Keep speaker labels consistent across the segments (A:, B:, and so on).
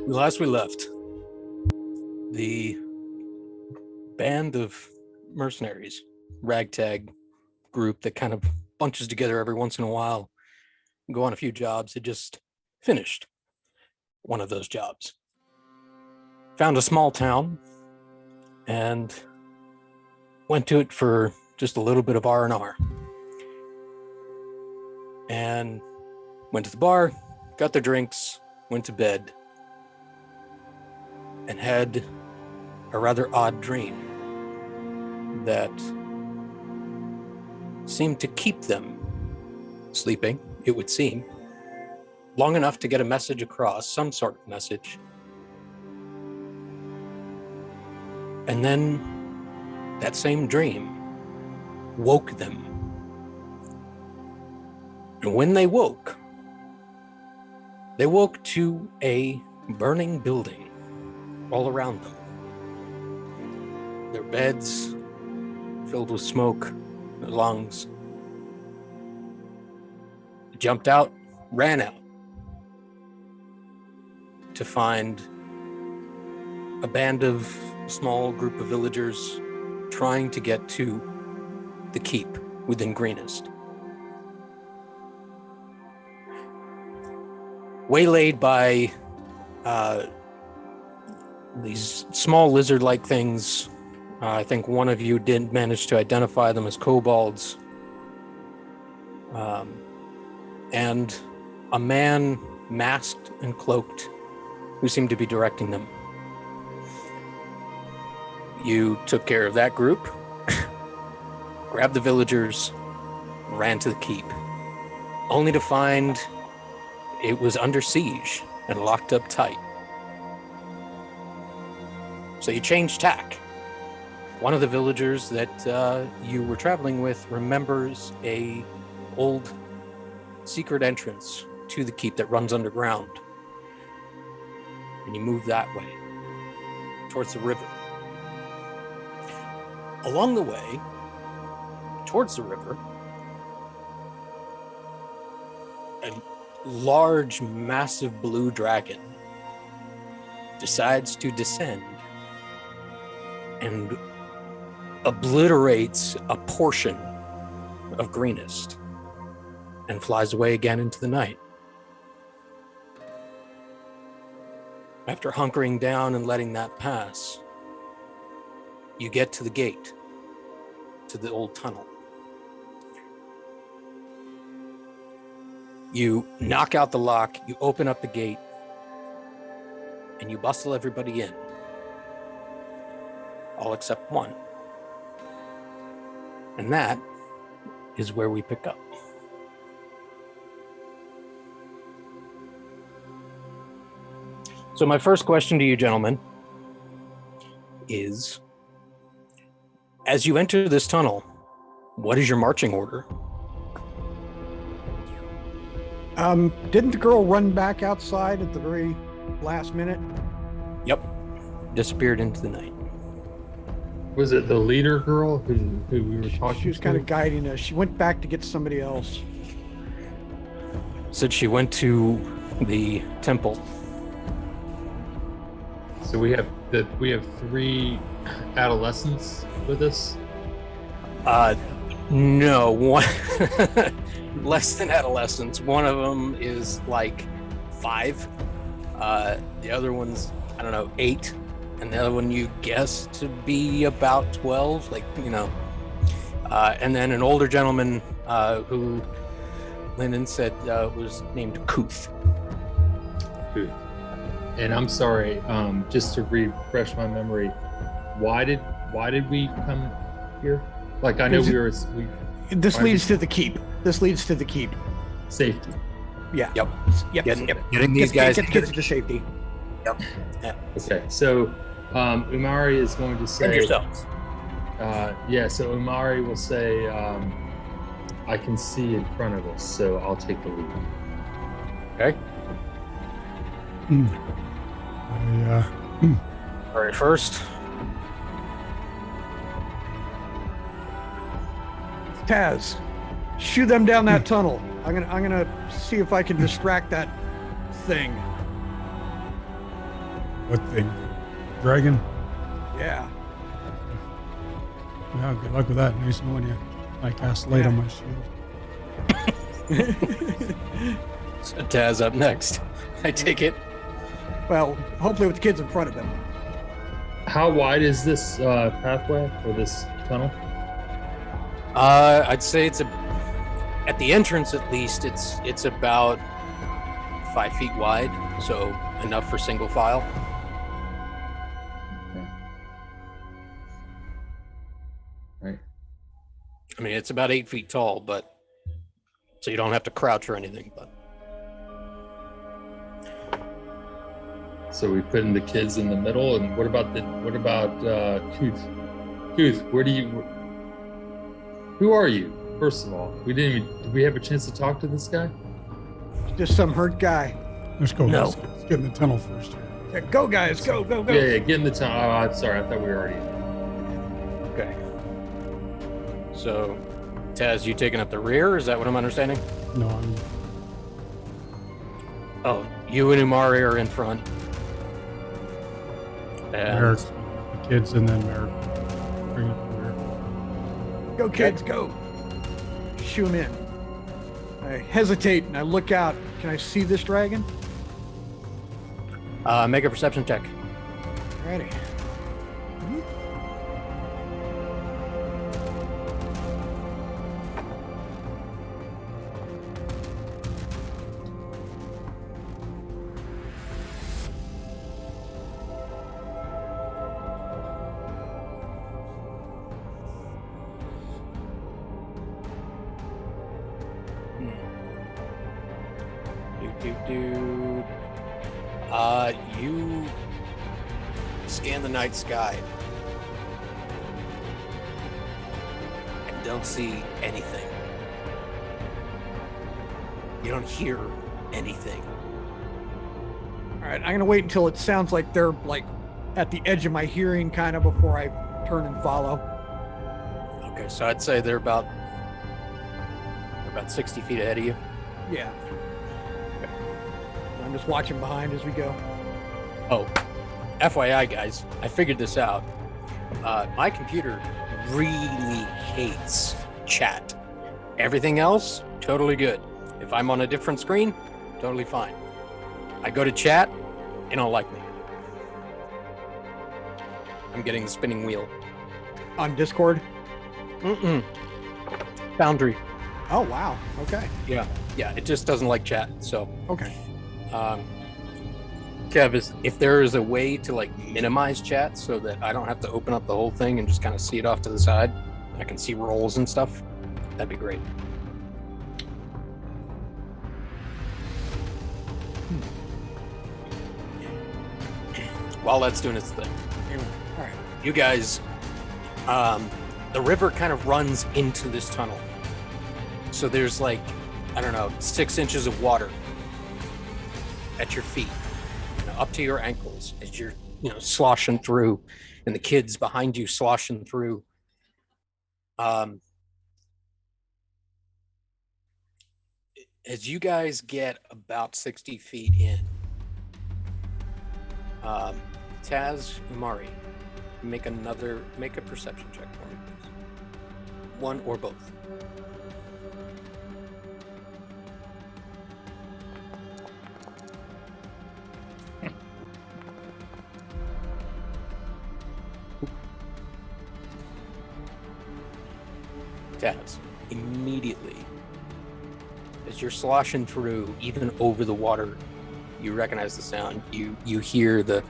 A: Last we left, the band of mercenaries, ragtag group that kind of bunches together every once in a while, go on a few jobs, had just finished one of those jobs. Found a small town and went to it for just a little bit of R&R. And went to the bar, got their drinks, went to bed, and had a rather odd dream that seemed to keep them sleeping, it would seem, long enough to get a message across, some sort of message. And then that same dream woke them. And when they woke to a burning building all around them. Their beds filled with smoke, their lungs. They jumped out, ran out to find a band of small group of villagers trying to get to the keep within Greenest. Waylaid by these small lizard-like things. I think one of you did manage to identify them as kobolds. And a man masked and cloaked who seemed to be directing them. You took care of that group, grabbed the villagers, ran to the keep, only to find it was under siege and locked up tight. So you changed tack. One of the villagers that you were traveling with remembers a old secret entrance to the keep that runs underground. And you move that way, towards the river. Along the way, towards the river, a large, massive blue dragon decides to descend and obliterates a portion of Greenest and flies away again into the night. After hunkering down and letting that pass, you get to the gate, to the old tunnel. You knock out the lock, you open up the gate, and you bustle everybody in. All except one. And that is where we pick up. So my first question to you gentlemen is, as you enter this tunnel, what is your marching order?
B: Didn't the girl run back outside at the very last minute?
A: Yep. Disappeared into the night.
C: Was it the leader girl who we were talking to?
B: She was kind of guiding us. She went back to get somebody else.
A: Said she went to the temple.
C: So we have 3 adolescents with us?
A: No, one less than adolescents. One of them is like 5. The other one's, 8. And the other one you guess to be about 12, and then an older gentleman who Lennon said was named Kuth.
C: Kuth. And I'm sorry, just to refresh my memory, why did we come here? Like, I know
B: This leads to the keep.
C: Safety.
B: Yeah.
A: Yep.
B: Yep.
A: Getting these guys
B: get kids to safety.
A: Yep.
C: Okay, so Umari is going to say.
A: And yourselves.
C: So Umari will say, I can see in front of us, so I'll take the lead.
A: Okay. All right, first.
B: Taz, shoo them down that tunnel. I'm gonna see if I can distract that thing.
D: What thing? Dragon?
B: Yeah.
D: Yeah, good luck with that. Nice knowing you. I cast light on my shield.
A: So Taz up next. I take it.
B: Well, hopefully with the kids in front of him.
C: How wide is this pathway or this tunnel?
A: I'd say it's at the entrance at least. It's about 5 feet wide, so enough for single file.
C: Right.
A: I mean, it's about 8 feet tall, but so you don't have to crouch or anything. But
C: So we putting the kids in the middle, and what about Tooth? Tooth, who are you? First of all, did we have a chance to talk to this guy?
B: Just some hurt guy.
D: Let's go.
A: No.
D: Let's get in the tunnel first here.
B: Yeah, go, guys. Go, go, go.
C: Yeah, get in the tunnel. Oh, I'm sorry, I thought we were already in.
A: okay. So, Taz, you taking up the rear? Is that what I'm understanding?
D: No, I'm
A: Oh, you and Umari are in front. And
D: Merrick, the kids, and then Merrick. Bring up the rear.
B: Go, kids, go. Shoo him in. I hesitate and I look out. Can I see this dragon?
A: make a perception check.
B: Alrighty.
A: You scan the night sky and don't see anything. You don't hear anything.
B: All right, I'm gonna wait until it sounds like they're like at the edge of my hearing, kind of before I turn and follow.
A: Okay, so I'd say they're about 60 feet ahead of you.
B: Yeah. I'm just watching behind as we go.
A: Oh, FYI, guys, I figured this out. My computer really hates chat. Everything else, totally good. If I'm on a different screen, totally fine. I go to chat, they don't like me. I'm getting the spinning wheel.
B: On Discord?
A: Mm-mm. Foundry.
B: Oh, wow. Okay.
A: Yeah, it just doesn't like chat, so...
B: Okay.
A: Kev, if there is a way to like minimize chat so that I don't have to open up the whole thing and just kind of see it off to the side, I can see rolls and stuff, that'd be great. While that's doing its thing,
B: All right.
A: you guys, the river kind of runs into this tunnel. So there's like, I don't know, 6 inches of water at your feet, up to your ankles as you're, sloshing through, and the kids behind you sloshing through. As you guys get about 60 feet in, Taz, Umari, make a perception check for me, please. One or both. Taz, immediately, as you're sloshing through, even over the water, you recognize the sound. You hear the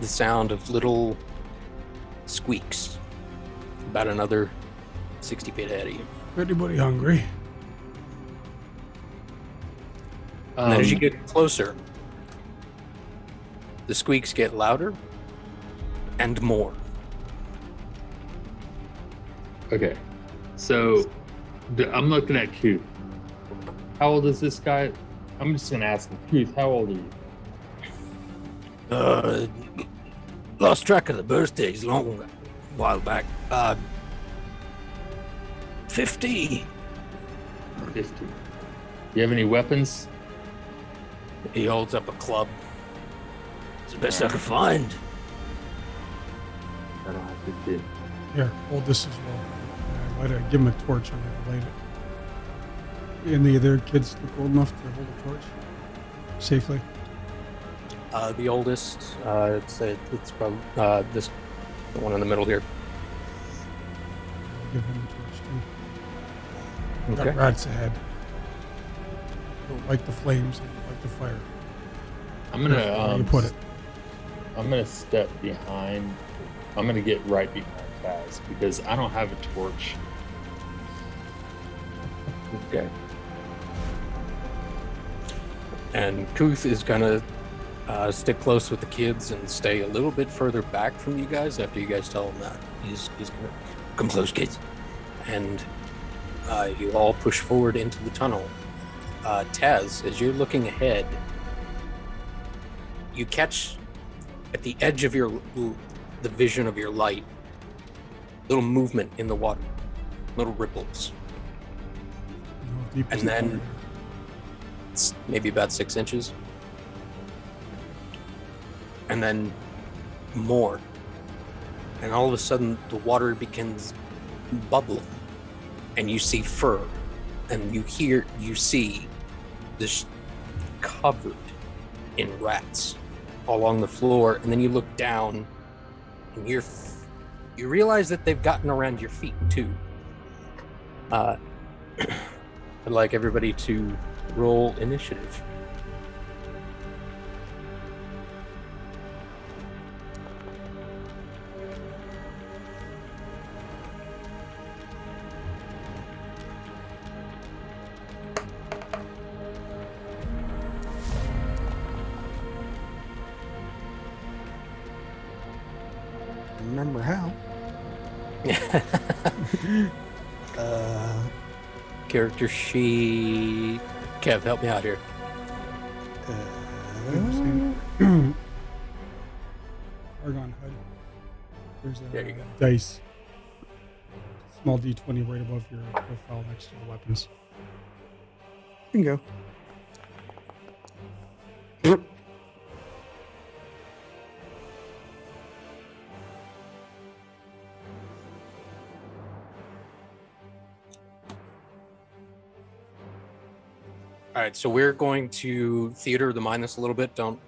A: sound of little squeaks about another 60 feet ahead of you.
D: Anybody hungry?
A: And as you get closer, the squeaks get louder and more.
C: Okay, so I'm looking at Tooth. How old is this guy? I'm just gonna ask him. Tooth, how old are you?
A: Lost track of the birthdays a long while back. 50.
C: 50. You have any weapons?
A: He holds up a club. It's the best I could find.
C: I don't have to do.
D: Here, hold this as well. Give him a torch and I light it. And the other kids look old enough to hold a torch safely.
A: The oldest, it's probably this, the one in the middle here.
D: I'll give him a torch too.
A: Okay.
D: Got rats ahead. Don't like the flames, and like the fire.
C: I'm gonna
D: Where you put it.
C: I'm gonna step behind. I'm gonna get right behind Taz because I don't have a torch.
A: Okay. And Kuth is gonna stick close with the kids and stay a little bit further back from you guys after you guys tell him that. He's gonna come close, kids. And you all push forward into the tunnel. Taz, as you're looking ahead, you catch at the edge of the vision of your light, little movement in the water, little ripples.
D: How deep is
A: And
D: the
A: then-
D: fire?
A: It's maybe about 6 inches. And then more. And all of a sudden, the water begins bubbling. And you see fur. And you see this covered in rats all along the floor. And then you look down and you realize that they've gotten around your feet too. I'd like everybody to roll initiative.
B: Remember how?
A: Character sheet. Kev, help me out here.
D: Argon HUD. There's a
A: There you go.
D: dice. Small D20 right above your profile next to the weapons.
B: Bingo.
A: All right, so we're going to theater the mind this a little bit. Don't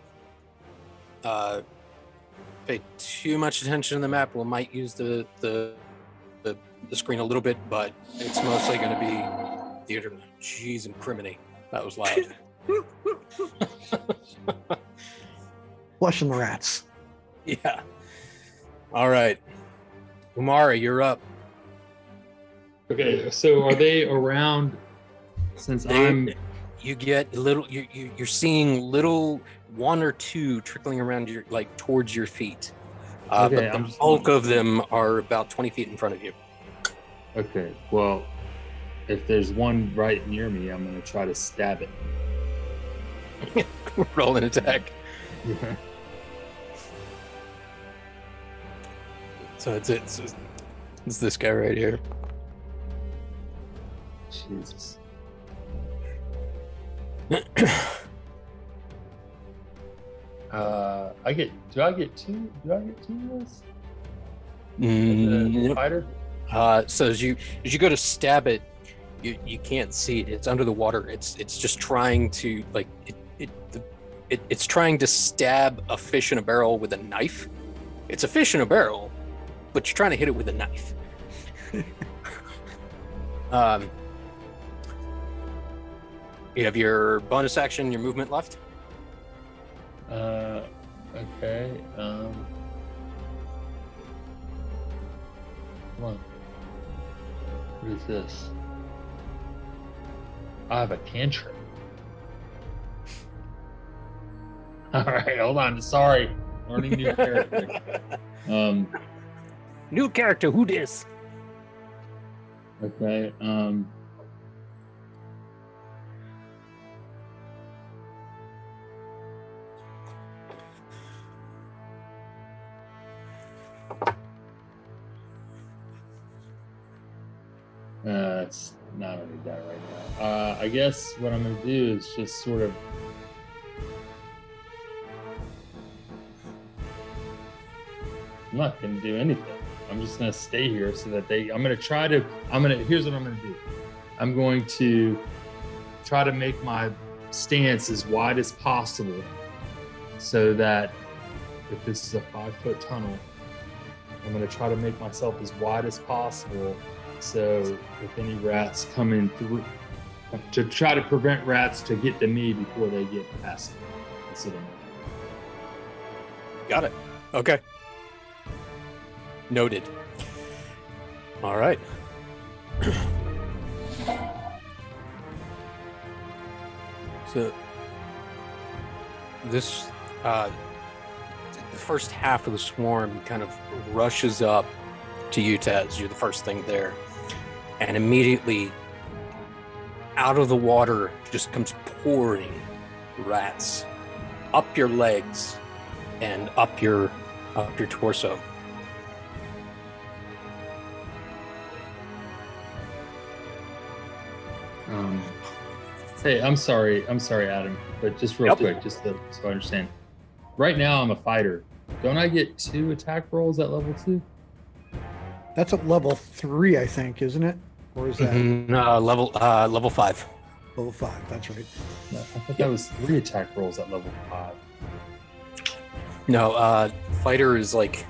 A: pay too much attention to the map. We might use the screen a little bit, but it's mostly going to be theater. Jeez, and criminy. That was loud.
B: Flushing the rats.
A: Yeah. All right, Umara, you're up.
C: Okay, so are they around? Since I'm
A: You get little. You're seeing little one or two trickling around your towards your feet.
C: Okay,
A: But
C: I'm
A: the
C: just-
A: bulk of them are about 20 feet in front of you.
C: okay. Well, if there's one right near me, I'm gonna try to stab it.
A: Roll an attack.
C: Yeah.
A: So it's this guy right here.
C: Jesus. I get. Do I get two? Do I get two of this? The
A: Nope.
C: fighter.
A: So as you go to stab it, you can't see it. It's under the water. It's just trying to it's trying to stab a fish in a barrel with a knife. It's a fish in a barrel, but you're trying to hit it with a knife. You have your bonus action, your movement left.
C: Okay. Come on. What is this? I have a cantrip. All right, hold on. Sorry, learning new character.
A: New character, who dis?
C: Okay. It's not gonna die right now. I guess what I'm gonna do is just sort of I'm not going to do anything. I'm just going to stay here so that here's what I'm going to do. I'm going to try to make my stance as wide as possible so that if this is a 5-foot tunnel, I'm going to try to make myself as wide as possible. So if any rats come in through, to try to prevent rats to get to me before they get past me.
A: Got it. Okay. Noted. All right. So this the first half of the swarm kind of rushes up to you, Taz. You're the first thing there, and immediately out of the water just comes pouring rats up your legs and up your torso.
C: Hey, I'm sorry, Adam, but just real quick, just so I understand. Right now, I'm a fighter. Don't I get 2 attack rolls at level 2?
B: That's at level 3, I think, isn't it? Or is that
A: level 5?
B: level 5? That's right.
C: No, I thought that was 3 attack rolls at level 5.
A: No, fighter is like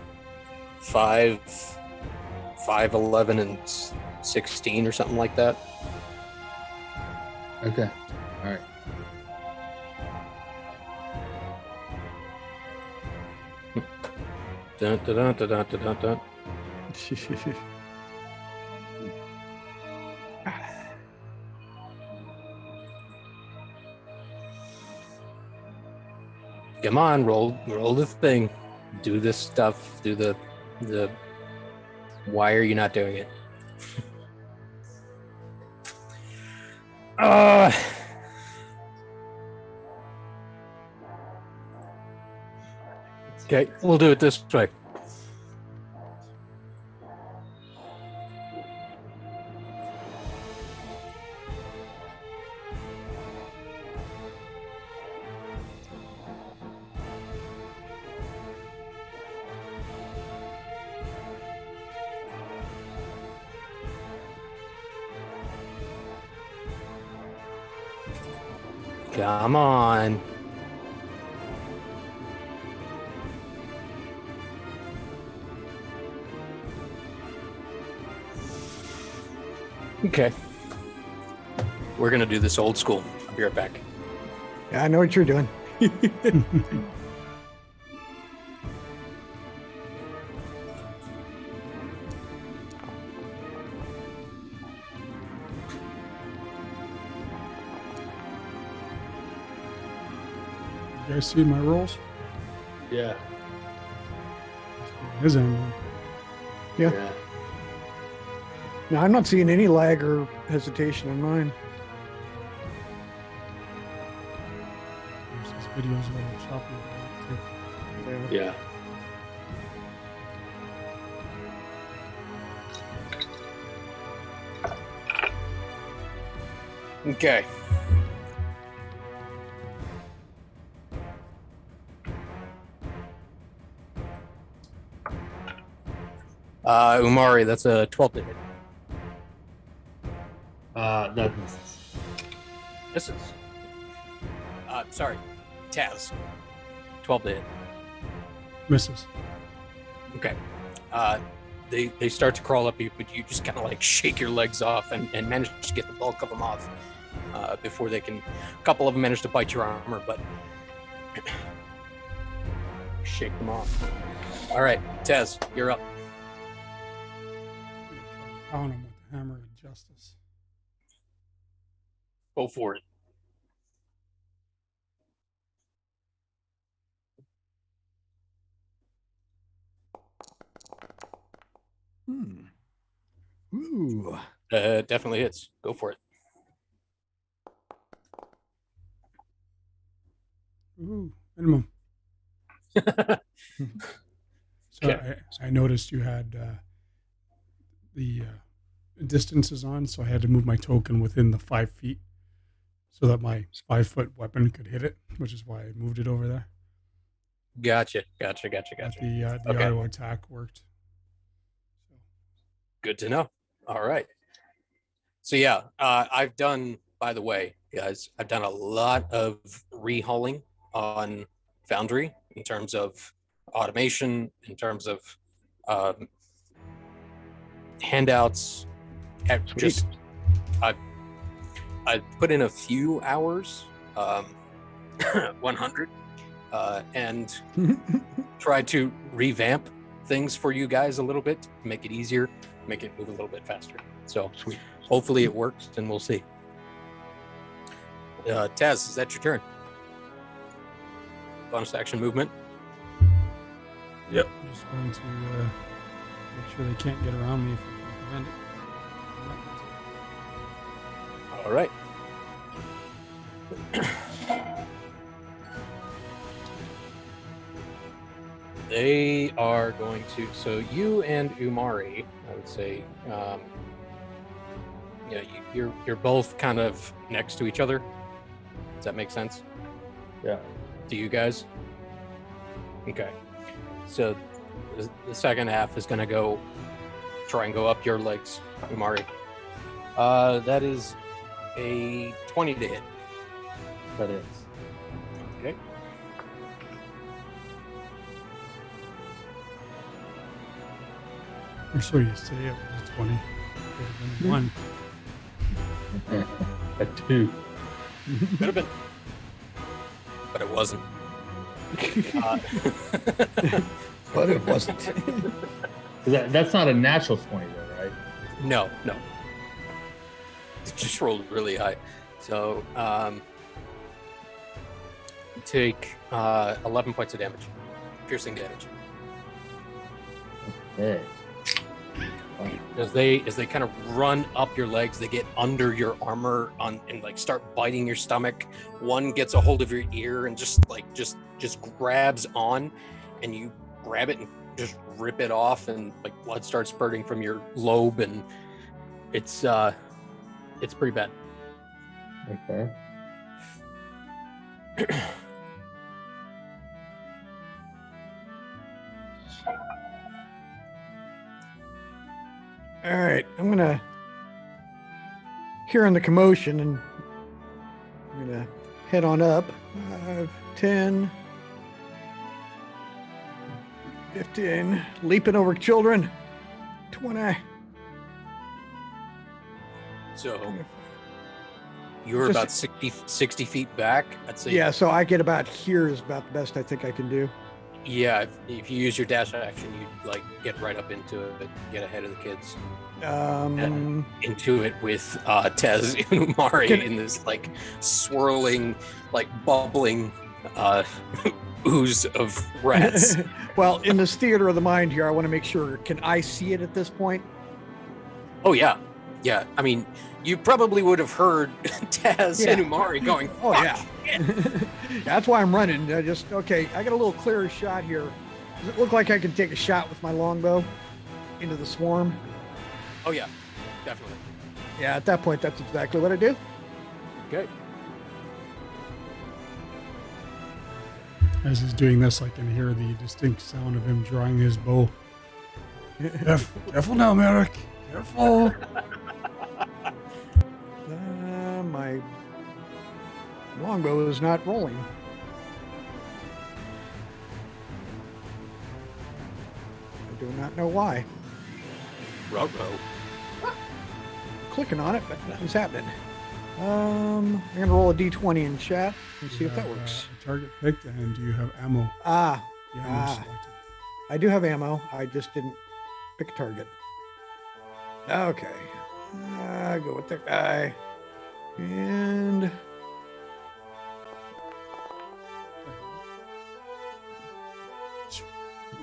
A: 5, 11, and 16 or something like that.
C: Okay, all right.
A: Dun, dun, dun, dun, dun, dun, dun. Come on, roll the thing. Do this stuff. Do the. Why are you not doing it? Okay, we'll do it this way. Come on. Okay. We're going to do this old school. I'll be right back.
B: Yeah, I know what you're doing.
D: You guys see my rolls?
C: Yeah.
D: His end.
B: Yeah. No, I'm not seeing any lag or hesitation on mine.
D: This video's a little choppy. Too.
C: Yeah.
A: Okay. Umari, that's a 12 to hit.
C: That misses.
A: Misses. Sorry. Taz. 12 to hit.
D: Misses.
A: Okay. They start to crawl up you, but you just kind of like shake your legs off and manage to get the bulk of them off before they can. A couple of them manage to bite your armor, but shake them off. All right, Taz, you're up.
D: Pound him with the hammer of justice.
A: Go for it.
B: Ooh.
A: Definitely hits. Go for it.
D: Ooh, minimum. So I noticed you had the distances on, so I had to move my token within the 5 feet so that my 5-foot weapon could hit it, which is why I moved it over there.
A: Gotcha.
D: But the
A: Okay.
D: auto attack worked.
A: Good to know. All right. So yeah, I've done. By the way, guys, I've done a lot of rehauling on Foundry in terms of automation, in terms of um, handouts. Just I put in a few hours, 100, and tried to revamp things for you guys a little bit, make it easier, make it move a little bit faster. So
B: Sweet.
A: hopefully it works, and we'll see. Taz, is that your turn? Bonus action movement.
D: Yep. I'm just going to make sure they can't get around me if I can prevent it.
A: All right. They are going to. So you and Umari, I would say, you're both kind of next to each other. Does that make sense?
C: Yeah.
A: To you guys? Okay. So the second half is going to try and go up your legs, Umari. That is a 20 to hit.
C: That is.
A: Okay.
D: Or so you say it was a 20. It could have been a 1.
C: A 2.
A: Could have been. But it wasn't.
B: But it wasn't.
C: That's not a natural 20 though, right?
A: No. It just rolled really high. So take 11 points of damage. Piercing damage.
C: Yeah.
A: As they kind of run up your legs, they get under your armor and like start biting your stomach. One gets a hold of your ear and just grabs on, and you grab it and just rip it off, and like blood starts spurting from your lobe, and it's pretty bad.
C: Okay.
B: All right, I'm gonna hearing the commotion, and I'm gonna head on up. 5, 10, 15, leaping over children. 20.
A: So you're about 60 feet back, I'd say.
B: Yeah, so I get about here is about the best I think I can do.
A: Yeah, if you use your dash action, you like get right up into it, get ahead of the kids. Into it with Tez and Umari in this like swirling, like bubbling ooze of rats.
B: Well, in this theater of the mind here, I want to make sure, can I see it at this point?
A: Oh yeah. I mean, you probably would have heard Taz and Umari going,
B: oh yeah. That's why I'm running. I got a little clearer shot here. Does it look like I can take a shot with my longbow into the swarm?
A: Oh yeah, definitely.
B: Yeah, at that point, that's exactly what I do.
A: Okay.
D: As he's doing this, I can hear the distinct sound of him drawing his bow. Careful now, Merrick. Careful.
B: My longbow is not rolling. I do not know why.
A: Ruh-roh.
B: Clicking on it, but nothing's happening. I'm gonna roll a d20 in chat and see if that works.
D: A target picked, and do you have ammo?
B: Ah,
D: The ammo selected.
B: I do have ammo. I just didn't pick a target. Okay. Go with that guy. And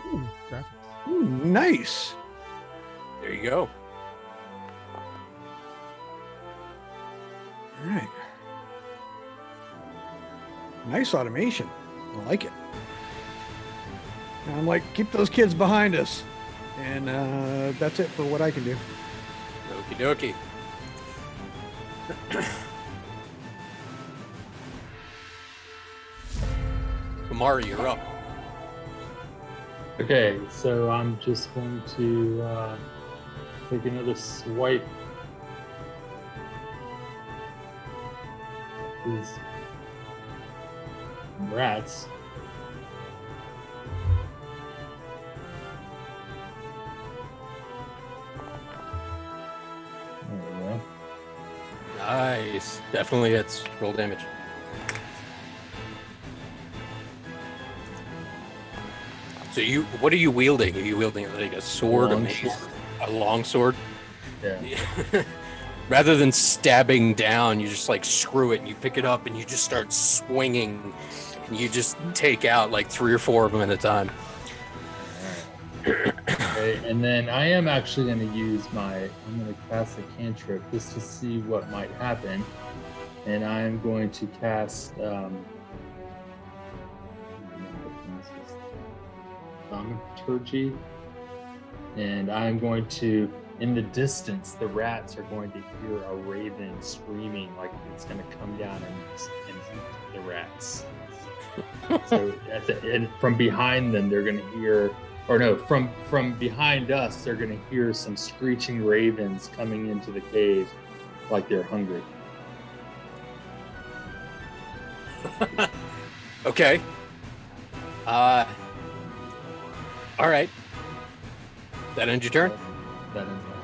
D: Ooh, graphics.
B: ooh, nice.
A: There you go.
B: All right. Nice automation. I like it. And I'm like, keep those kids behind us. And that's it for what I can do.
A: Okie dokie. Umari, you're up.
C: Okay, so I'm just going to take another swipe. These rats. There we go.
A: Nice. Definitely hits. Roll damage. So what are you wielding? Are you wielding like a sword, a mace, a long sword?
C: Yeah.
A: Rather than stabbing down, you just like screw it and you pick it up and you just start swinging and you just take out like 3 or 4 of them at a time.
C: Okay, and then I am actually going to use I'm going to cast a cantrip just to see what might happen. And I am going to cast thaumaturgy. And I'm going to, in the distance, the rats are going to hear a raven screaming like it's going to come down and eat the rats. So and from behind them, they're going to hear, or no, from behind us, they're going to hear some screeching ravens coming into the cave like they're hungry.
A: Okay. All right. That ends your turn?
C: That ends my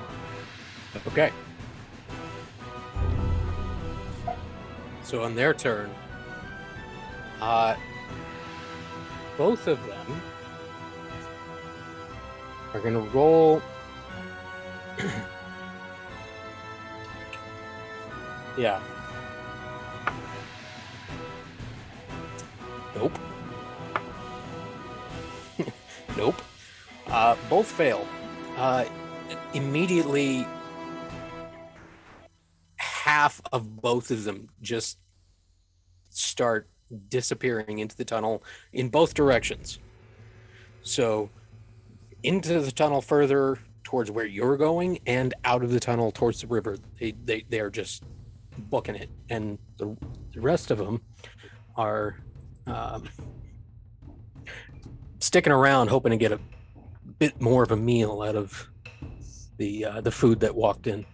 A: Okay. So on their turn, both of them are going to roll. Yeah. Nope. Nope. Both fail. Immediately, half of both of them just start disappearing into the tunnel in both directions. So into the tunnel further towards where you're going and out of the tunnel towards the river. They are just booking it. And the rest of them are sticking around hoping to get a bit more of a meal out of the food that walked in.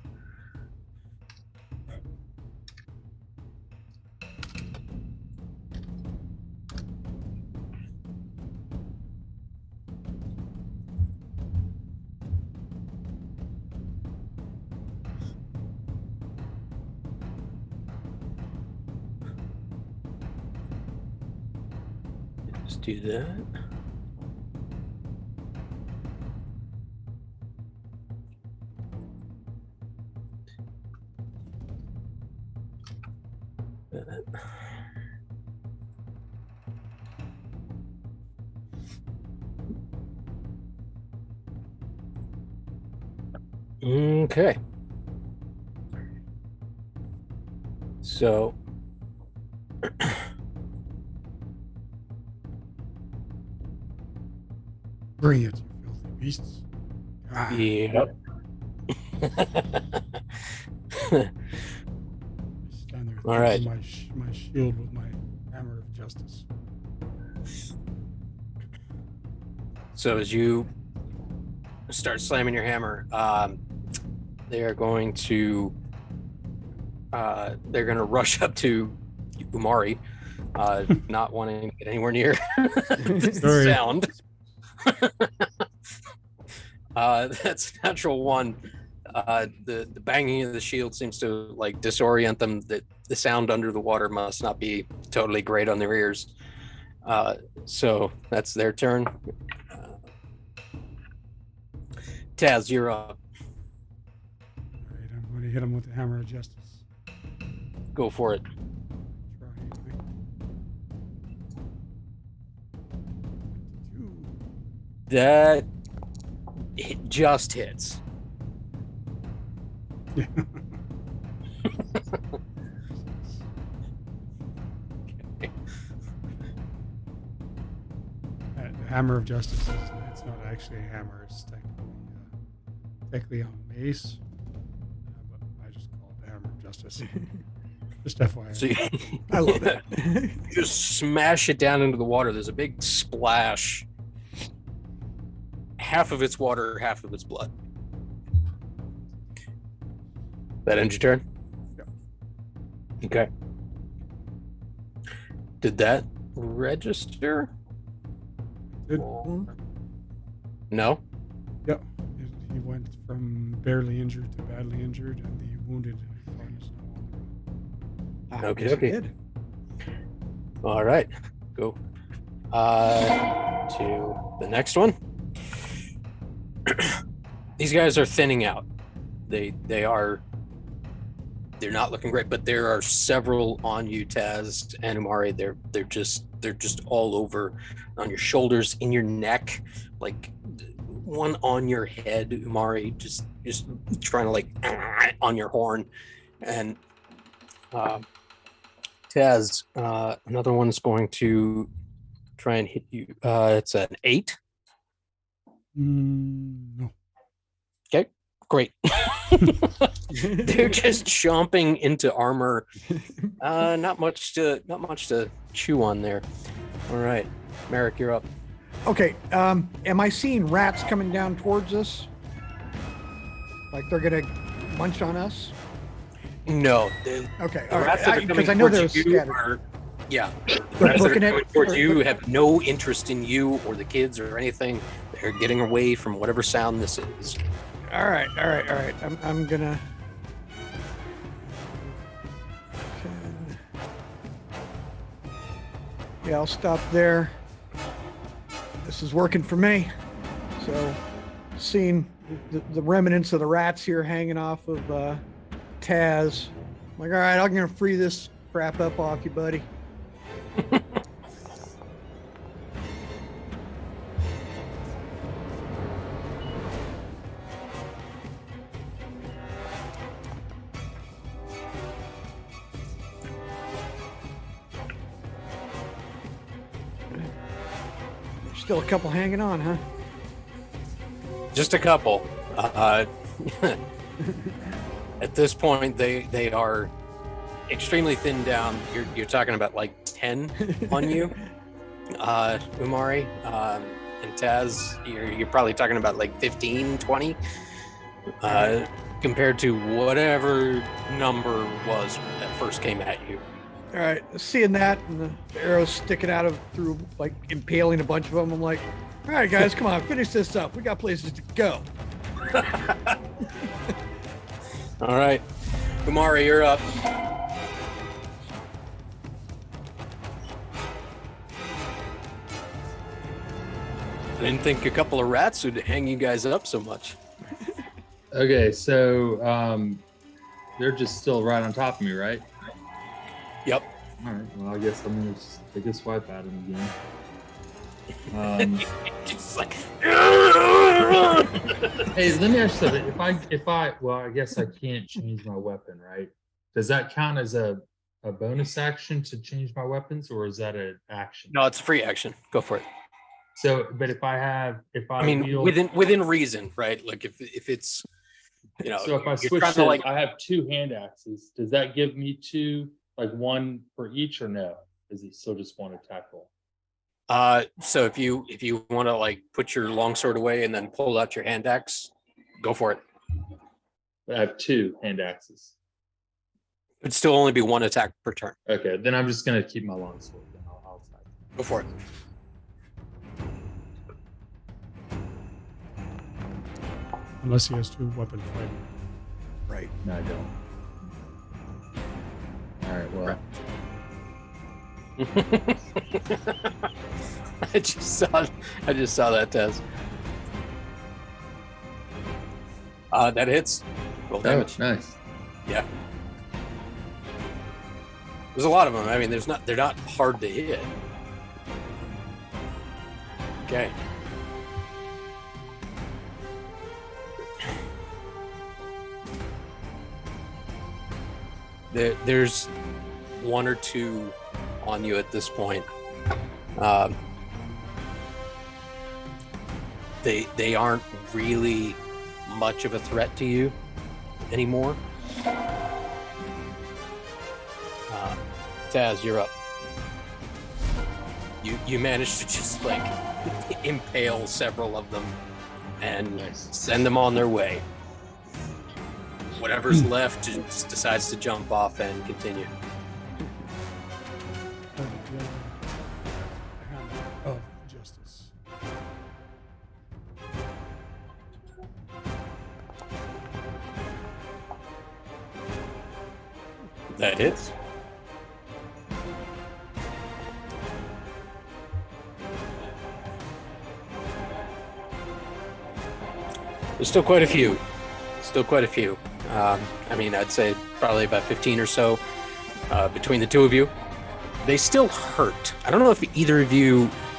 A: Let's do that. Okay. So
D: Bring it, you filthy beasts. Ah,
A: yep.
D: I stand there
A: All right.
D: my shield with my hammer of justice.
A: So as you start slamming your hammer, they are going to rush up to Umari, not wanting to get anywhere near the
D: Sorry.
A: sound. That's a natural one. The banging of the shield seems to like disorient them. That the sound under the water must not be totally great on their ears. So that's their turn. Taz, you're up.
D: All right, I'm going to hit him with the hammer of justice.
A: Go for it.
D: Try anyway. 22.
A: That it just hits.
D: Yeah. The hammer of justice it's not actually a hammer, it's technically a mace, but I just call it the hammer of justice. Just FYI.
A: So
B: I love it.
A: you just smash it down into the water. There's a big splash. half of it's water, half of it's blood. That ends your turn?
D: Yep.
A: Okay. Did that register?
D: Did
A: No?
D: Yep. He went from barely injured to badly injured, and the wounded front is now on the road.
B: I
A: Okay,
B: guess it
A: okay.
B: did.
A: All right. Go. To the next one. These guys are thinning out. They're not looking great, but there are several on you, Taz and Umari. They're just all over, on your shoulders, in your neck, like one on your head, Umari, just trying to like on your horn, and Taz, another one's going to try and hit you. It's an 8.
D: No.
A: Okay, great. They're just chomping into armor. Not much to chew on there. All right, Merrick, you're up.
B: Okay, am I seeing rats coming down towards us? Like they're gonna munch on us?
A: No,
B: Okay,
A: the
B: all
A: rats that
B: right,
A: are
B: because
A: coming
B: I know
A: towards
B: they're
A: you
B: scattered.
A: are, yeah, the
B: They're
A: rats that are
B: looking at-
A: coming towards
B: they're
A: you
B: look-
A: have no interest in you or the kids or anything. They're getting away from whatever sound this is.
B: All right. I'm gonna. 10. Yeah, I'll stop there. This is working for me. So, seeing the remnants of the rats here hanging off of Taz, I'm like, all right, I'm gonna free this crap up off you, buddy. There's still a couple hanging on, huh?
A: Just a couple. At this point, they are extremely thinned down. You're talking about like 10 on you, Umari, and Taz. You're probably talking about like 15, 20, compared to whatever number was that first came at you.
B: All right, seeing that and the arrows sticking out of through, like impaling a bunch of them, I'm like, all right, guys, come on, finish this up. We got places to go.
A: All right, Umari, you're up. I didn't think a couple of rats would hang you guys up so much.
C: Okay, so they're just still right on top of me, right?
A: Yep.
C: All right. Well, I guess I'm gonna just take a swipe at him again.
A: Just like.
C: Hey, let me ask you something. Well, I guess I can't change my weapon, right? Does that count as a bonus action to change my weapons, or is that an action?
A: No, it's a free action. Go for it.
C: So, but if I
A: I mean,
C: wield,
A: within reason, right? Like if it's, you know,
C: so if I
A: you're
C: switch
A: trying
C: to,
A: like,
C: I have 2 hand axes. Does that give me 2, like 1 for each, or no? Is it still just 1 attack roll?
A: so if you want to like put your longsword away and then pull out your hand axe, go for it.
C: I have 2 hand axes.
A: It'd still only be 1 attack per turn.
C: Okay, then I'm just gonna keep my longsword. Then I'll attack.
A: Go for it.
D: Unless he has 2 weapon fighting.
B: Right.
C: No, I don't. All right. Well,
A: I just saw that, Tez. That hits. Roll damage.
C: nice.
A: Yeah. There's a lot of them. I mean, they're not hard to hit. Okay. There's 1 or 2 on you at this point. They aren't really much of a threat to you anymore. Taz, you're up. You managed to just like impale several of them and
C: Nice.
A: send them on their way. Whatever's left just decides to jump off and continue.
D: Hammer of Justice.
A: That hits. There's still quite a few. I mean, I'd say probably about 15 or so between the two of you. They still hurt. I don't know if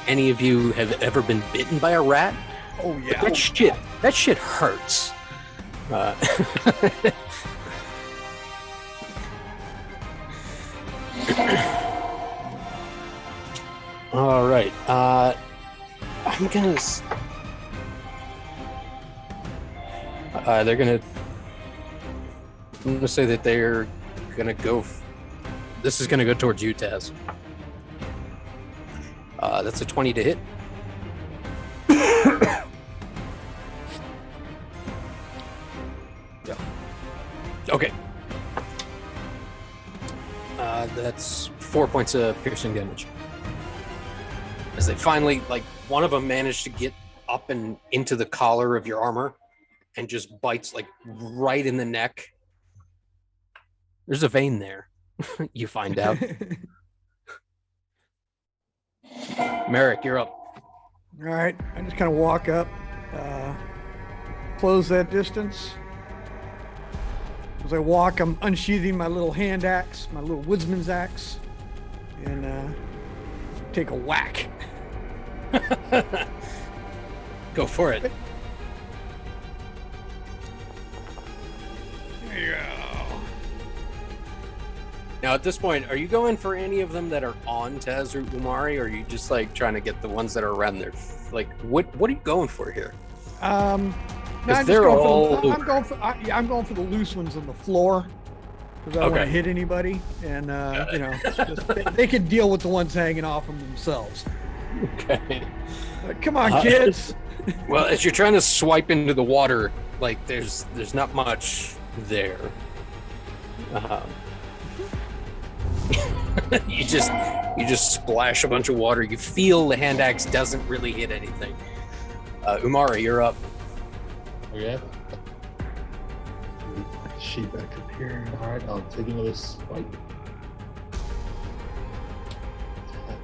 A: any of you have ever been bitten by a rat.
B: Oh
A: But
B: yeah.
A: that shit hurts. All right. I'm gonna. They're gonna. I'm gonna say that they're gonna go. This is gonna go towards you, Taz. That's a 20 to hit. Yeah. Okay. That's 4 points of piercing damage. As they finally, like, one of them managed to get up and into the collar of your armor and just bites, like, right in the neck. There's a vein there, you find out. Merrick, you're up.
B: All right, I just kind of walk up, close that distance. As I walk, I'm unsheathing my little hand axe, my little woodsman's axe, and take a whack.
A: Go for it.
B: There you go.
A: Now, at this point, are you going for any of them that are on Taz or Umari, or are you just like trying to get the ones that are around there? Like, what are you going for here?
B: No, I'm
A: they're
B: just
A: all
B: going for I'm going for the loose ones on the floor because I don't want to
A: Okay.
B: hit anybody, and you know, they can deal with the ones hanging off them themselves.
A: Okay.
B: Come on, kids.
A: Well, as you're trying to swipe into the water, like there's not much there. You just splash a bunch of water. You feel the hand axe doesn't really hit anything. Umari, you're up.
C: Okay. Sheet back up here. All right, I'll take another swipe. Attack.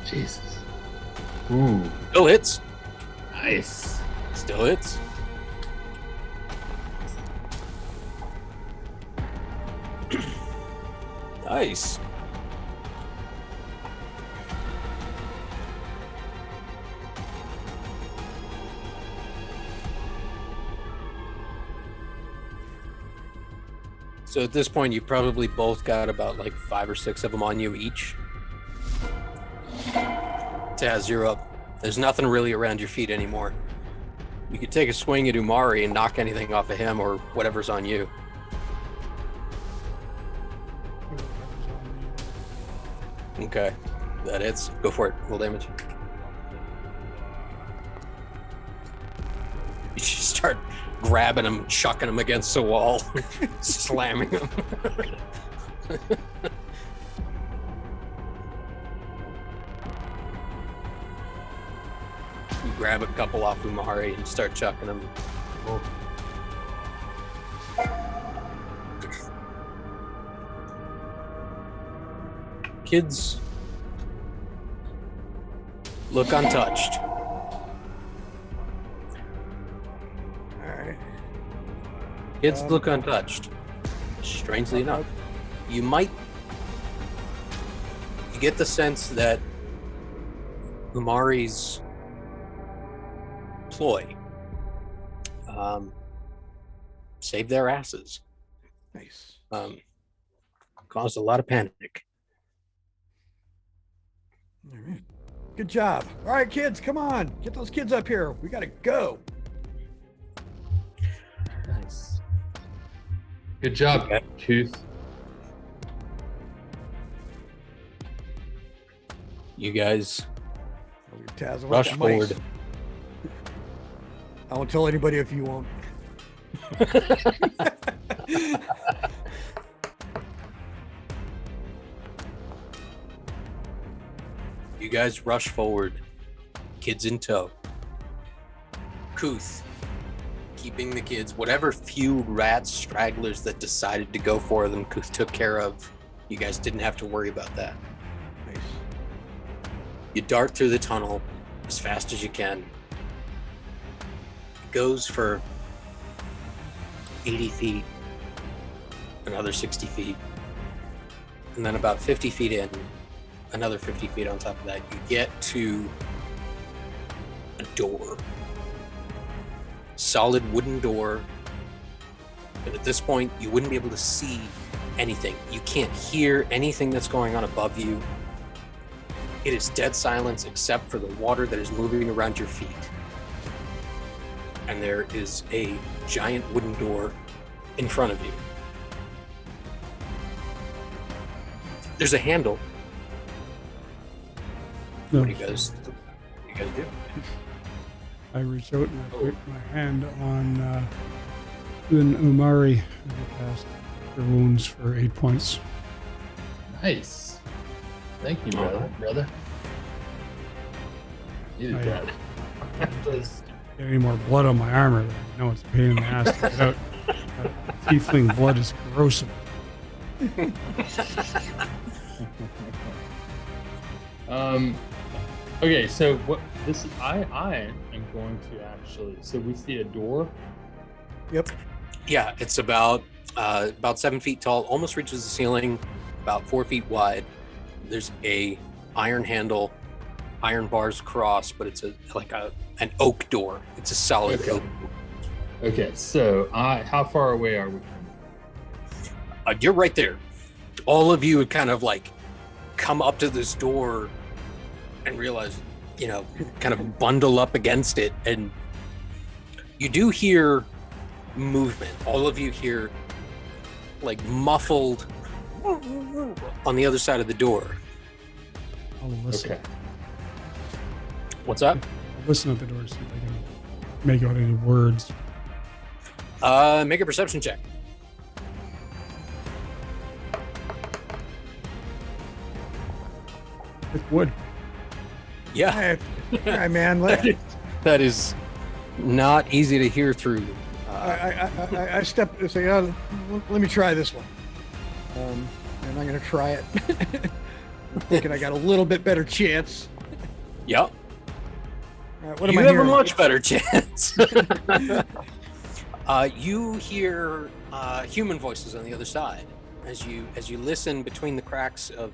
C: Jesus. Ooh,
A: Still hits.
C: nice.
A: Still hits. Nice. So at this point, you've probably both got about like 5 or 6 of them on you each. Taz, you're up. There's nothing really around your feet anymore. You could take a swing at Umari and knock anything off of him or whatever's on you. Okay, that hits. Go for it. Roll damage. You just start grabbing him, chucking him against the wall, slamming him. You grab a couple off Umari and start chucking them. Kids look untouched.
B: All right.
A: Kids look untouched. Strangely enough, you get the sense that Umari's ploy saved their asses.
B: Nice.
A: Caused a lot of panic.
B: All right. Good job. All right, kids, come on. Get those kids up here. We got to go.
C: Nice. Good job,
A: Okay.
C: Tooth.
A: You guys
B: Taz, I want
A: Rush
B: that mice.
A: forward.
B: I won't tell anybody if you won't.
A: You guys rush forward, kids in tow. Kuth, keeping the kids, whatever few rats, stragglers that decided to go for them, Kuth took care of. You guys didn't have to worry about that.
B: Nice.
A: You dart through the tunnel as fast as you can. It goes for 80 feet, another 60 feet, and then about 50 feet in, another 50 feet on top of that, you get to a door. Solid wooden door. But at this point, you wouldn't be able to see anything. You can't hear anything that's going on above you. It is dead silence except for the water that is moving around your feet. And there is a giant wooden door in front of you. There's a handle.
D: No,
A: What do you guys do?
D: I reach out and I put my hand on an Umari and I cast Cure Wounds for 8 points.
C: Nice. Thank you, brother. Needed
D: Oh, yeah.
C: that.
D: Get any more blood on my armor there. You know it's a pain in the ass to get out. Tiefling blood is corrosive.
C: Okay, so what this I am going to actually, so we see a door.
B: Yep.
A: Yeah, it's about 7 feet tall, almost reaches the ceiling, about 4 feet wide. There's a iron handle, iron bars across, but it's an oak door. It's a solid
C: Okay.
A: oak.
C: Okay, so how far away are we from
A: You're right there. All of you would kind of like come up to this door and realize, kind of bundle up against it, and you do hear movement. All of you hear like muffled on the other side of the door.
D: I'll listen.
C: Okay.
A: What's up?
D: I'll listen at the door, see if I can make out any words.
A: Make a perception check.
D: It would.
A: Yeah,
B: Hey, all right, man.
A: that is not easy to hear through.
B: I step and say, let me try this one. And I'm going to try it. I'm thinking I got a little bit better chance.
A: Yep.
B: All right, what am
A: You
B: I
A: have
B: hearing?
A: a much better chance. You hear human voices on the other side as you listen between the cracks of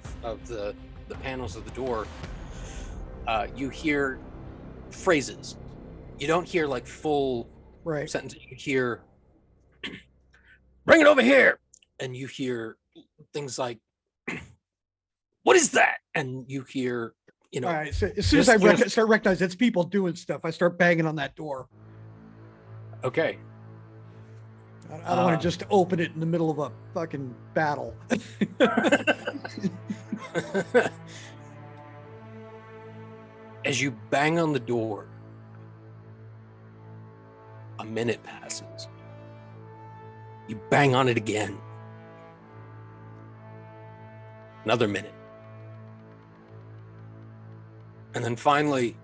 A: the panels of the door. You hear phrases. You don't hear like full
B: Right.
A: sentences. You hear, "Bring it over here," and you hear things like, "What is that?" And you hear,
B: All right. So as soon as I start recognizing it's people doing stuff, I start banging on that door.
A: Okay.
B: I don't want to just open it in the middle of a fucking battle.
A: As you bang on the door, a minute passes. You bang on it again. Another minute. And then finally,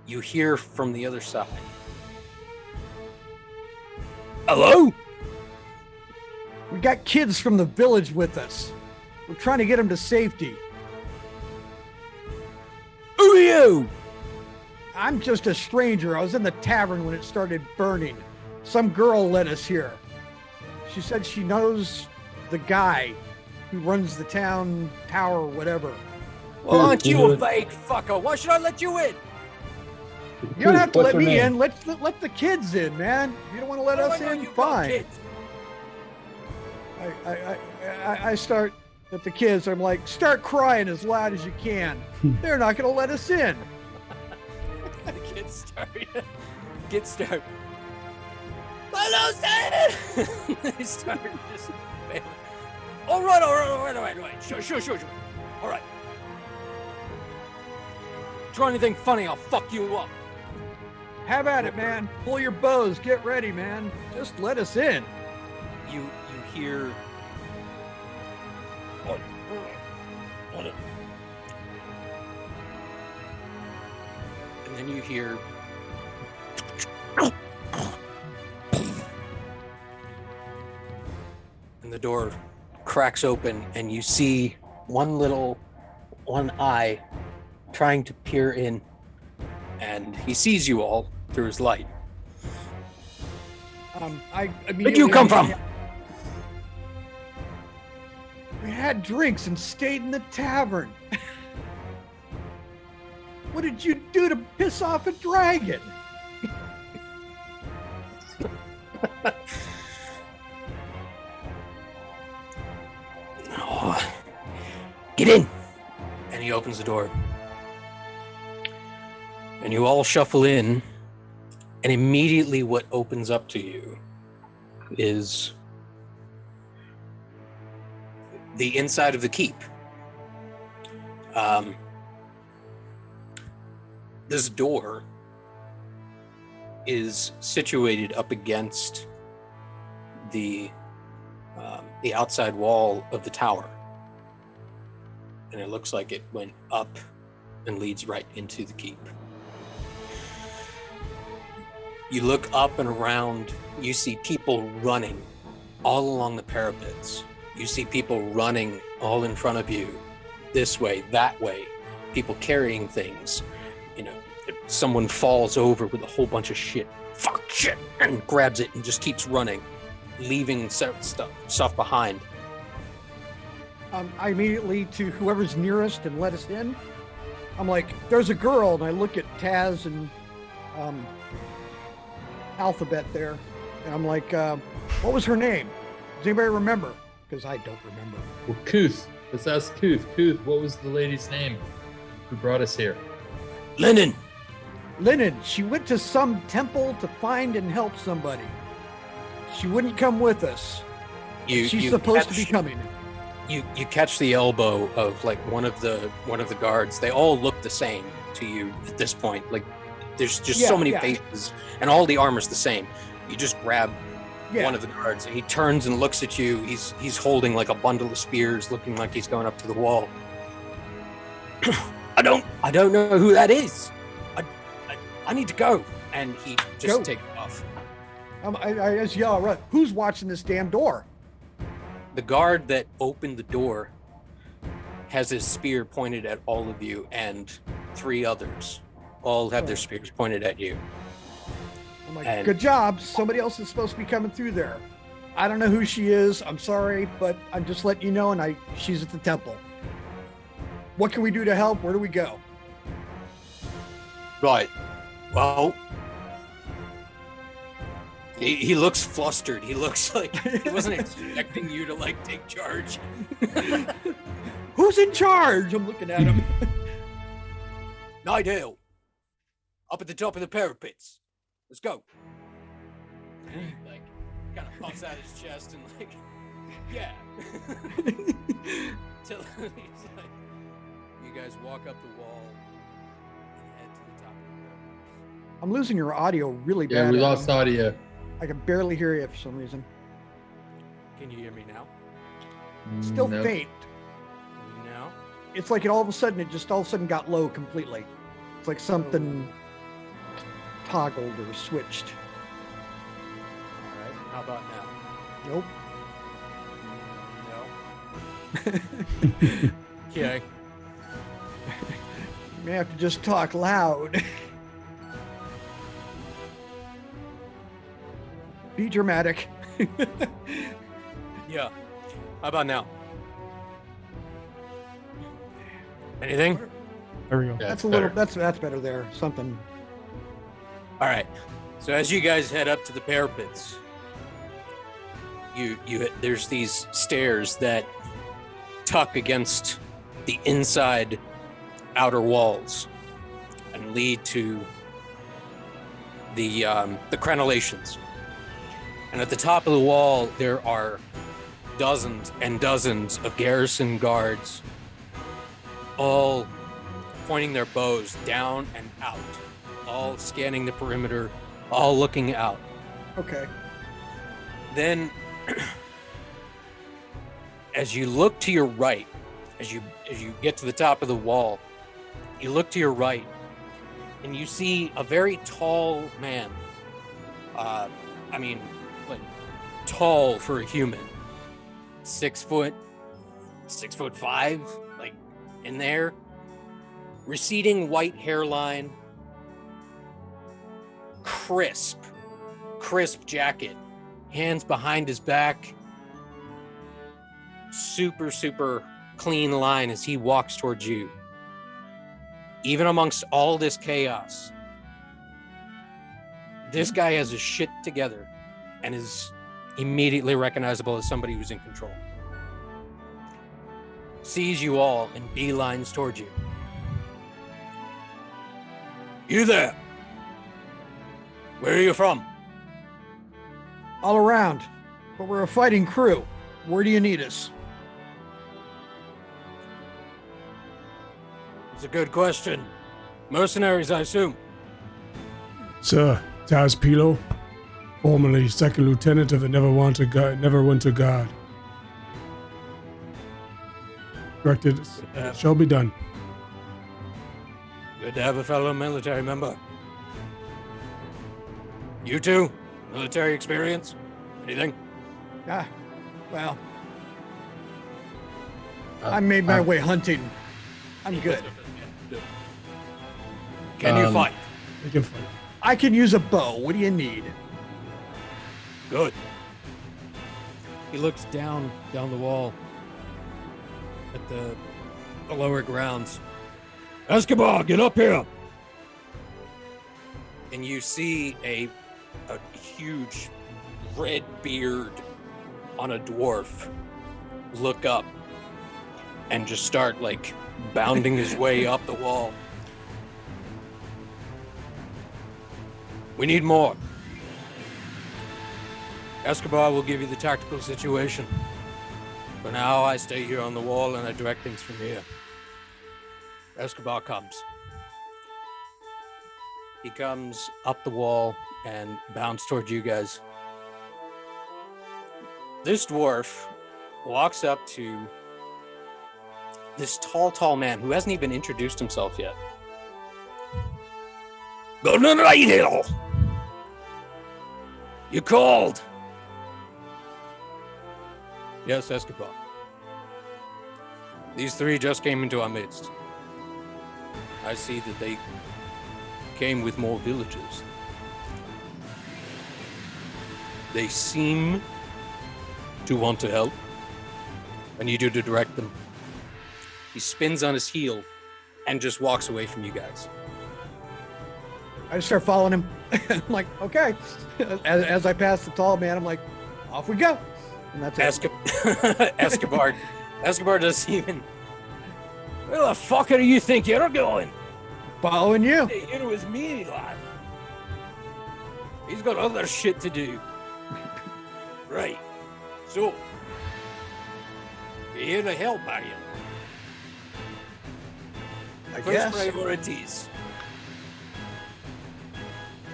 A: you hear from the other side. Hello?
B: We got kids from the village with us. We're trying to get them to safety.
A: Who are you?
B: I'm just a stranger. I was in the tavern when it started burning. Some girl led us here. She said she knows the guy who runs the town tower or whatever.
A: Well, aren't you a vague fucker? Why should I let you in?
B: You don't have to
C: What's
B: let
C: her
B: me
C: name?
B: in. Let the kids in, man. If you don't want to let
A: How do
B: us
A: I know
B: in,
A: you got
B: fine.
A: kids?
B: I start at the kids. I'm like, start crying as loud as you can. They're not going to let us in.
A: Get started. Hello, Santa! They start just bailing. All right. Sure. All right. draw anything funny, I'll fuck you up.
B: Have at it, man. Pull your bows. Get ready, man. Just let us in.
A: You hear. And then you hear. And the door cracks open, and you see one eye trying to peer in, and he sees you all through his light.
B: I
A: Where'd you come from?
B: We had drinks and stayed in the tavern. What did you do to piss off a dragon?
A: Oh, get in! And he opens the door. And you all shuffle in, and immediately what opens up to you is the inside of the keep. This door is situated up against the outside wall of the tower, and it looks like it went up and leads right into the keep. You look up and around, you see people running all along the parapets. You see people running all in front of you, this way, that way, people carrying things. You know, someone falls over with a whole bunch of shit, and grabs it and just keeps running, leaving stuff behind.
B: I immediately to whoever's nearest and let us in. I'm like, there's a girl, and I look at Taz and Alphabet there, and I'm like, what was her name? Does anybody remember? Because I don't remember.
C: Well, Kuth. Let's ask Kuth. Kuth, what was the lady's name who brought us here?
A: Lennon.
B: She went to some temple to find and help somebody. She wouldn't come with us. She's supposed to be coming.
A: You catch the elbow of like one of the guards. They all look the same to you at this point. Like there's just so many faces, and all the armor's the same. You just grab one of the guards, and he turns and looks at you. He's holding like a bundle of spears, looking like he's going up to the wall. I don't know who that is. I need to go, and he just takes off.
B: I just yell, right, who's watching this damn door?
A: The guard that opened the door has his spear pointed at all of you, and 3 others all have their spears pointed at you.
B: I'm like, good job. Somebody else is supposed to be coming through there. I don't know who she is. I'm sorry, but I'm just letting you know, and she's at the temple. What can we do to help? Where do we go?
A: Right. Well, he looks flustered. He looks like he wasn't expecting you to like take charge.
B: Who's in charge? I'm looking at him.
A: Nighthale, up at the top of the parapets. Let's go. And he like kind of puffs out his chest and like, yeah. Till he's like, you guys walk up the wall and head to the top of the parapets.
B: I'm losing your audio really bad.
C: Yeah, we lost audio.
B: I can barely hear you for some reason.
A: Can you hear me now?
B: Still
C: No.
B: faint.
A: No.
B: It's like all of a sudden got low completely. It's like something toggled or switched.
A: All right. How about now?
B: Nope.
A: No. Okay.
B: You may have to just talk loud. Be dramatic.
A: Yeah. How about now? Anything?
D: There we go.
C: Yeah,
B: That's
C: it's
B: a little.
C: better.
B: That's better there. Something.
A: All right. So as you guys head up to the parapets, there's these stairs that tuck against the inside outer walls and lead to the crenellations. And at the top of the wall, there are dozens and dozens of garrison guards, all pointing their bows down and out, all scanning the perimeter, all looking out.
B: Okay.
A: Then, as you look to your right, as you get to the top of the wall, you look to your right, and you see a very tall man. Like tall for a human. 6 foot, 6'5", like in there. Receding white hairline. Crisp jacket. Hands behind his back. Super clean line as he walks towards you. Even amongst all this chaos, this guy has his shit together and is immediately recognizable as somebody who's in control. Sees you all and beelines towards you. You there? Where are you from?
B: All around, but we're a fighting crew. Where do you need us?
A: It's a good question. Mercenaries, I assume.
D: Sir, Taz Pilo, formerly second lieutenant of the Neverwinter Guard. Directed, it shall be done.
A: Good to have a fellow military member. You two? Military experience? Anything?
B: Well, I made my way hunting. I'm good.
A: Can you fight?
D: We can fight.
B: I can use a bow. What do you need?
A: Good. He looks down the wall at the lower grounds. Escobar, get up here! And you see a huge red beard on a dwarf look up and just start like bounding his way up the wall. We need more. Escobar will give you the tactical situation. For now, I stay here on the wall and I direct things from here. Escobar comes. He comes up the wall and bounds towards you guys. This dwarf walks up to this tall man who hasn't even introduced himself yet. Good night, you called? Yes, Escobar. These three just came into our midst. I see that they came with more villagers. They seem to want to help. I need you to direct them. He spins on his heel and just walks away from you guys.
B: I just start following him. I'm like, okay. As I pass the tall man, I'm like, off we go. And that's
A: Escobar doesn't even. Where the fuck do you think you're going?
B: Following you.
A: Stay here with me, lad. He's got other shit to do. Right. So, you're here to help, are you?
B: I
A: First
B: guess.
A: priorities.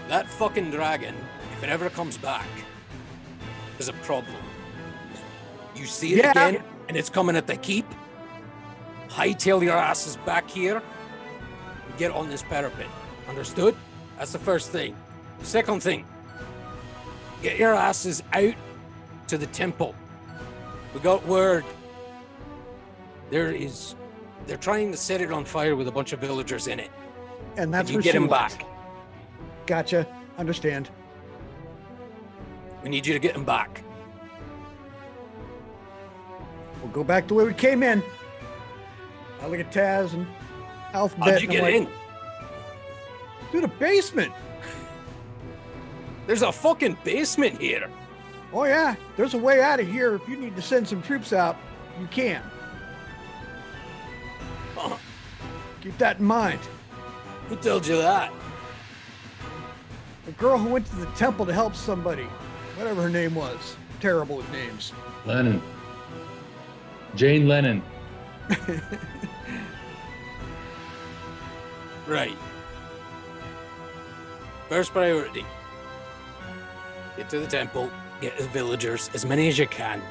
A: That fucking dragon, if it ever comes back, is a problem. You see it again, and it's coming at the keep. Hightail your asses back here and get on this parapet. Understood? That's the first thing. Second thing, get your asses out to the temple. We got word. They're trying to set it on fire with a bunch of villagers in it.
B: And that's
A: you
B: where
A: get
B: she
A: him
B: went.
A: back.
B: Gotcha. Understand.
A: We need you to get him back.
B: We'll go back the way we came in. I look at Taz and Alphabet.
A: How'd you
B: and I'm
A: get
B: like,
A: in?
B: through the basement.
A: There's a fucking basement here.
B: Oh yeah, there's a way out of here. If you need to send some troops out, you can.
A: Huh.
B: Keep that in mind.
A: Who told you that?
B: The girl who went to the temple to help somebody, whatever her name was. Terrible with names.
C: Lennon. Jane Lennon.
A: Right. First priority. Get to the temple. Get the villagers, as many as you can.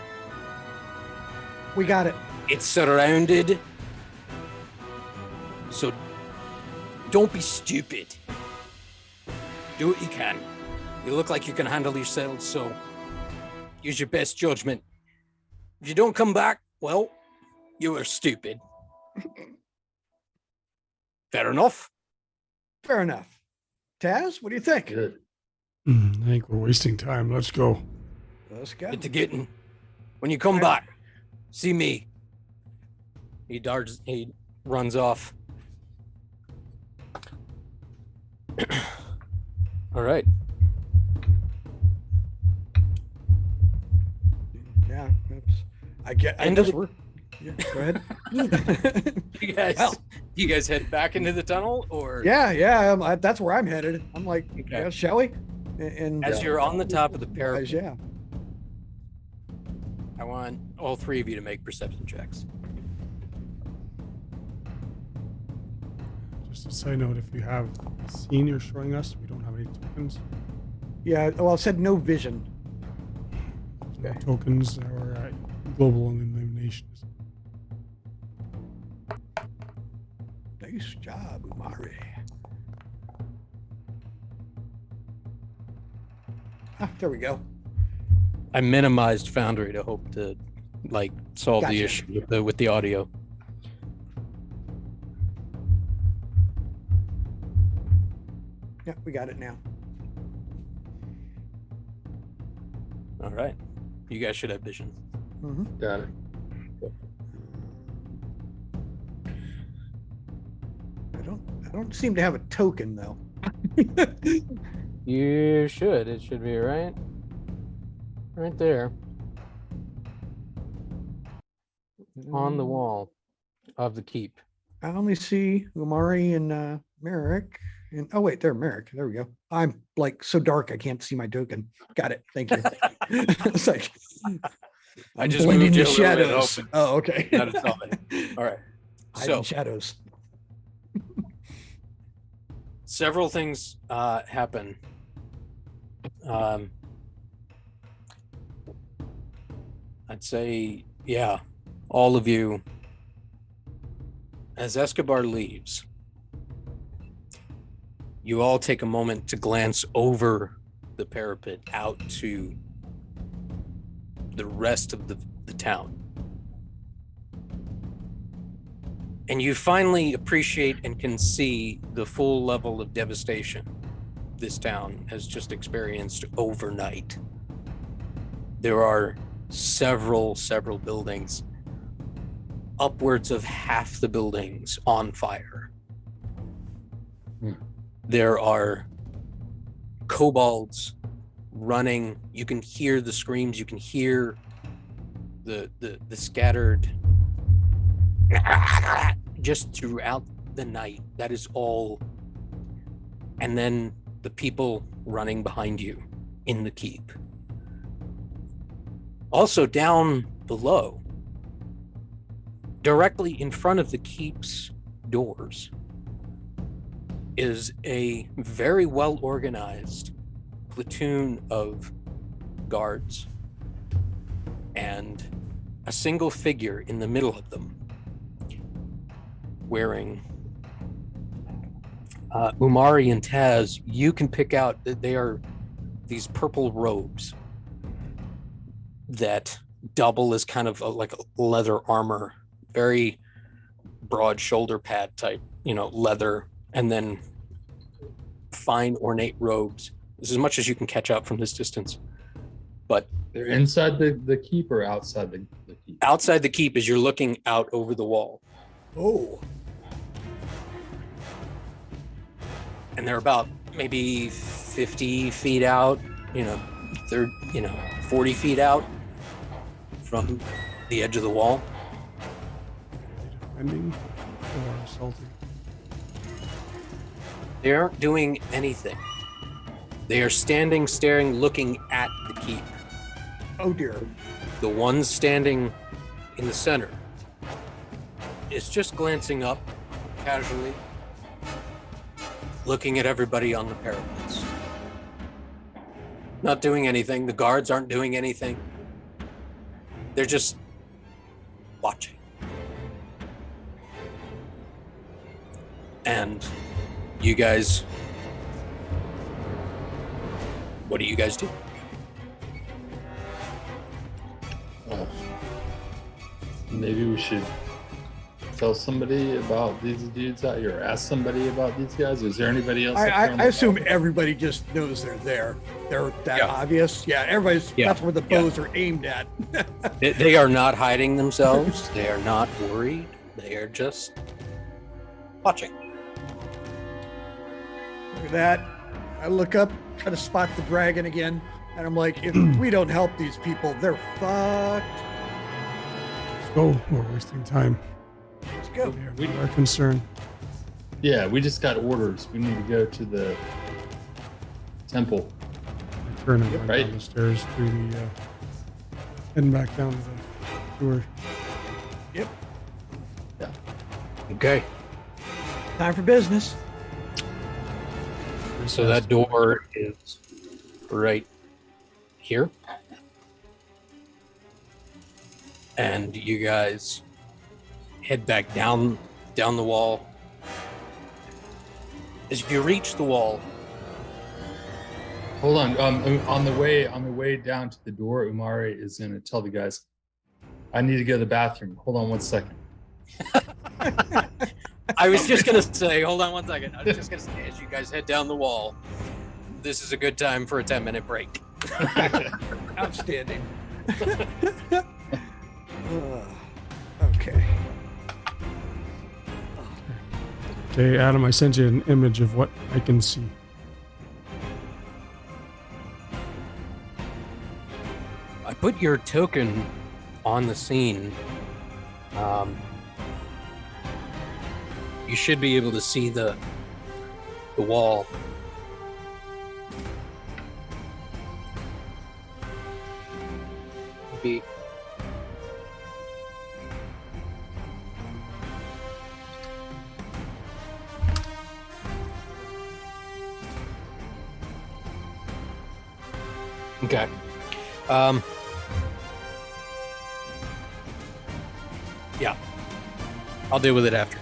B: We got it.
A: It's surrounded. So don't be stupid. Do what you can. You look like you can handle yourselves, so use your best judgment. If you don't come back, well, you are stupid. Fair enough?
B: Fair enough. Taz, what do you think?
C: Good.
D: I think we're wasting time. Let's go.
B: Let's go.
A: Get to getting. When you come back, see me. He runs off. All right.
B: Yeah. I guess we're. Yeah, go ahead.
A: You guys head back into the tunnel, or
B: yeah. That's where I'm headed. I'm like,
A: Okay.
B: yeah, shall we? And
A: as you're on the top of the parapet,
B: yeah.
A: I want all three of you to make perception checks.
D: Just a side note, if you have seen you're showing us, we don't have any tokens.
B: Yeah. Well, it said no vision.
D: There's no tokens or global illumination.
B: Nice job, Umari. There we go.
A: I minimized Foundry to hope to solve the
B: Gotcha.
A: issue with the audio.
B: Yeah, we got it now.
A: All right. You guys should have vision.
B: Mm-hmm.
C: Got it.
B: I don't seem to have a token though.
A: You should. It should be right there on the wall of the keep.
B: I only see Umari and Merrick. And oh wait, there, Merrick. There we go. I'm like so dark I can't see my token. Got it. Thank you. It's like
A: I just
B: blending
A: moved you
B: the
A: a little bit
B: shadows.
A: open.
B: Oh, okay.
A: Not at all. All right.
B: Hiding
A: So
B: shadows.
A: several things happen. I'd say, yeah, all of you, as Escobar leaves, you all take a moment to glance over the parapet out to the rest of the town. And you finally appreciate and can see the full level of devastation this town has just experienced overnight. There are several buildings, upwards of half the buildings on fire. There are kobolds running. You can hear the screams. You can hear the scattered just throughout the night. That is all. And then the people running behind you in the keep. Also down below, directly in front of the keep's doors, is a very well organized platoon of guards and a single figure in the middle of them wearing Umari and Taz. You can pick out that they are these purple robes that double as kind of like a leather armor, very broad shoulder pad type, leather, and then fine ornate robes. This is as much as you can catch up from this distance. But
C: They're inside the keep or outside the keep?
A: outside the keep as you're looking out over the wall.
B: Oh.
A: And they're about maybe 50 feet out, 40 feet out from the edge of the wall.
D: Are they defending or assaulting?
A: They aren't doing anything. They are standing, staring, looking at the keep.
B: Oh dear.
A: The one standing in the center is just glancing up casually, looking at everybody on the parapets. Not doing anything. The guards aren't doing anything. They're just watching. And you guys, what do you guys do?
C: Maybe we should tell somebody about these dudes out here, or ask somebody about these guys. Is there anybody else?
B: I assume everybody just knows they're there. They're that obvious. Yeah, everybody's.
A: Yeah.
B: That's where the bows are aimed at.
A: They are not hiding themselves. They are not worried. They are just watching.
B: Look at that. I look up, try to spot the dragon again, and I'm like, if we don't help these people, they're fucked.
D: Let's go. We're wasting time.
B: Let's go.
D: They are not our concern.
C: Yeah, we just got orders. We need to go to the temple.
D: I turn and run
C: Right.
D: down the stairs through the heading back down to the door.
B: Yep.
A: Okay.
B: Time for business.
A: So that door is right here. And you guys head back down the wall. As you reach the wall,
C: Hold on. On the way down to the door, Umari is gonna tell the guys, I need to go to the bathroom. Hold on one second.
A: I was just gonna say, hold on one second. I was just gonna say, as you guys head down the wall, this is a good time for a 10-minute break.
B: Outstanding. Okay.
D: Okay, Adam, I sent you an image of what I can see.
A: I put your token on the scene. You should be able to see the wall. Be okay. Yeah, I'll deal with it after.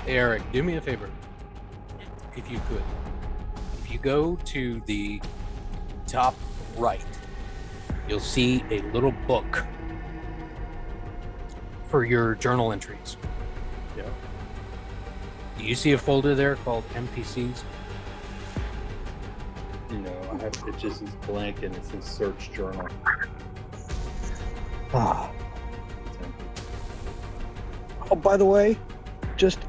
A: Hey, Eric, do me a favor, if you could. If you go to the top right, you'll see a little book for your journal entries.
C: Yeah.
A: Do you see a folder there called NPCs?
C: No, it just is blank and it says search journal.
B: Ah. Oh, by the way,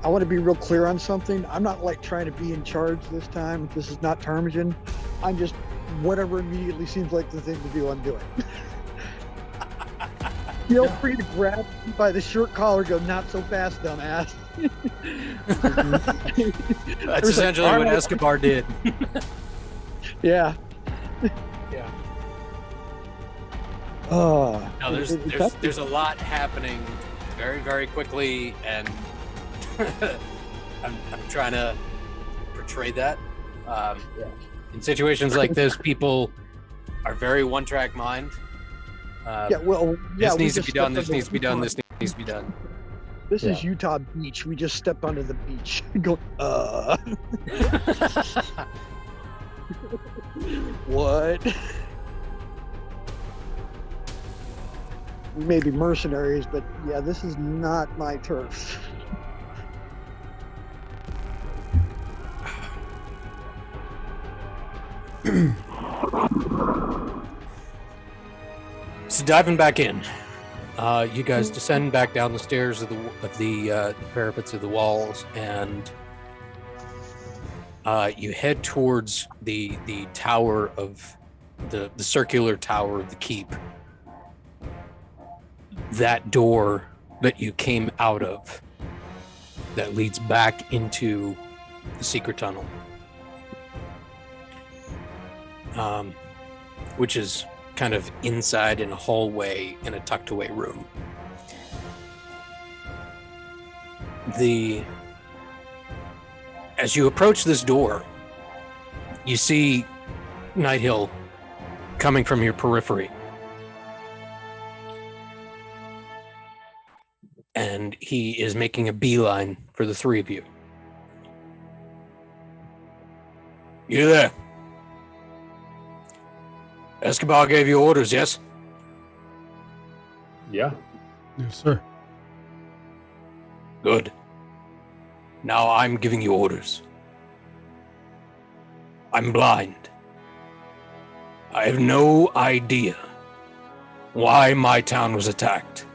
B: I want to be real clear on something. I'm not like trying to be in charge this time. This is not Ptarmigan. I'm just whatever immediately seems like the thing to do, I'm doing. Feel free to grab me by the shirt collar, go, not so fast, dumbass.
A: That's essentially what Escobar did.
B: Yeah.
A: Yeah.
B: Oh.
A: No, there's a lot happening very, very quickly, and I'm trying to portray that. In situations like this, people are very one-track mind. This needs to be done. This needs to be done. This needs to be done.
B: This is Utah Beach. We just stepped onto the beach. Go. What? We may be mercenaries, but yeah, this is not my turf.
A: So diving back in, you guys descend back down the stairs of the parapets of the walls, and you head towards the tower of the circular tower of the keep. That door that you came out of, that leads back into the secret tunnel, which is kind of inside in a hallway in a tucked away room. As you approach this door, you see Nighthill coming from your periphery. And he is making a beeline for the three of you. You there? Escobar gave you orders, yes?
C: Yeah.
D: Yes, sir.
A: Good. Now I'm giving you orders. I'm blind. I have no idea why my town was attacked.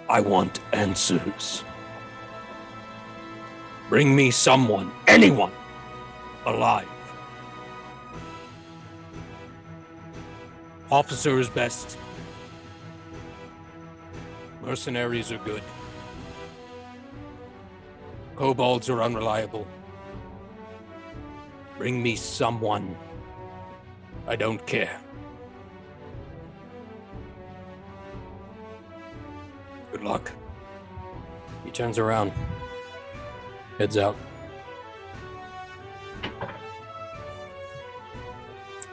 A: I want answers. Bring me someone, anyone, alive. Officer is best. Mercenaries are good. Kobolds are unreliable. Bring me someone. I don't care. Good luck. He turns around. Heads out.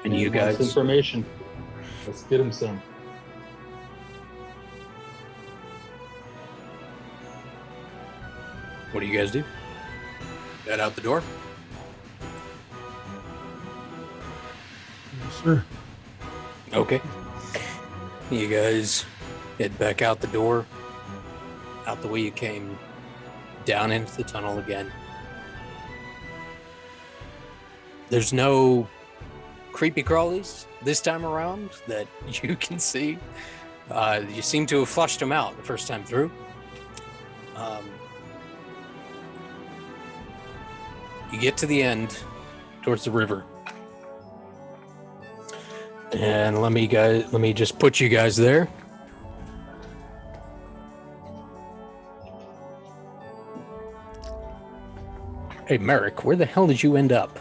A: And you guys...
C: information. Let's get him some.
A: What do you guys do? Head out the door?
D: Yes, sir.
A: Okay. You guys head back out the door, out the way you came, down into the tunnel again. There's no creepy crawlies this time around that you can see. You seem to have flushed them out the first time through. You get to the end, towards the river. And let me just put you guys there. Hey, Merrick, where the hell did you end up?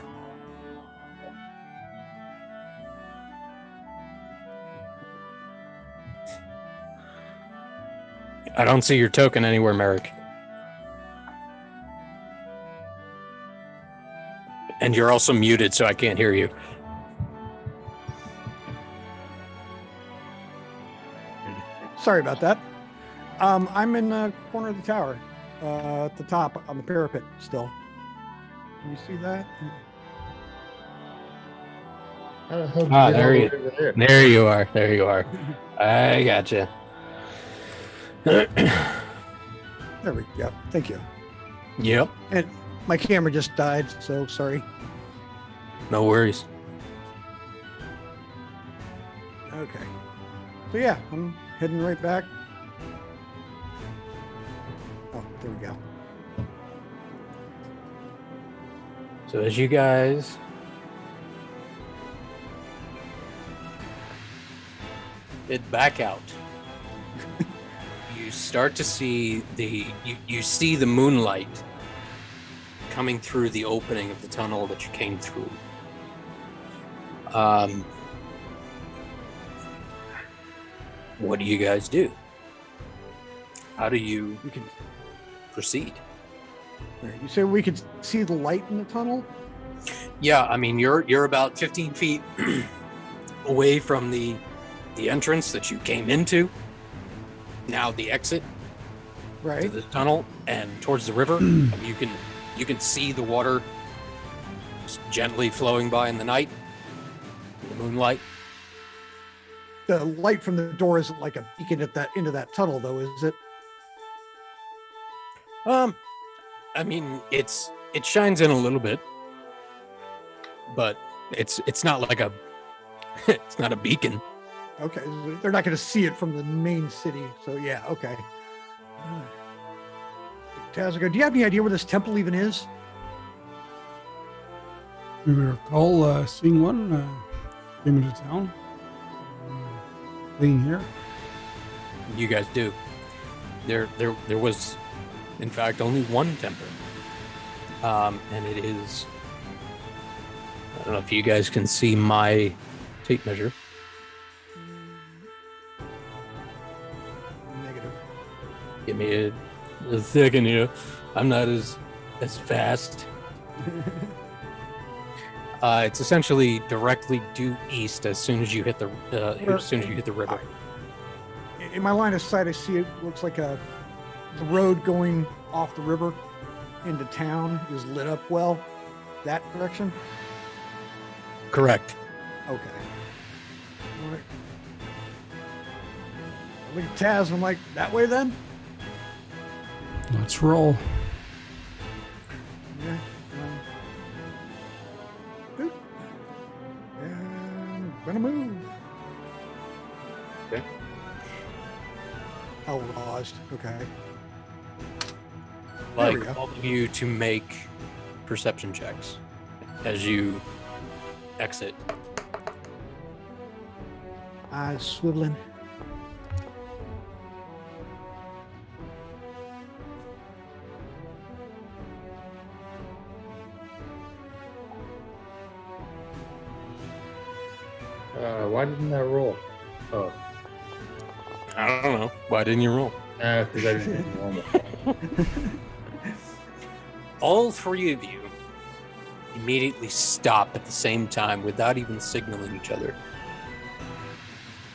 A: I don't see your token anywhere, Merrick. And you're also muted, so I can't hear you.
B: Sorry about that. I'm in the corner of the tower, at the top on the parapet still. Can you see that?
C: How the hell did
A: Ah,
C: you get all
A: there
C: the
A: you-
C: way over there?
A: There you are. There you are. I gotcha.
B: There we go. Thank you.
A: Yep.
B: And my camera just died, so sorry.
A: No worries.
B: Okay. So yeah, I'm heading right back. Oh, there we go.
A: So as you guys head back out, you start to see you see the moonlight coming through the opening of the tunnel that you came through. What do you guys do? How do you
B: We can.
A: proceed?
B: You say we could see the light in the tunnel?
A: Yeah, I mean you're about 15 feet away from the entrance that you came into. Now the exit to
B: Right.
A: the tunnel and towards the river. You can see the water just gently flowing by in the night, in the moonlight.
B: The light from the door isn't like a beacon at that into that tunnel, though, is it?
A: I mean it shines in a little bit, but it's not like a it's not a beacon.
B: Okay, they're not going to see it from the main city, so yeah, okay. Tazigo, do you have any idea where this temple even is?
D: Do we recall seeing one came into town? Being here?
A: You guys do. There was, in fact, only one temple, and it is. I don't know if you guys can see my tape measure.
B: Negative.
A: Give me a second here. I'm not as fast. It's essentially directly due east as soon as you hit the river.
B: In my line of sight, I see it looks like the road going off the river into town is lit up well. That direction?
A: Correct.
B: Okay. All right. I look at Taz and I'm like, that way then?
D: Let's roll.
B: Yeah. Boop. And gonna move.
A: Okay.
B: Outlaws. Okay.
A: Like
B: we go.
A: all of you to make perception checks as you exit.
B: Eyes swiveling.
C: Why didn't that roll? Oh,
A: I don't know. Why didn't you roll?
C: because I didn't do normal.
A: All three of you immediately stop at the same time without even signaling each other.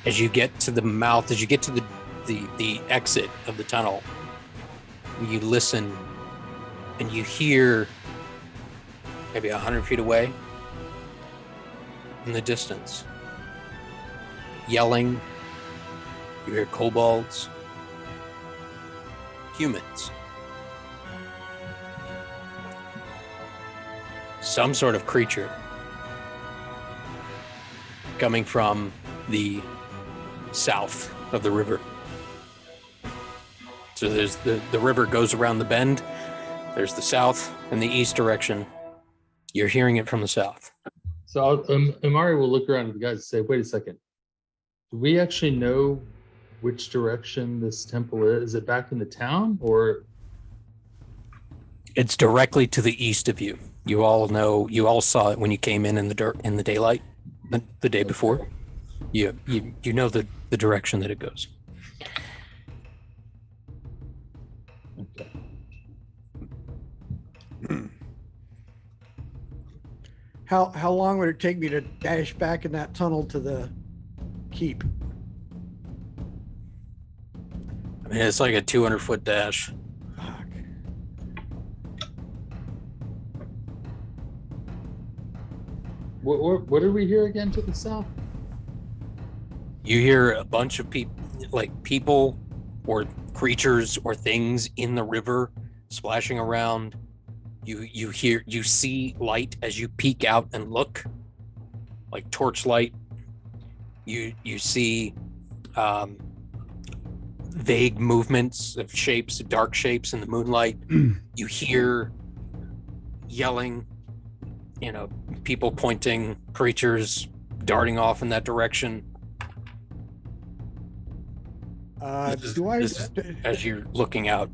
A: As you get to the mouth, as you get to the exit of the tunnel, you listen and you hear maybe 100 feet away in the distance yelling. You hear kobolds, humans, some sort of creature coming from the south of the river. So there's the river goes around the bend. There's the south and the east direction. You're hearing it from the south.
C: So Amari will look around at the guys and say, wait a second. Do we actually know which direction this temple is? Is it back in the town or?
A: It's directly to the east of you. You all know. You all saw it when you came in the daylight, the day before. You know the direction that it goes.
C: Okay.
B: How long would it take me to dash back in that tunnel to the keep?
A: I mean, it's like a 200-foot dash.
B: Fuck.
C: What did we hear again to the south?
A: You hear a bunch of people, like people or creatures or things in the river splashing around. You see light as you peek out and look, like torchlight. You see vague movements of shapes, dark shapes in the moonlight. You hear yelling, people pointing, creatures darting off in that direction.
B: Do I?
A: This is as you're looking out.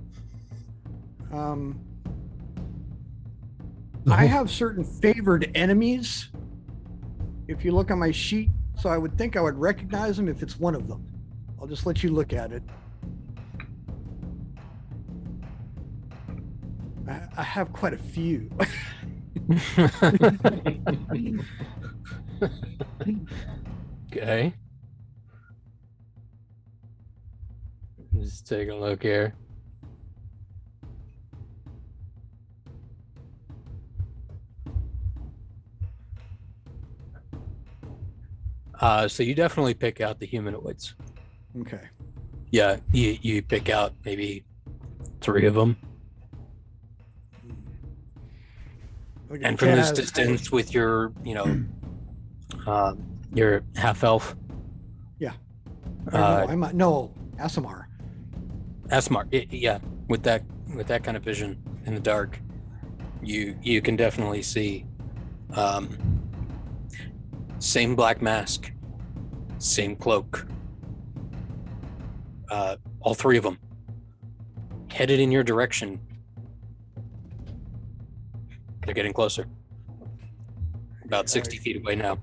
B: I have certain favored enemies. If you look on my sheet, so I would think I would recognize them if it's one of them. I'll just let you look at it. I have quite a few.
A: Okay. Just take a look here. So you definitely pick out the humanoids.
B: Okay.
A: Yeah, you pick out maybe 3 of them.
B: Look at
A: And from this
B: Taz.
A: distance with your half elf.
B: Yeah. No, Asimar.
A: Asmar, yeah, with that kind of vision in the dark, you can definitely see same black mask, same cloak, all 3 of them headed in your direction. They're getting closer, about 60 feet away now.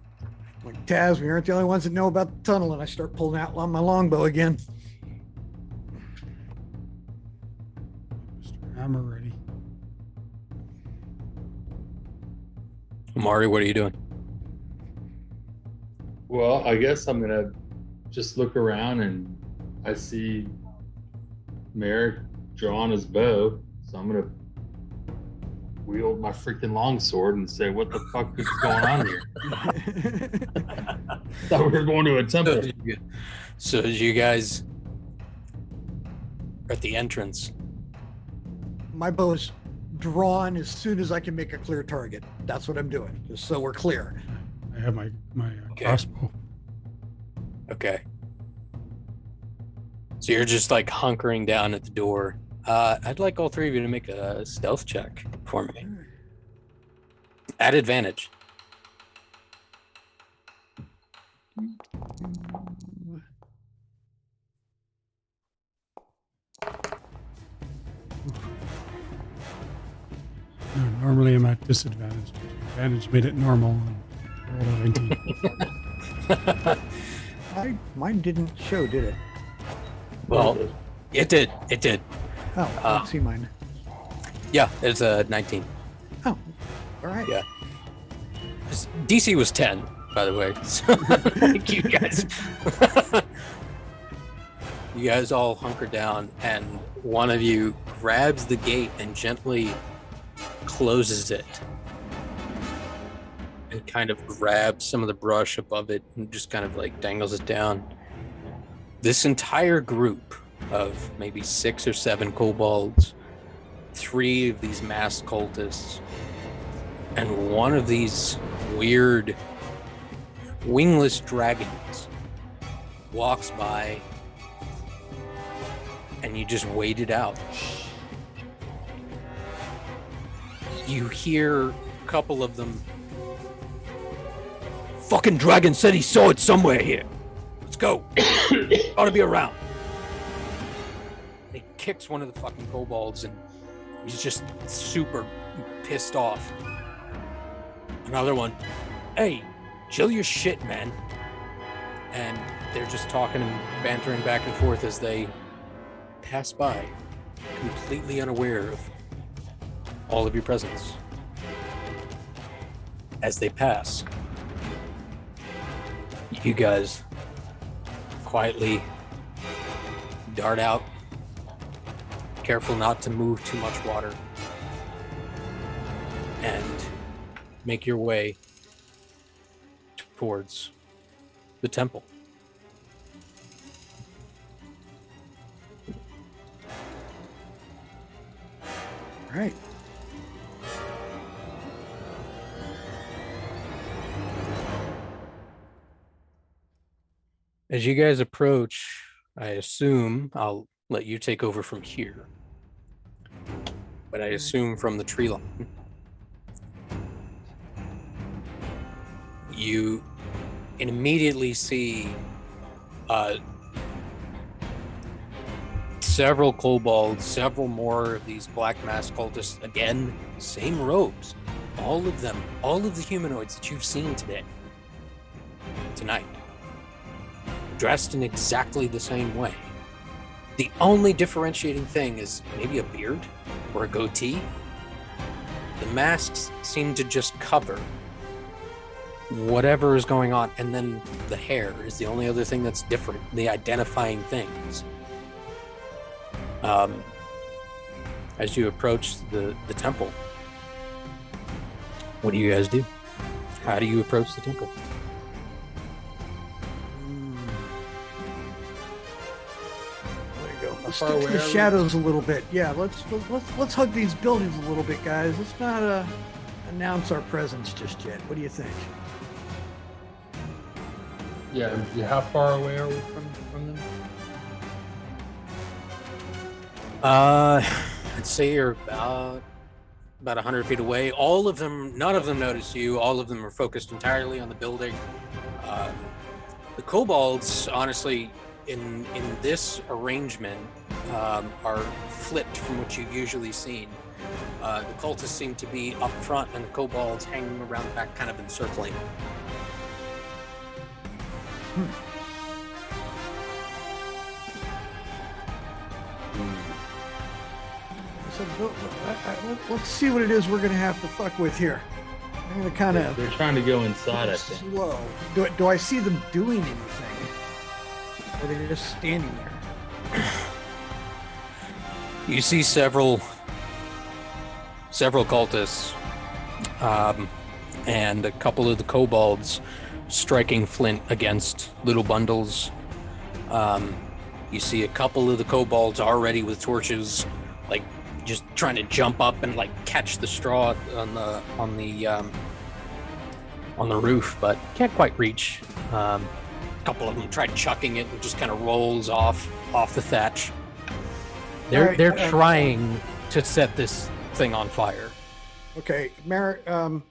B: Like, Taz, we aren't the only ones that know about the tunnel, and I start pulling out on my longbow again.
D: Mr. Hammer ready.
A: Amari, what are you doing?
C: Well, I guess I'm gonna just look around and I see Merrick drawing his bow, so I'm gonna wield my freaking longsword and say, "What the fuck is going on here?" Thought we were going to a temple.
A: So as you guys are at the entrance,
B: My bow is drawn as soon as I can make a clear target. That's what I'm doing, just so we're clear.
D: I have my
A: Okay.
D: crossbow.
A: okay. So you're just like hunkering down at the door. I'd like all 3 of you to make a stealth check for me. At advantage.
D: No, normally I'm at disadvantage. Advantage made it normal. And rolled a 19.
B: Mine didn't show, did it?
A: Well, it did.
B: Oh, I don't see mine.
A: Yeah, it's a 19.
B: Oh, all right.
A: Yeah. DC was 10, by the way. So, like, you guys, you guys all hunker down, and one of you grabs the gate and gently closes it, and kind of grabs some of the brush above it and just kind of like dangles it down. This entire group of maybe 6 or 7 kobolds, 3 of these masked cultists, and one of these weird wingless dragons walks by, and you just wait it out. You hear a couple of them. Fucking dragon said he saw it somewhere here. Let's go. Ought to be around. He kicks one of the fucking kobolds, and he's just super pissed off. Another one, hey, chill your shit, man. And they're just talking and bantering back and forth as they pass by, completely unaware of all of your presence. As they pass, you guys quietly dart out, careful not to move too much water, and make your way towards the temple.
B: All right.
A: As you guys approach, I assume I'll let you take over from here. But I assume from the tree line, you immediately see several kobolds, several more of these black mask cultists. Again, same robes. All of them, all of the humanoids that you've seen tonight, dressed in exactly the same way. The only differentiating thing is maybe a beard or a goatee. The masks seem to just cover whatever is going on, and then the hair is the only other thing that's different, the identifying things. As you approach the temple, what do you guys do? How do you approach the temple?
B: There you go.
C: How
B: Let's
C: far
B: stick to
C: away
B: the
C: are we?
B: shadows a little bit. Yeah, let's hug these buildings a little bit, guys. Let's not announce our presence just yet. What do you think?
C: Yeah. How far away are we from them?
A: I'd say you're about 100 feet away. All of them, none of them notice you. All of them are focused entirely on the building. The kobolds, honestly, in this arrangement, are flipped from what you've usually seen. The cultists seem to be up front, and the kobolds hanging around the back, kind of encircling.
B: So let's see what it is we're gonna have to fuck with here. I'm gonna kind of
C: They're trying to go inside, I think.
B: slow. Do I see them doing anything? Or are they just standing there?
A: You see several cultists, and a couple of the kobolds striking flint against little bundles. You see a couple of the kobolds already with torches, like just trying to jump up and like catch the straw on the roof, but can't quite reach. A couple of them tried chucking it and just kind of rolls off the thatch. They're trying to set this thing on fire.
B: Okay, Merrick.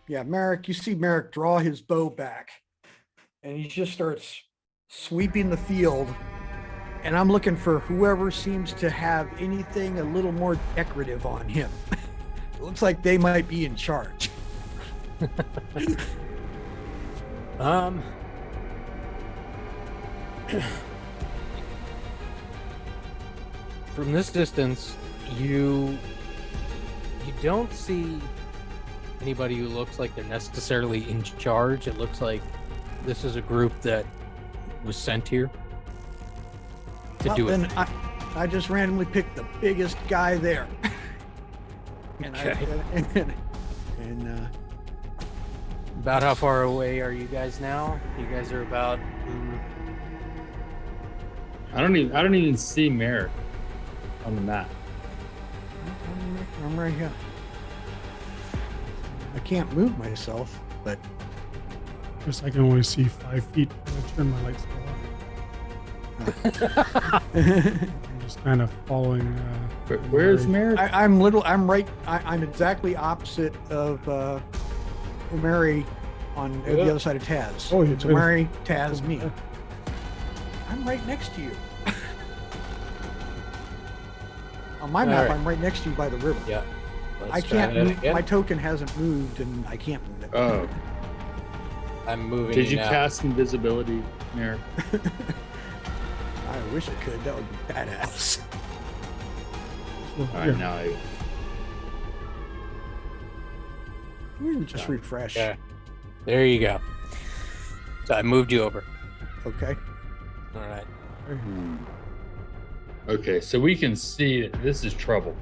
B: Merrick. You see Merrick draw his bow back, and he just starts sweeping the field. And I'm looking for whoever seems to have anything a little more decorative on him. It looks like they might be in charge.
A: From this distance, you don't see anybody who looks like they're necessarily in charge. It looks like this is a group that was sent here to do it.
B: Then I just randomly picked the biggest guy there.
A: Okay.
B: And
A: About how far away are you guys now? You guys are about.
C: I don't even see Merrick on the map.
B: I'm right here. I can't move myself, but
D: Guess I can only see 5 feet when I turn my lights on. I'm just kind of following.
C: Where's Merrick?
B: I'm exactly opposite of Mary on the other side of Taz.
D: Oh,
B: it's Mary, Taz, me. I'm right next to you. On my map,
A: right.
B: I'm right next to you by the river.
A: Yeah.
B: I can't move. My token hasn't moved, and I can't move it.
C: Oh,
A: I'm moving.
C: did you
A: now.
C: cast invisibility, Merrick?
B: I wish I could. That would be badass.
C: All right, now I.
B: Just refresh.
A: Okay. There you go. So I moved you over.
B: Okay.
A: All right.
C: Okay, so we can see that this is trouble.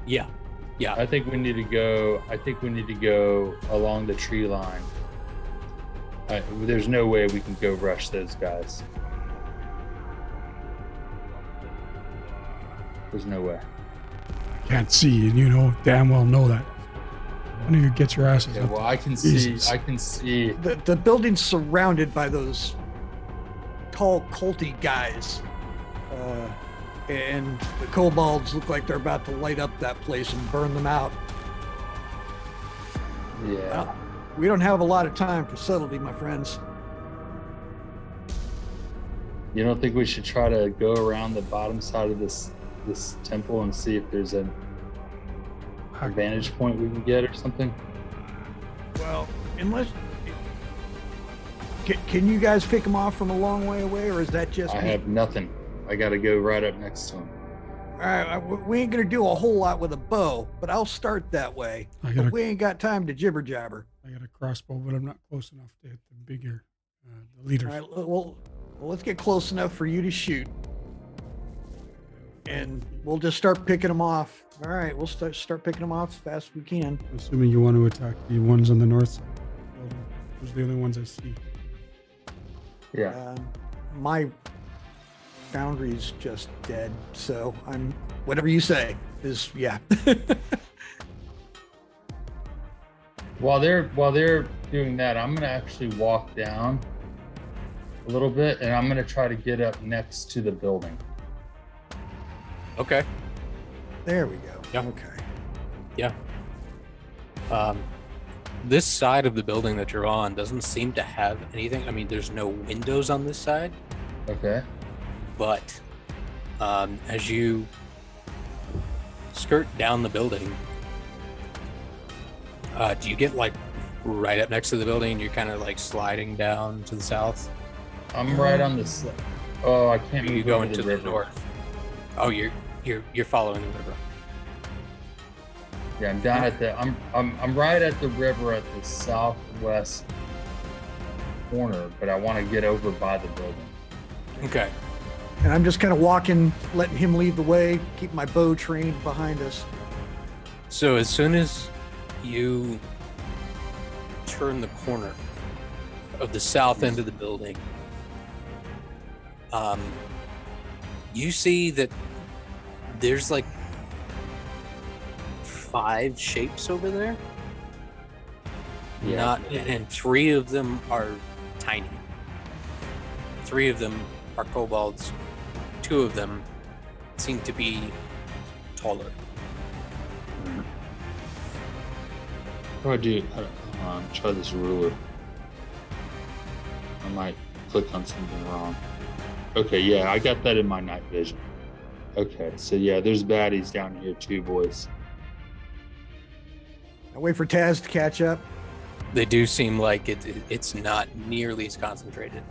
A: Yeah. Yeah.
C: I think we need to go. I think we need to go along the tree line. There's no way we can go rush those guys. There's no way.
D: I can't see, and you know damn well know that. One of you get your asses
C: Yeah,
D: up.
C: well, I can
D: Jesus.
C: see. I can see.
B: The building's surrounded by those tall, culty guys. And the kobolds look like they're about to light up that place and burn them out.
C: Yeah.
B: Well, we don't have a lot of time for subtlety, my friends.
C: You don't think we should try to go around the bottom side of this temple and see if there's an vantage point we can get or something?
B: Well, unless... Can you guys pick them off from a long way away, or is that just
C: I
B: me?
C: have nothing. I got to go right up next to him.
B: All right, we ain't gonna do a whole lot with a bow, but I'll start that way. But we ain't got time to jibber jabber.
D: I got a crossbow, but I'm not close enough to hit the bigger, the leaders.
B: All right, well, let's get close enough for you to shoot, and we'll just start picking them off. All right, we'll start picking them off as fast as we can.
D: Assuming you want to attack the ones on the north side. Those are the only ones I see.
C: Yeah.
B: My boundary's just dead, so I'm whatever you say is yeah.
C: While they're doing that, I'm gonna actually walk down a little bit, and I'm gonna try to get up next to the building.
A: Okay.
B: There we go.
A: Yeah.
B: Okay.
A: Yeah. This side of the building that you're on doesn't seem to have anything. I mean, there's no windows on this side,
C: Okay.
A: but as you skirt down the building, do you get like right up next to the building? You're kind of like sliding down to the south.
C: I'm right on this. Oh, I can't
A: You
C: move
A: go
C: over
A: into the
C: river.
A: north. Oh, you're following the river.
C: Yeah, I'm down at the. I'm right at the river at the southwest corner, but I want to get over by the building.
A: Okay.
B: And I'm just kind of walking, letting him lead the way, keep my bow trained behind us.
A: So as soon as you turn the corner of the south end of the building, you see that there's like 5 shapes over there.
C: Yeah.
A: And 3 of them are tiny. 3 of them are kobolds. 2 of them seem to be taller.
C: What do I do? Hold on, try this ruler. I might click on something wrong. Okay, yeah, I got that in my night vision. Okay, so yeah, there's baddies down here too, boys.
B: I wait for Taz to catch up.
A: They do seem like it's not nearly as concentrated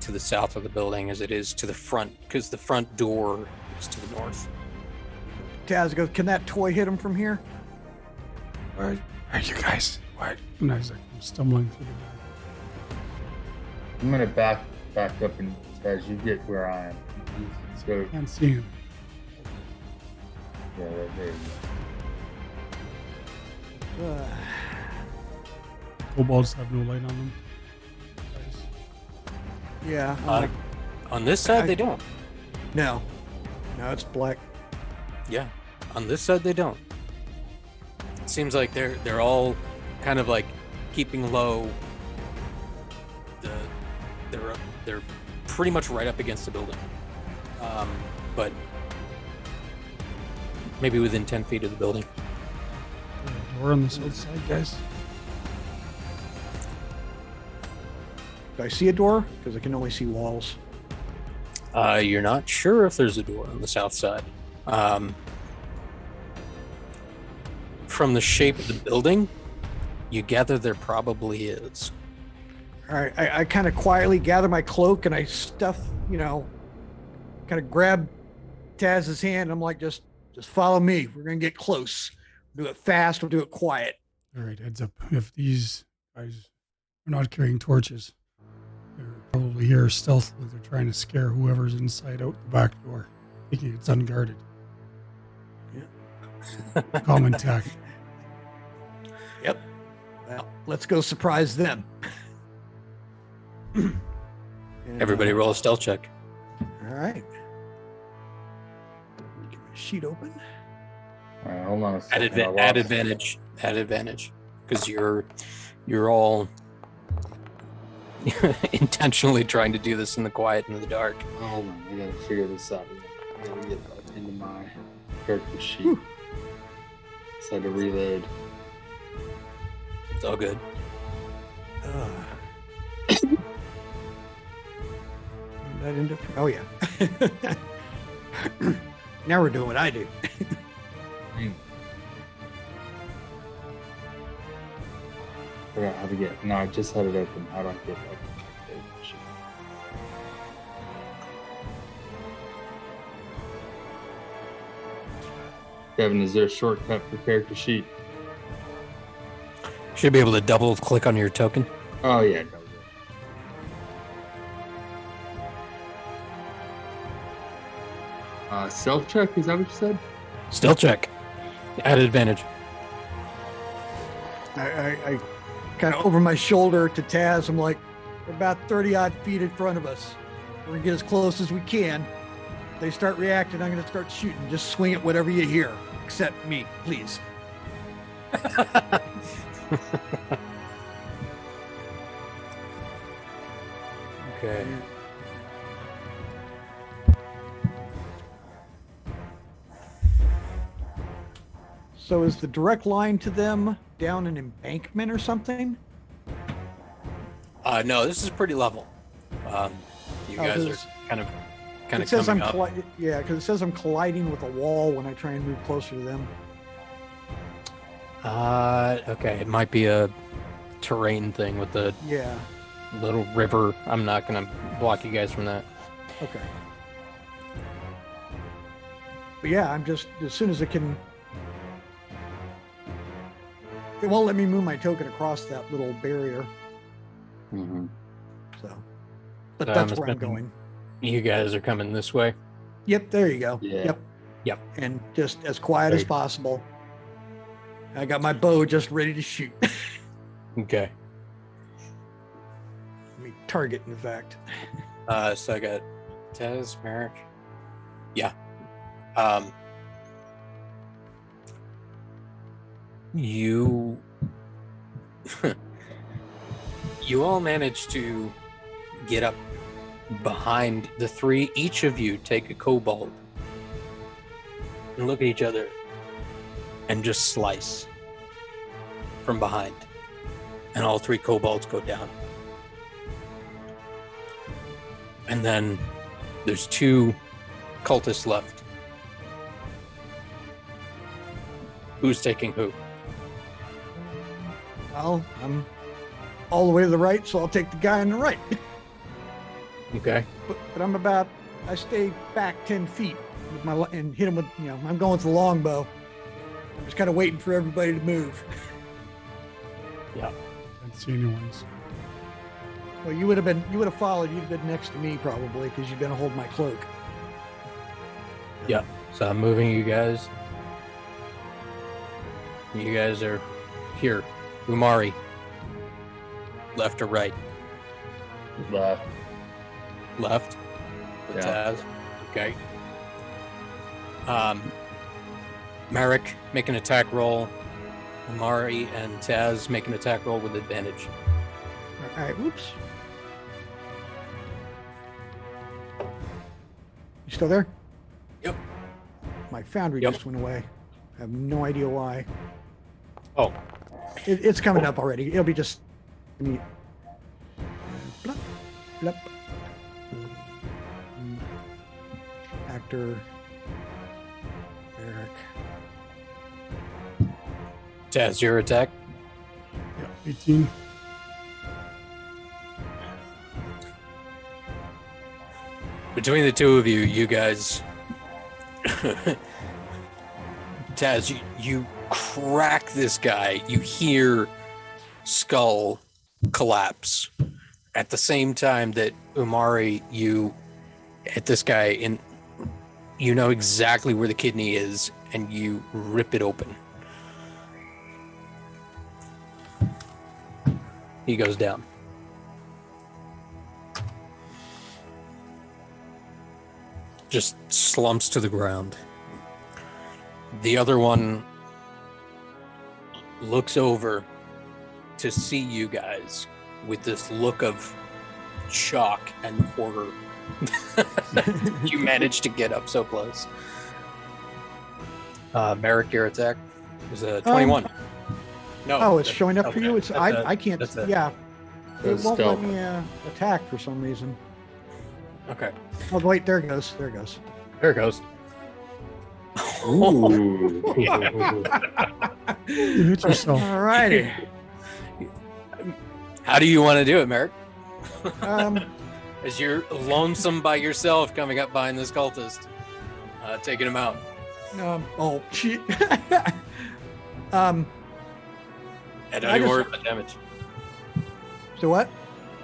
A: to the south of the building as it is to the front, because the front door is to the north.
B: Taz goes, "Can that toy hit him from here?"
D: Where are you guys? What? And I was like, I'm stumbling through the back.
C: I'm gonna back up and as you get where I am. So
D: Can't see him.
C: yeah, right there.
D: Kobolds have no light on them. Guys.
B: Yeah. I'm
A: Uh,
B: like,
A: On this side, they don't.
B: no, it's black.
A: Yeah, on this side they don't. It seems like they're all kind of like keeping low. They're pretty much right up against the building, but maybe within 10 feet of the building.
D: Door on the south side, guys.
B: Do I see a door? Because I can only see walls.
A: You're not sure if there's a door on the south side. From the shape of the building, you gather there probably is.
B: All right, I kind of quietly gather my cloak and I stuff, kind of grab Taz's hand. I'm like, just follow me. We're gonna get close. We'll do it fast. We'll do it quiet.
D: All right, heads up. If these guys are not carrying torches, they're probably here stealthily. They're trying to scare whoever's inside out the back door, thinking it's unguarded.
B: Yeah.
D: Common tact.
B: Yep. Well, let's go surprise them. And,
A: Everybody roll a stealth check.
B: All right. Get my sheet open.
C: All right, hold on a
A: At,
C: second.
A: at advantage. At advantage. Because you're all intentionally trying to do this in the quiet and in the dark.
C: Hold on, I gotta figure this out. I gotta get back into my character sheet.
B: Whew.
C: So I had to reload.
A: It's all good.
B: That end up? Oh yeah. Now we're doing what I do.
C: Forgot how to get. No, I just had it open. How do I get back? Kevin, is there a shortcut for character sheet?
A: Should be able to double click on your token.
C: Oh yeah, that was it. Self check, is that what you said?
A: Stealth check. At advantage.
B: I kind of over my shoulder to Taz. I'm like, they're about 30 odd feet in front of us. We're gonna get as close as we can. If they start reacting, I'm gonna start shooting. Just swing at whatever you hear, except me, please.
A: Okay.
B: So is the direct line to them down an embankment or something?
A: No, this is pretty level. You guys are kind of
B: It says
A: coming
B: I'm
A: up.
B: yeah, because it says I'm colliding with a wall when I try and move closer to them.
A: Okay, it might be a terrain thing with the
B: Yeah.
A: little river. I'm not gonna block you guys from that.
B: Okay. But yeah, I'm just as soon as it can. It won't let me move my token across that little barrier.
C: Mm-hmm.
B: So, but
A: So
B: that's
A: I'm
B: where I'm
A: assuming-
B: going.
A: You guys are coming this way.
B: Yep, there you go.
C: Yeah.
B: Yep. And just as quiet as
C: Right.
B: possible. I got my bow just ready to shoot.
A: Okay.
B: I mean, target, in fact.
A: So I got Tez, Merrick. Yeah. You you all managed to get up behind the three. Each of you take a kobold and look at each other and just slice from behind. And all three kobolds go down. And then there's two cultists left. Who's taking who?
B: Well, I'm all the way to the right, so I'll take the guy on the right.
A: Okay.
B: But I stay back 10 feet with and hit him with, I'm going with the longbow. I'm just kind of waiting for everybody to move.
A: Yeah.
D: Can't see anyone's.
B: Well, you would have followed. You'd have been next to me probably because you've been holding my cloak.
A: Yeah. So I'm moving you guys. You guys are here. Umari. Left or right?
C: Left.
A: Left. With
C: Yeah.
A: Taz. Okay. Merrick, make an attack roll. Umari and Taz make an attack roll with advantage.
B: All right, whoops. You still there?
A: Yep.
B: My foundry
A: Yep.
B: just went away. I have no idea why.
A: Oh,
B: It's coming up already. It'll be just. Blup, blup. Actor. Eric.
A: Taz, your attack.
D: Yeah, 18.
A: Between the two of you, you guys, Taz, you crack this guy. You hear skull collapse at the same time that Umari, you hit this guy, and you know exactly where the kidney is, and you rip it open. He goes down. just slumps to the ground. The other one looks over to see you guys with this look of shock and horror. You managed to get up so close. Merrick, your attack was a 21. No.
B: Oh, it's showing up for you. It's
A: That's
B: I can't.
A: that's it.
B: Yeah, it
C: That's
B: won't
C: stealth.
B: let me attack for some reason.
A: Okay.
B: Oh wait, there it goes. There it goes.
A: There it goes.
C: Ooh.
D: You hit yourself.
B: All righty.
A: How do you want to do it, Merrick?
B: Um,
A: As you're lonesome by yourself coming up behind this cultist, taking him out.
B: oh shit.
A: And don't
B: I
A: even
B: just-
A: worry about damage.
B: So what?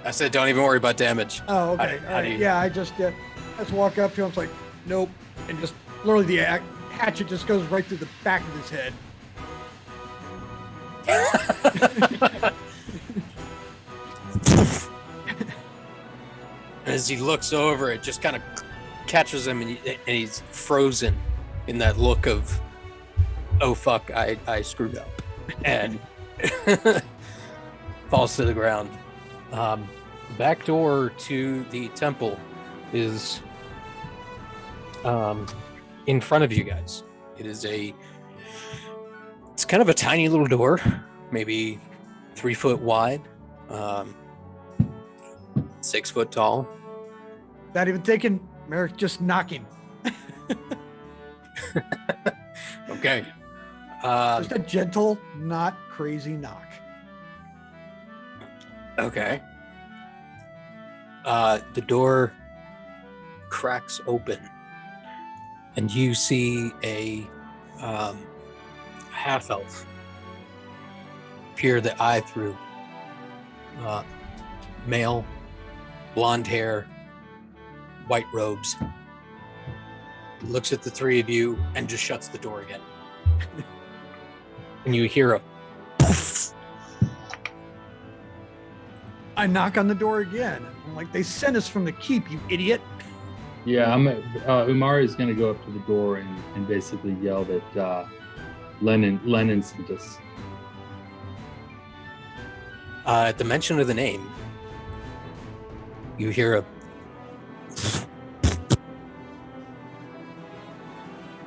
A: I said don't even worry about damage.
B: Oh, okay.
A: How
B: All
A: do
B: right.
A: you-
B: Yeah, I just walk up to him. It's like, nope, and just literally the hatchet just goes right through the back of his head.
A: As he looks over, it just kind of catches him, and he's frozen in that look of, oh fuck, I screwed up, and falls to the ground. Back door to the temple is in front of you guys. It's kind of a tiny little door, maybe 3 foot wide, 6 foot tall.
B: Not even thinking. Merrick just knocking.
A: Okay.
B: Just a gentle, not crazy knock.
A: Okay. The door cracks open, and you see a half elf peer the eye through. Male, blonde hair, white robes. Looks at the three of you and just shuts the door again. And you hear a poof.
B: I knock on the door again. I'm like, they sent us from the keep, you idiot.
C: Yeah, Umari is going to go up to the door and basically yell that Lennon sent us.
A: At the mention of the name, you hear a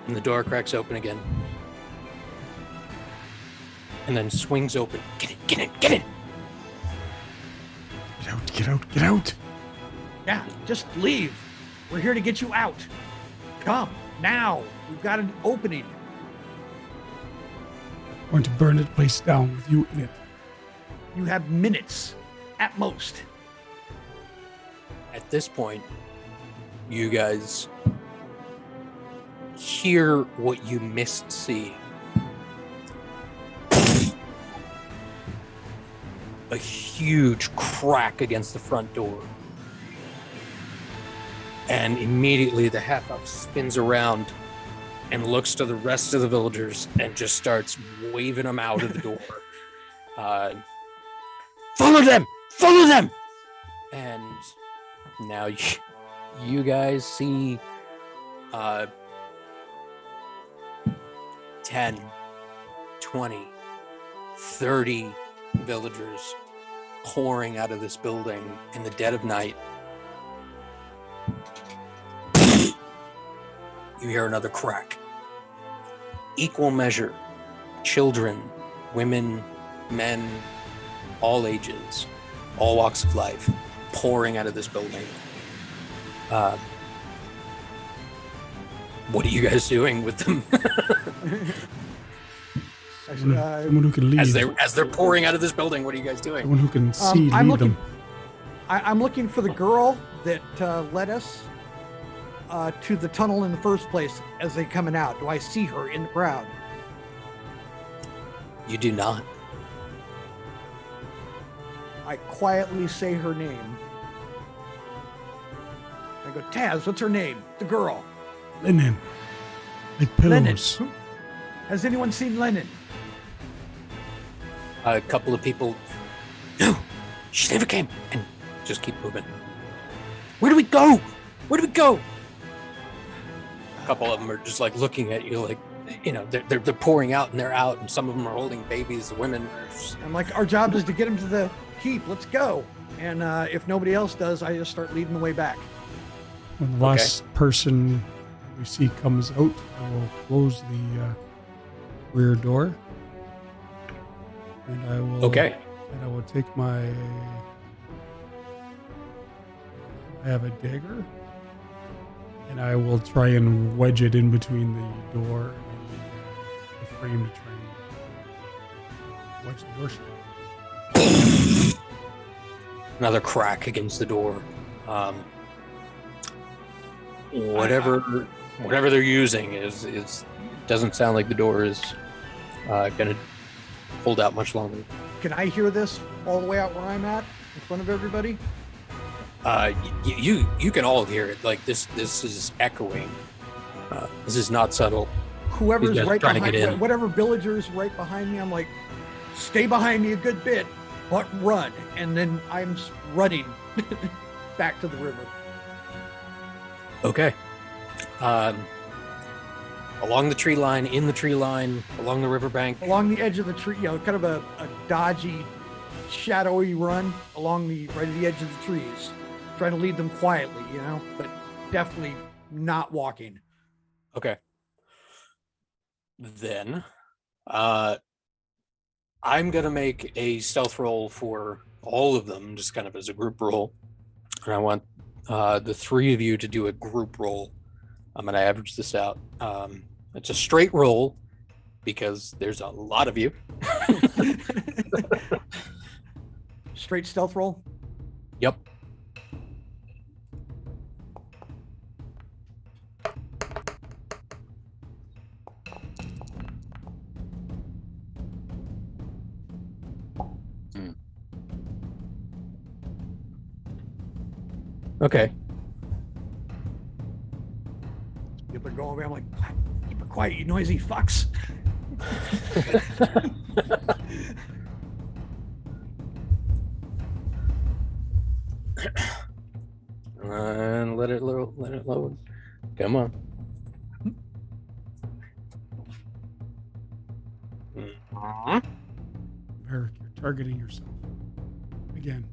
A: and the door cracks open again. And then swings open. Get in, get in, get in!
D: Get out, get out, get out.
B: Yeah, just leave. We're here to get you out. Come, now. We've got an opening.
D: I'm going to burn the place down with you in it.
B: You have minutes, at most.
A: At this point, you guys hear what you missed seeing. A huge crack against the front door. And immediately the half-elf spins around and looks to the rest of the villagers and just starts waving them out of the door. Follow them! Follow them! And now you guys see 10, 20, 30 villagers pouring out of this building in the dead of night. You hear another crack. Equal measure. Children, women, men, all ages, all walks of life, pouring out of this building. What are you guys doing with them?
D: Someone who can lead.
A: as they're pouring out of this building, what are you guys doing?
D: Someone who can see,
B: I'm
D: lead
B: looking-
D: them.
B: I'm looking for the girl that led us to the tunnel in the first place as they coming out. Do I see her in the crowd?
A: You do not.
B: I quietly say her name. I go, Taz, what's her name? The girl.
D: Linen. Like
B: Lennon.
D: pillows.
B: Has anyone seen Lennon?
A: A couple of people, no, she never came, and just keep moving. Where do we go? Where do we go? couple of them are just like looking at you like, you know, they're pouring out and they're out, and some of them are holding babies. The women are just,
B: I'm like, our job is to get them to the keep. Let's go. And if nobody else does, I just start leading the way back.
D: When the last person that we see comes out, I will close the rear door. And I will.
A: okay.
D: And I will take my. I have a dagger. And I will try and wedge it in between the door and the frame to try and wedge the door shut.
A: Another crack against the door. Whatever they're using is doesn't sound like the door is gonna hold out much longer.
B: Can I hear this all the way out where I'm at, in front of everybody?
A: You can all hear it. Like this is echoing. This is not subtle.
B: Whoever's
A: These guys
B: right
A: trying to
B: behind,
A: get in.
B: whatever villager's right behind me, I'm like, stay behind me a good bit, but run. And then I'm running back to the river.
A: Okay. Along the tree line, in the tree line, along the riverbank.
B: Along the edge of the tree, kind of a dodgy, shadowy run along the right at the edge of the trees, trying to lead them quietly, but definitely not walking.
A: Okay. Then, I'm gonna make a stealth roll for all of them, just kind of as a group roll, and I want the three of you to do a group roll. I'm gonna average this out. It's a straight roll because there's a lot of you.
B: Straight stealth roll?
A: Yep. Okay.
B: People are going away. I'm like, keep it quiet, you noisy fucks.
A: And let it load. Come on.
D: Eric, you're targeting yourself. Again.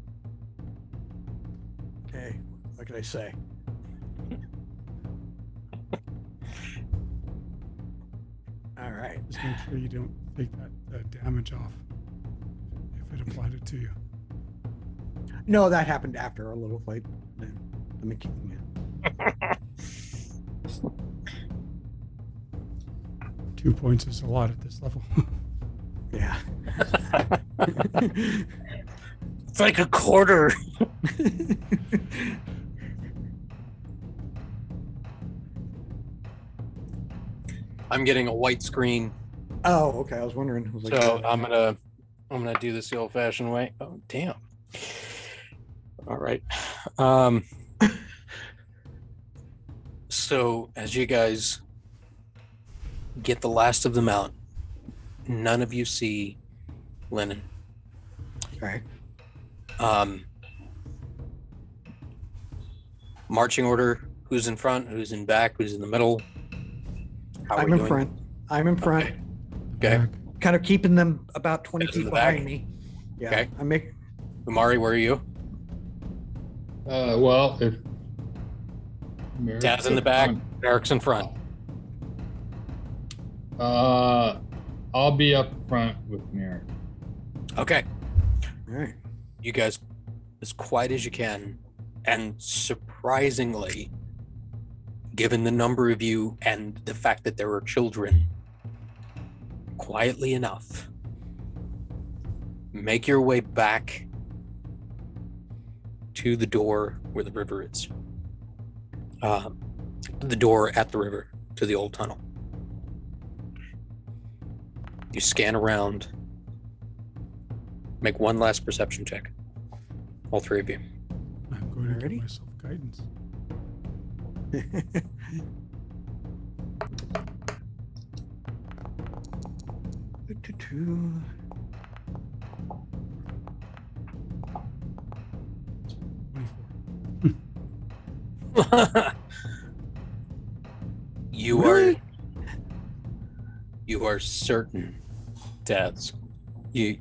B: Hey, what can I say? All right.
D: Just make sure you don't take that damage off if it applied it to you.
B: No, that happened after our little fight. Then let me keep it.
D: 2 points is a lot at this level.
B: Yeah.
A: It's like a quarter. I'm getting a white screen,
B: Oh, okay. I was wondering. I was like,
A: so I'm gonna do this the old-fashioned way. Oh, damn. All right. So as you guys get the last of them out, none of you see Lennon.
B: okay.
A: Marching order: who's in front, who's in back, who's in the middle? How are
B: I'm
A: we
B: in
A: doing?
B: front. I'm in front.
A: Okay.
D: Back.
B: Kind of keeping them about 20
A: Guys in
B: feet
A: the back?
B: behind me. Yeah.
A: Okay.
B: I make.
A: Umari, where are you?
C: Well, if
A: Taz in the back, Eric's in front.
C: I'll be up front with Merrick.
A: Okay.
B: All right.
A: You guys, as quiet as you can, and surprisingly, given the number of you and the fact that there are children, quietly enough, make your way back to the door where the river is. The door at the river to the old tunnel. You scan around. Make one last perception check. All three of you.
D: I'm going to
B: Alrighty.
D: give myself guidance.
B: Doo-doo-doo.
D: 24.
B: Really?
A: You are certain, Taz. You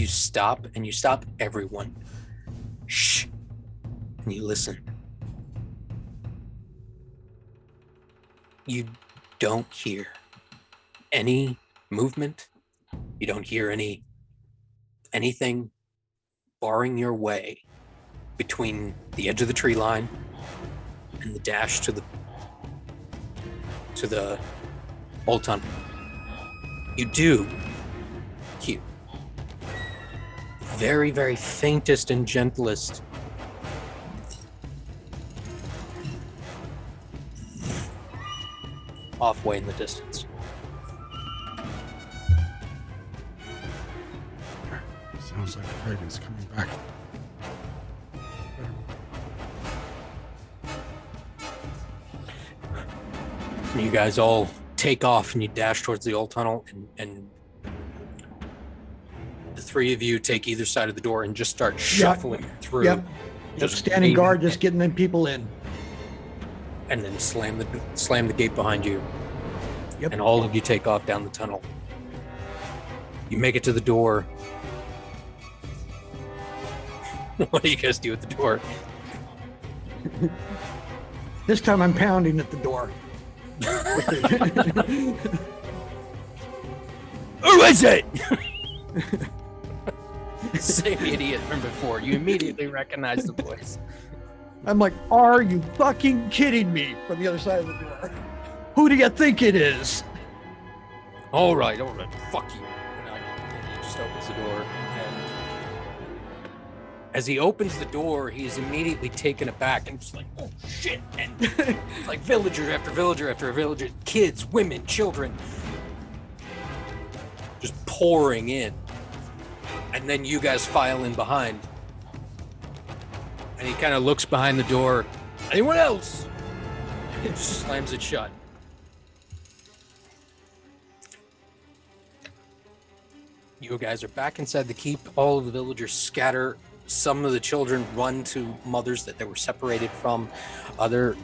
A: stop and you stop everyone. Shh. And you listen. You don't hear any movement. You don't hear anything barring your way between the edge of the tree line and the dash to the old tunnel. You do hear the very, very faintest and gentlest off way in the distance.
D: Sounds like the dragon's coming back.
A: And you guys all take off and you dash towards the old tunnel, and the three of you take either side of the door and just start shuffling through.
B: Yep. Just standing guard, just getting them people in.
A: And then slam the gate behind you.
B: Yep.
A: And all of you take off down the tunnel. You make it to the door. What do you guys do at the door?
B: This time I'm pounding at the door.
A: Who is it? Same idiot from before. You immediately recognize the voice.
B: I'm like, are you fucking kidding me? From the other side of the door. Who do you think it is?
A: All right, fuck you. And he just opens the door. And as he opens the door, he is immediately taken aback and just like, oh shit. And like villager after villager after villager, kids, women, children, just pouring in. And then you guys file in behind. And he kind of looks behind the door. Anyone else? And just slams it shut. You guys are back inside the keep. All of the villagers scatter. Some of the children run to mothers that they were separated from. Other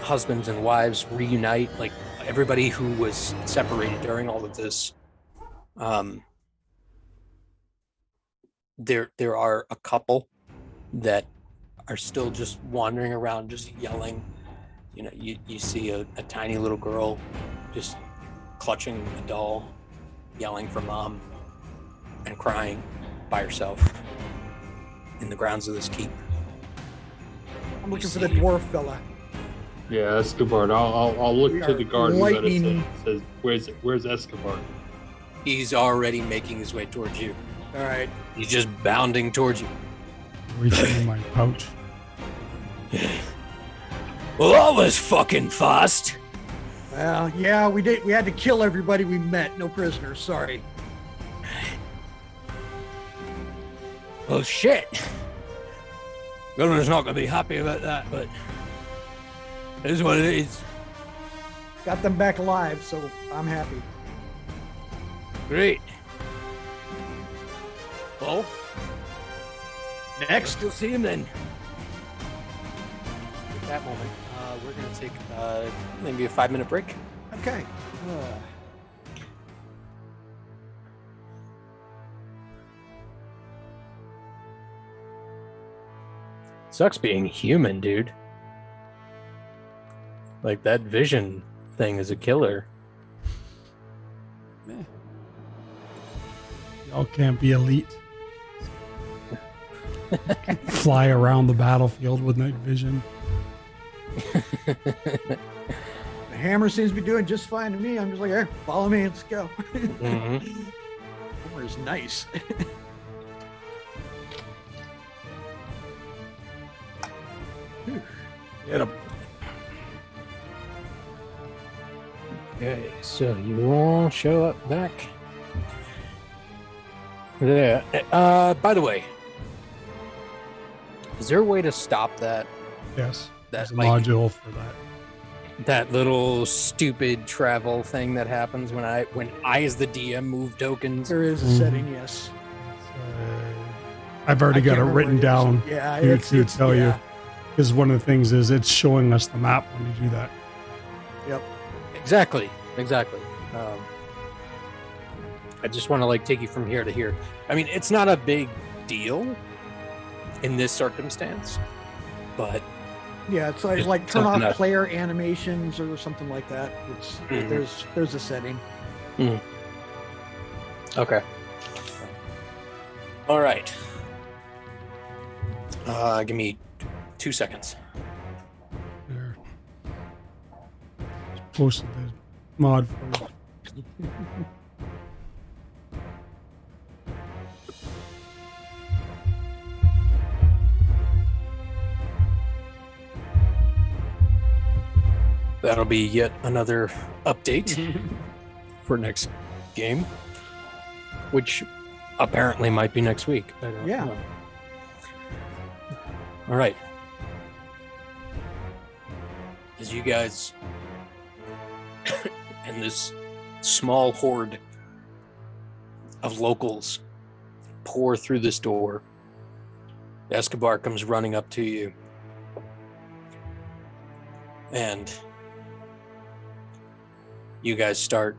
A: husbands and wives reunite. Like everybody who was separated during all of this. There are a couple that are still just wandering around, just yelling. You know, you see a tiny little girl just clutching a doll, yelling for mom, and crying by herself in the grounds of this keep.
B: I'm looking for the dwarf fella.
C: Yeah, Escobar. I'll look to the guard who let us in. Says, where's Escobar?
A: He's already making his way towards you.
B: All right.
A: He's just bounding towards you.
D: Reaching in my pouch.
A: Well, that was fucking fast.
B: Well, yeah, we did. We had to kill everybody we met. No prisoners. Sorry.
A: Well, shit. Governor's not going to be happy about that, but it is what it is.
B: Got them back alive, so I'm happy.
A: Great. Well,
B: Next.
A: you'll see him then. At that moment, we're going to take maybe a 5-minute break.
B: Okay.
A: Sucks being human, dude. Like, that vision thing is a killer.
D: Y'all can't be elite. Fly around the battlefield with night vision.
B: The hammer seems to be doing just fine to me. I'm just like, here, follow me. Let's go.
A: Mm-hmm.
B: Hammer is nice.
D: Get him.
A: Okay, so you all show up back there. By the way, is there a way to stop that?
D: Yes.
A: That
D: There's a module for that.
A: That little stupid travel thing that happens when I as the DM move tokens.
B: There is a setting, yes.
D: I've already
B: I
D: got
B: can't
D: it
B: remember
D: written
B: what it is.
D: down
B: Yeah,
D: to tell you. Because one of the things is it's showing us the map when you do that.
B: Yep.
A: Exactly. I just want to like take you from here to here. I mean, it's not a big deal in this circumstance, but
B: Yeah, it's
A: Just
B: like turn
A: something
B: off
A: that-
B: player animations or something like that. It's
A: Mhm.
B: there's a setting.
A: okay. All right. Give me 2 seconds.
D: There. Just posted the mod for you.
A: That'll be yet another update for next game, which apparently might be next week. I don't
B: Yeah.
A: know. All right. As you guys and this small horde of locals pour through this door, Escobar comes running up to you. And you guys start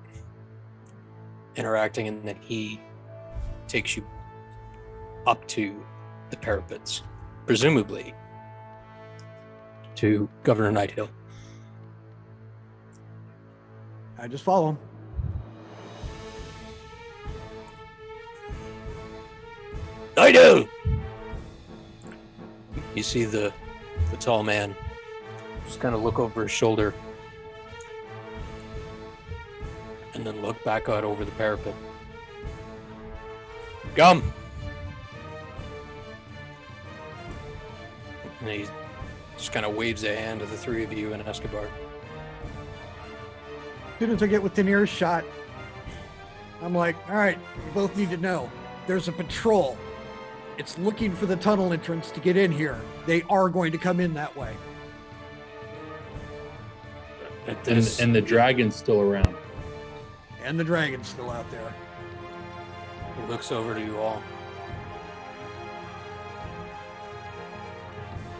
A: interacting, and then he takes you up to the parapets, presumably to Governor Nighthill.
B: I just follow him.
A: Nighthill! You see the tall man just kind of look over his shoulder and then look back out over the parapet. Come! And he just kind of waves a hand to the three of you and Escobar.
B: As soon as I get within earshot, I'm like, all right, you both need to know. There's a patrol. It's looking for the tunnel entrance to get in here. They are going to come in that way.
A: At this,
C: And the dragon's still around.
B: And the dragon's still out there.
A: he looks over to you all.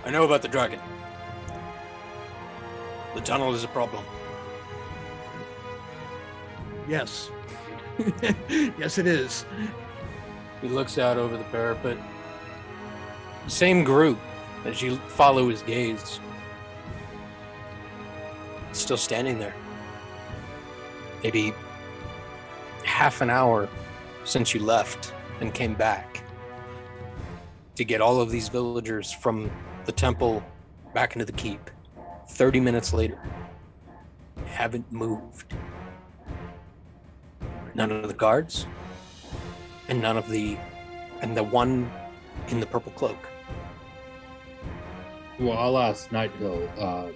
A: I know about the dragon. The tunnel is a problem.
B: Yes. Yes, it is.
A: He looks out over the parapet. Same group as you follow his gaze. Still standing there. Maybe half an hour since you left and came back to get all of these villagers from the temple back into the keep. 30 minutes later, haven't moved. None of the guards, and the one in the purple cloak.
C: Well, I'll ask Nighthill,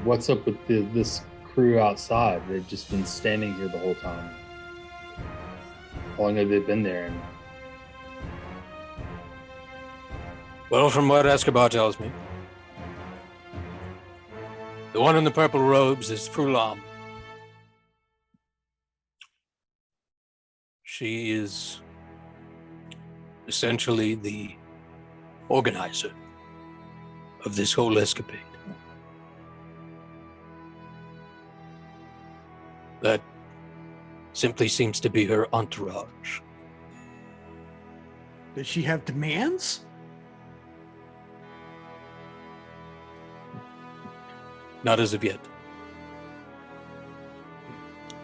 C: what's up with this crew outside? They've just been standing here the whole time. How long have they been there? And
A: Well, from what Escobar tells me, the one in the purple robes is Frulam. She is essentially the organizer of this whole escapade. That simply seems to be her entourage.
B: Does she have demands?
A: Not as of yet.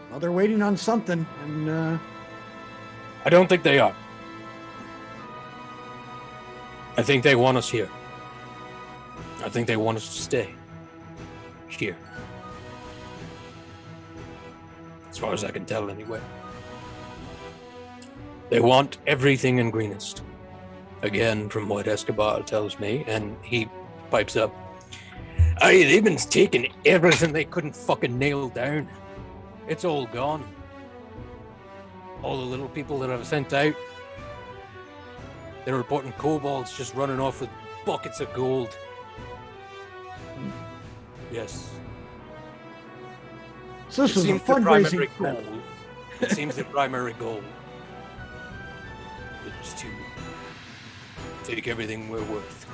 B: Well, they're waiting on something, and
A: I don't think they are. I think they want us here. I think they want us to stay here. As far as I can tell, anyway. They want everything in Greenest. Again, from what Escobar tells me, and he pipes up. Aye, they've been taking everything they couldn't fucking nail down. It's all gone. All the little people that I've sent out, they're reporting kobolds just running off with buckets of gold. Yes.
B: so this
A: It
B: was a
A: seems the
B: fundraising
A: primary
B: goal.
A: goal. It seems the primary goal is to take everything we're worth.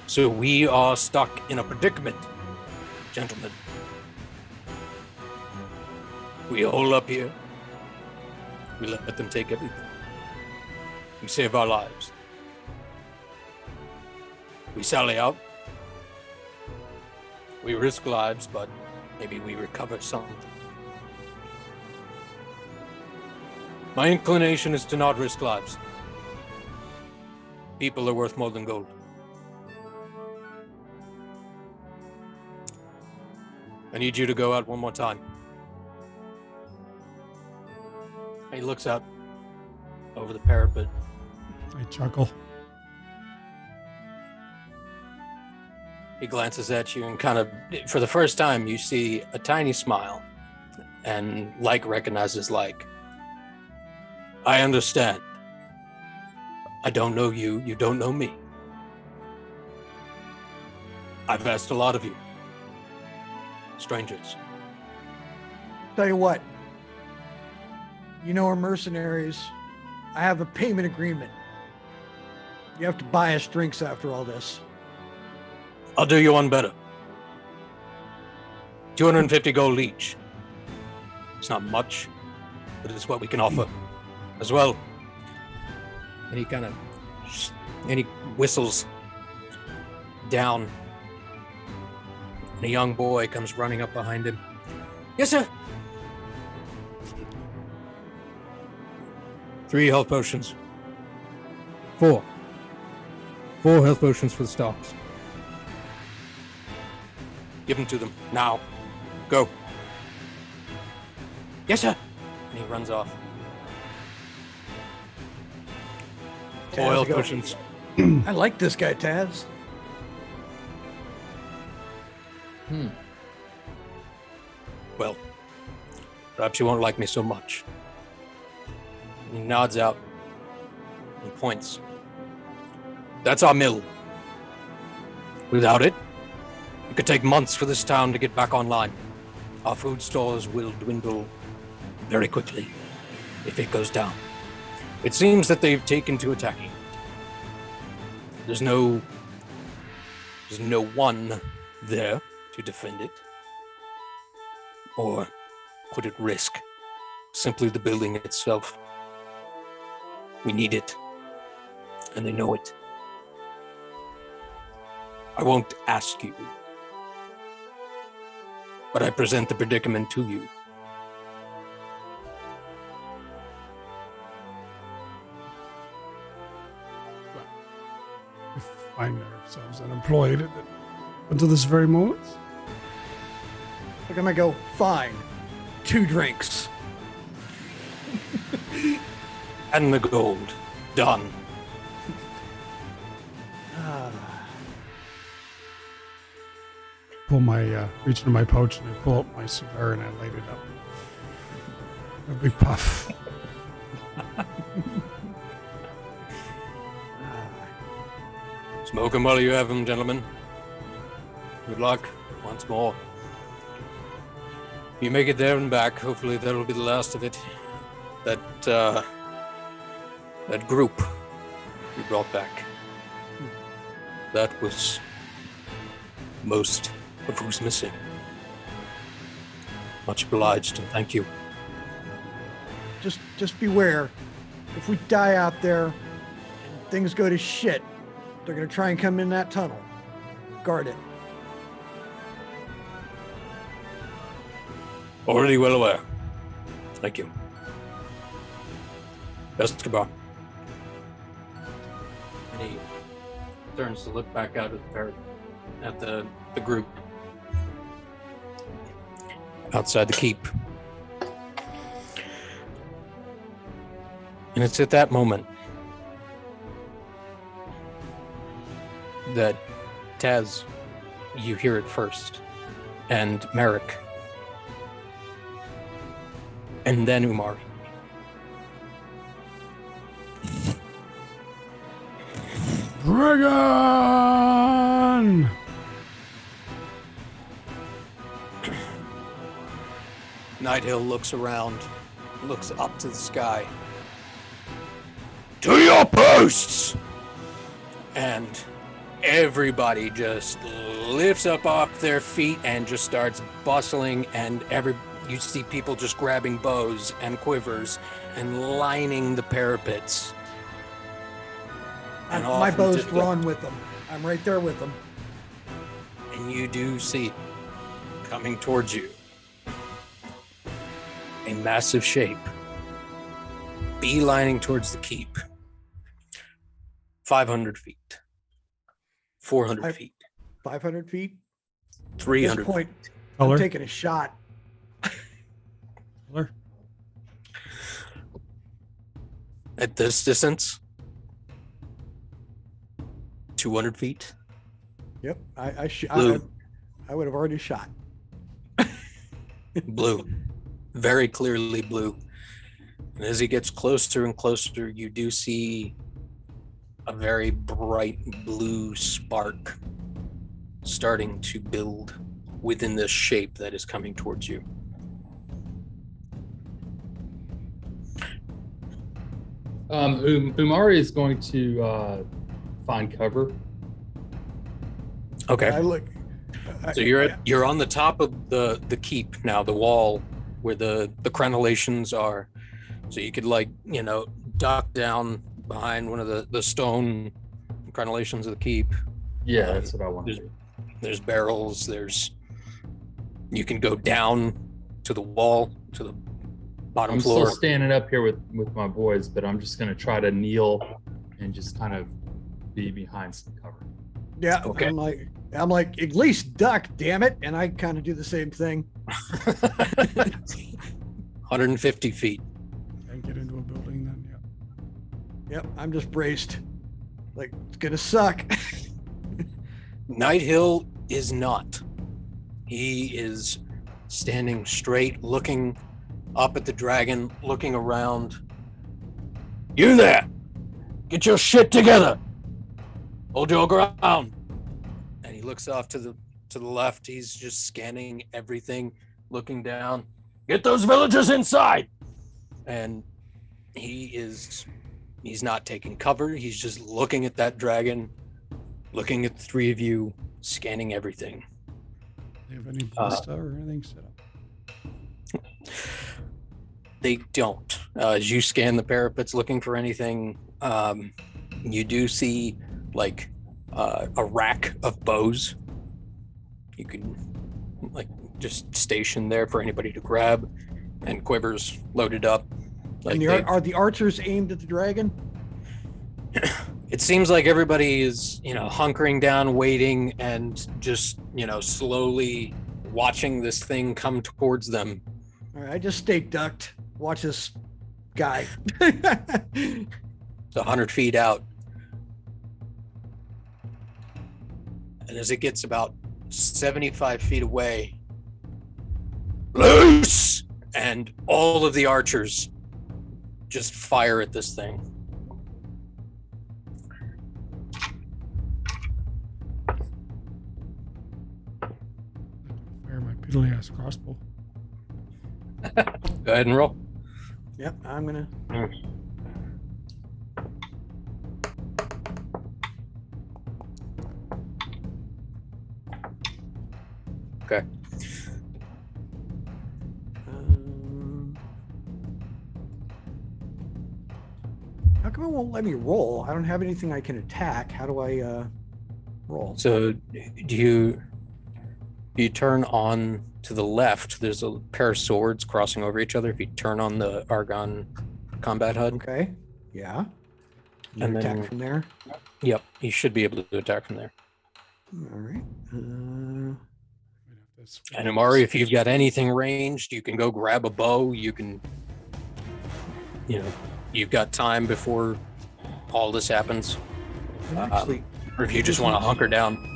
A: So we are stuck in a predicament. Gentlemen, we hole up here. We let them take everything. We save our lives. We sally out. We risk lives, but maybe we recover something. My inclination is to not risk lives. People are worth more than gold. I need you to go out one more time. He looks out over the parapet.
D: I chuckle.
A: He glances at you and kind of, for the first time, you see a tiny smile. And like recognizes like. I understand. I don't know you, you don't know me. I've asked a lot of you. Strangers.
B: Tell you what, you know, we're mercenaries. I have a payment agreement. You have to buy us drinks after all this.
A: I'll do you one better. 250 gold each. It's not much, but it's what we can offer as well. And he whistles down. And a young boy comes running up behind him. Yes, sir. 3 health potions. 4 health potions for the stocks. Give them to them now. Go. Yes, sir. And he runs off. 4 health potions.
B: I like this guy, Taz.
A: Well, perhaps you won't like me so much. He nods out and points. That's our mill. Without it, it could take months for this town to get back online. Our food stores will dwindle very quickly if it goes down. It seems that they've taken to attacking it. There's no one there to defend it or put at risk. Simply the building itself. We need it, and they know it. I won't ask you, but I present the predicament to you.
D: We find ourselves unemployed until this very moment.
B: Look, I'm gonna go, fine. 2 drinks.
A: And the gold. Done.
D: Pull my, reach into my pouch and I pull out my cigar and I light it up. A big puff.
A: Smoke 'em while you have 'em, gentlemen. Good luck, once more. You make it there and back. Hopefully that'll be the last of it. That group you brought back. That was most of who's missing. Much obliged and thank you.
B: Just beware. If we die out there and things go to shit, they're gonna try and come in that tunnel. Guard it.
A: Already well aware. Thank you. Best goodbye. And he turns to look back out at the group outside the keep. And it's at that moment that Taz, you hear it first, and Merrick, and then Umar.
D: Dragon!
A: Nighthill looks around, looks up to the sky. To your posts! And everybody just lifts up off their feet and just starts bustling, and you see people just grabbing bows and quivers and lining the parapets. And
B: My
A: off
B: bow's
A: into the-
B: drawn with them. I'm right there with them.
A: And you do see coming towards you a massive shape, beelining towards the keep. 500 feet, 400 feet,
B: 500 feet. At
A: 300
B: this point,
D: Color?
B: I'm taking a shot.
D: Color?
A: At this distance, 200 feet.
B: Yep.
A: Blue.
B: I would have already shot.
A: Blue, very clearly blue. And as he gets closer and closer, you do see a very bright blue spark starting to build within this shape that is coming towards you.
C: Umari is going to find cover.
A: Okay.
B: I look.
A: So you're on the top of the keep now, the wall where the crenellations are. So you could duck down behind one of the stone crenellations of the keep.
C: Yeah, that's what I want to do.
A: There's barrels. You can go down to the wall, to the bottom
C: I'm
A: floor.
C: still standing up here with my boys, but I'm just going to try to kneel and just kind of be behind some cover.
B: Yeah.
A: Okay.
B: I'm like, at least duck, damn it. And I kind of do the same thing.
A: 150 feet.
D: Can't get into a building then, yeah.
B: Yep. I'm just braced. Like, it's going to suck.
A: Night Hill is not. He is standing straight, looking up at the dragon, looking around. You there! Get your shit together! Hold your ground! And he looks off to the left. He's just scanning everything, looking down. Get those villagers inside! And he's not taking cover. He's just looking at that dragon, looking at the three of you, scanning everything.
D: Do you have any ballista or anything set up?
A: They don't. As you scan the parapets looking for anything, you do see a rack of bows. You can just station there for anybody to grab, and quivers loaded up.
B: And are the archers aimed at the dragon?
A: It seems like everybody is, hunkering down, waiting, and just, slowly watching this thing come towards them.
B: All right, I just stay ducked. Watch this guy.
A: It's 100 feet out. And as it gets about 75 feet away, loose! And all of the archers just fire at this thing.
D: Fire my piddly ass crossbow.
A: Go ahead and roll.
B: Yep, I'm gonna.
A: Okay.
B: How come it won't let me roll? I don't have anything I can attack. How do I roll?
A: So do you turn on to the left? There's a pair of swords crossing over each other. If you turn on the Argon combat HUD,
B: Okay. Yeah.
A: And
B: Attack
A: then-
B: from there.
A: yep, you should be able to attack from there.
B: All right.
D: Might have to switch
A: And Amari, if you've got anything ranged, you can go grab a bow. You can, you've got time before all this happens.
B: Actually,
A: Or if you just want to hunker down.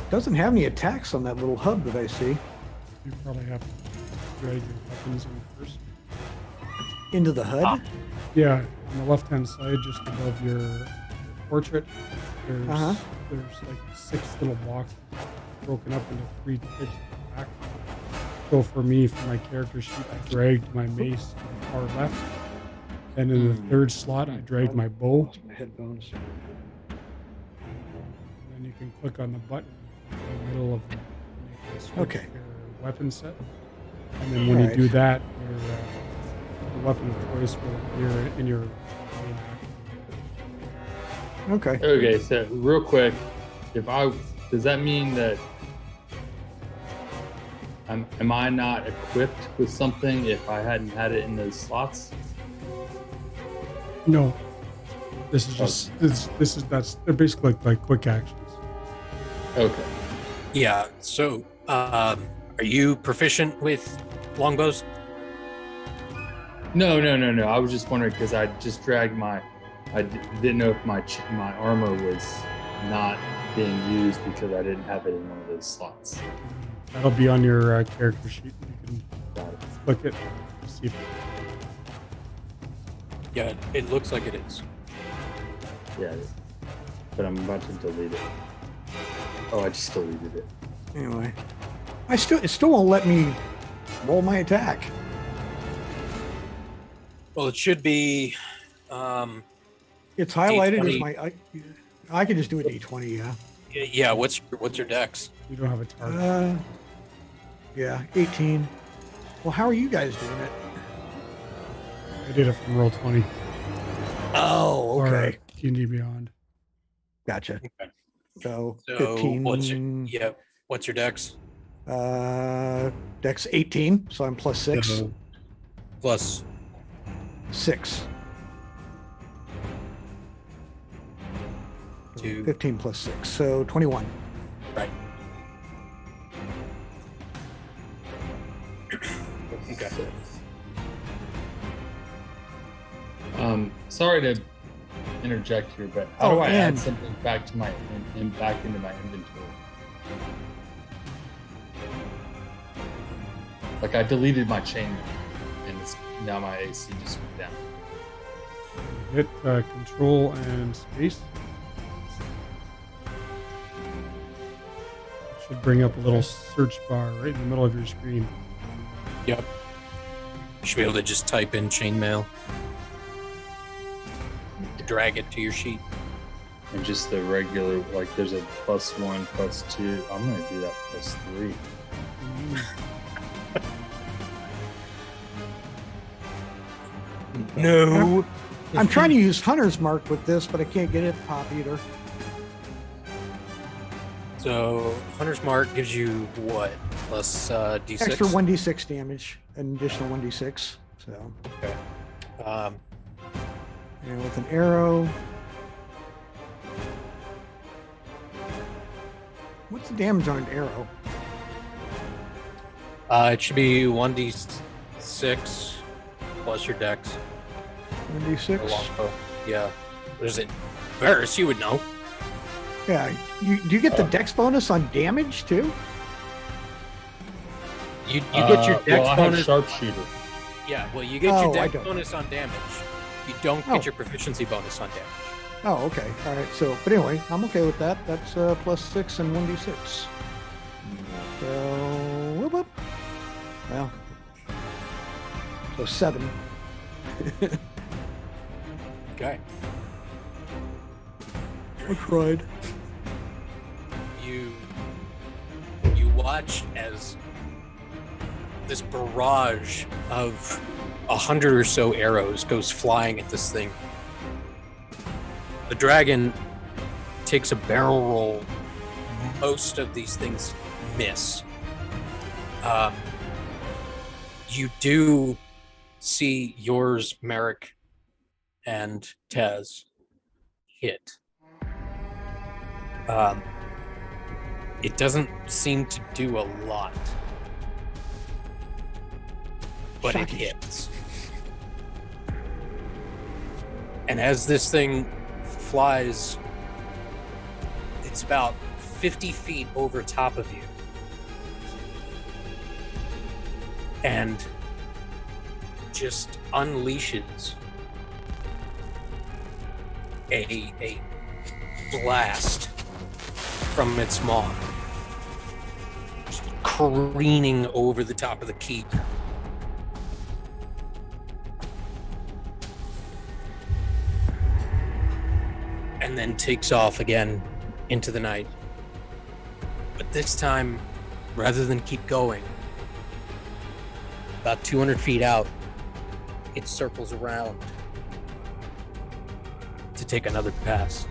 B: doesn't have any attacks on that little hub that I see.
D: You probably have to drag your weapons in first.
B: Into the HUD.
D: Yeah, on the left-hand side, just above your portrait, there's
B: Uh-huh.
D: there's like 6 little blocks broken up into 3 types of attack. So for me, for my character sheet, I dragged my mace to the far left, And in the third slot, I dragged my bow.
B: Lost my headphones.
D: And then you can click on the button in the middle of them. And you can switch
B: Okay.
D: your weapon set. And then when you
B: Alright.
D: do that, your the weapon of choice will appear in your main action.
B: Okay.
C: Okay, so real quick, does that mean that am I not equipped with something if I hadn't had it in those slots?
D: No. This is just they're basically like quick actions.
C: Okay.
A: Yeah. So, are you proficient with longbows?
C: No. I was just wondering because I just dragged didn't know if my armor was not being used because I didn't have it in one of those slots.
D: That'll be on your character sheet. You can
C: Got it.
D: click it, see if
A: Yeah, it looks like it is.
C: Yeah, but I'm about to delete it. Oh, I just deleted it.
B: Anyway, it still won't let me roll my attack.
A: Well, it should be.
B: It's highlighted as
A: D20.
B: I can just do a D20. Yeah.
A: Yeah. What's your dex?
D: you don't have a target.
B: Yeah, 18. Well, how are you guys doing it?
D: I did it from Roll20
B: Oh,
D: or
B: okay.
D: D&D Beyond.
B: Gotcha.
A: Okay.
B: So,
A: So
B: 15.
A: what's your dex?
B: Dex 18, so I'm plus 6.
D: So,
A: Plus
B: 6.
A: 2.
B: 15 plus 6, so 21.
A: Right. Okay.
C: Sorry to interject here, but how do I add
B: and-
C: something back to back into my inventory? Like I deleted my chain, and now my AC just went down.
D: hit Control and Space. It should bring up a little search bar right in the middle of your screen.
A: Yep. You should be able to just type in chainmail. Drag it to your sheet.
C: And just the regular, like there's a +1, +2. I'm gonna do that +3.
A: No.
B: I'm trying to use Hunter's Mark with this, but I can't get it to pop either.
A: So Hunter's Mark gives you what? Plus D6?
B: Extra 1d6 damage, an additional 1d6. So,
A: Okay.
B: and with an arrow. What's the damage on an arrow?
A: It should be 1d6 plus your dex.
B: 1d6?
A: Or longbow. Yeah. What is it? Varus, you would know.
B: Yeah. Do you get the dex bonus on damage too?
A: You get your dex
C: well, I have
A: bonus.
C: sharpshooter.
A: Yeah, well, you get
B: Oh,
A: your
B: I
A: dex
B: don't.
A: bonus on damage. You don't
B: Oh.
A: get your proficiency bonus on damage.
B: Oh, okay. All right. So, but anyway, I'm okay with that. That's +6 and 1d6. So, whoop, whoop. Well, so 7.
A: Okay.
B: I tried.
A: You watch as this barrage of 100 or so arrows goes flying at this thing. The dragon takes a barrel roll. Most of these things miss. You do see yours, Merrick, and Taz hit. It doesn't seem to do a lot, but it
B: Shocking.
A: hits. And as this thing flies, it's about 50 feet over top of you. And just unleashes a blast from its maw, just careening over the top of the keep. then takes off again into the night. But this time, rather than keep going, about 200 feet out, it circles around to take another pass.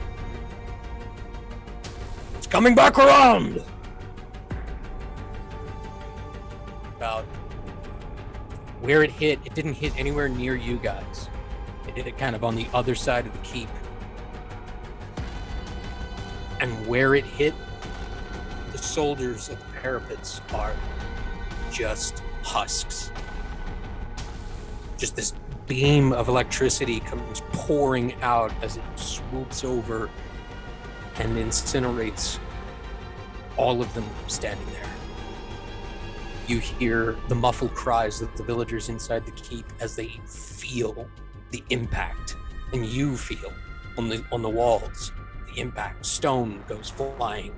A: It's coming back around! About where it hit, it didn't hit anywhere near you guys. It hit it kind of on the other side of the keep. And where it hit, the soldiers of the parapets are just husks. Just this beam of electricity comes pouring out as it swoops over and incinerates all of them standing there. You hear the muffled cries of the villagers inside the keep as they feel the impact, and you feel on the walls the impact. Stone goes flying.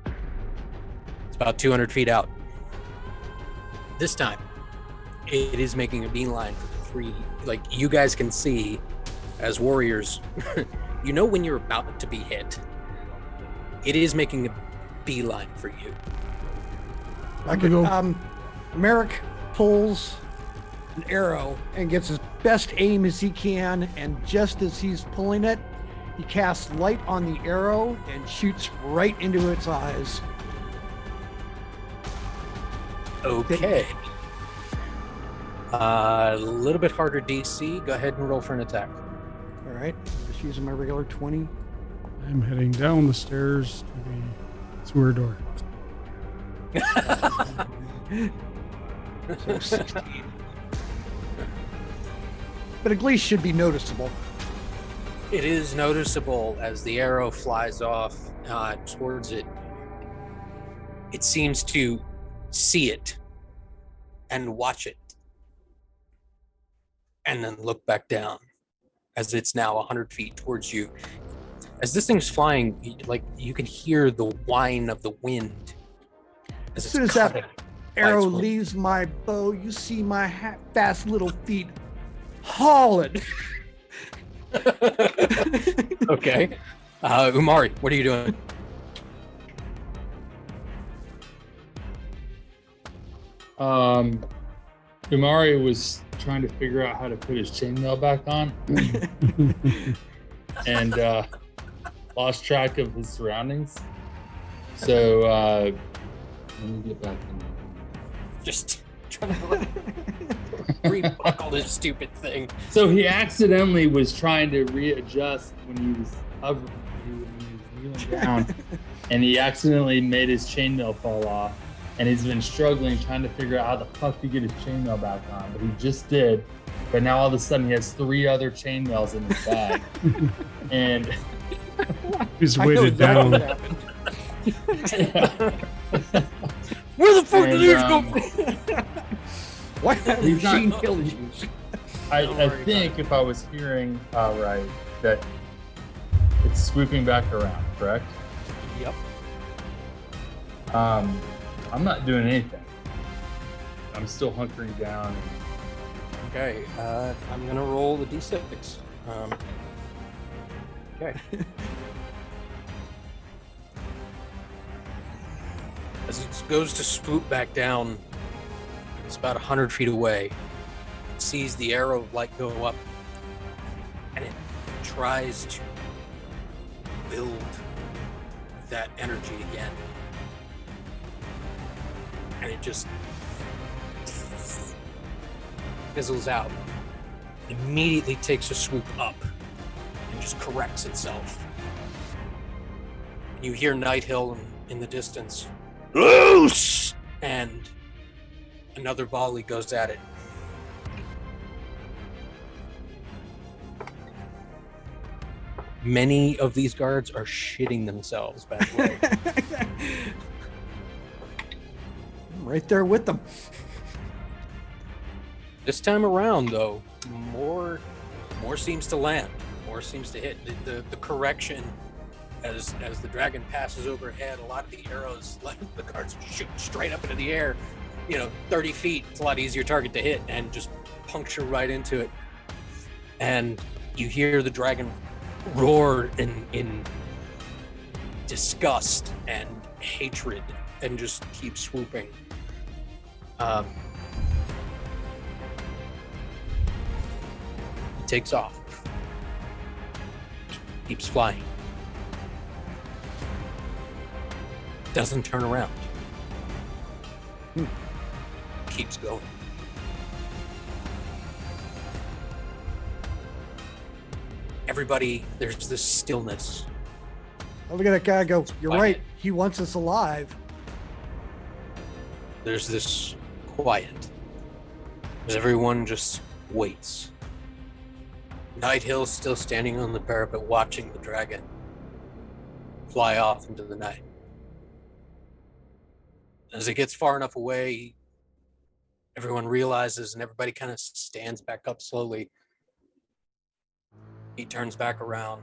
A: It's about 200 feet out. This time, it is making a beeline for the three. Like, you guys can see, as warriors, you know when you're about to be hit. It is making a beeline for you.
B: Merrick pulls an arrow and gets his best aim as he can, and just as he's pulling it, he casts light on the arrow and shoots right into its eyes.
A: Okay. A little bit harder DC. Go ahead and roll for an attack.
B: All right, just using my regular 20.
D: I'm heading down the stairs to the sewer door.
B: So 16. But at least should be noticeable.
A: It is noticeable as the arrow flies off towards it. It seems to see it and watch it, and then look back down as it's now 100 feet towards you. As this thing's flying, like, you can hear the whine of the wind.
B: As soon as that arrow leaves my bow, you see my fast little feet hauling.
A: Okay. Umari, what are you doing?
C: Umari was trying to figure out how to put his chainmail back on and lost track of his surroundings. So let me get back in.
A: Just trying to rebuckle this stupid thing.
C: So he accidentally was trying to readjust when he was hovering, when he was kneeling down, and he accidentally made his chainmail fall off. And he's been struggling, trying to figure out how the fuck to get his chainmail back on. But he just did. But now all of a sudden he has 3 other chainmails in his bag. And
D: he's weighted down.
A: Where the fuck did these go?
B: Why have
C: He's not-
B: machine killed you?
C: I think if I was hearing right, that it's swooping back around, correct?
A: Yep.
C: I'm not doing anything. I'm still hunkering down.
A: Okay, I'm gonna roll the d6. Okay. As it goes to swoop back down, it's about 100 feet away. It sees the arrow of light go up, and it tries to build that energy again. And it just fizzles out. Immediately takes a swoop up and just corrects itself. You hear Nighthill in the distance. Loose! And another volley goes at it. Many of these guards are shitting themselves back away.
B: I'm right there with them.
A: This time around, though, more seems to land. More seems to hit. The correction as the dragon passes overhead, a lot of the arrows, like the guards shoot straight up into the air. 30 feet. It's a lot easier target to hit and just puncture right into it. And you hear the dragon roar in disgust and hatred and just keep swooping. He takes off. Keeps flying. Doesn't turn around. Keeps going. Everybody, there's this stillness.
B: I look at that guy and go, you're
A: Quiet.
B: right. He wants us alive.
A: There's this quiet. As everyone just waits. Nighthill's still standing on the parapet watching the dragon fly off into the night. As it gets far enough away, everyone realizes and everybody kind of stands back up slowly. He turns back around,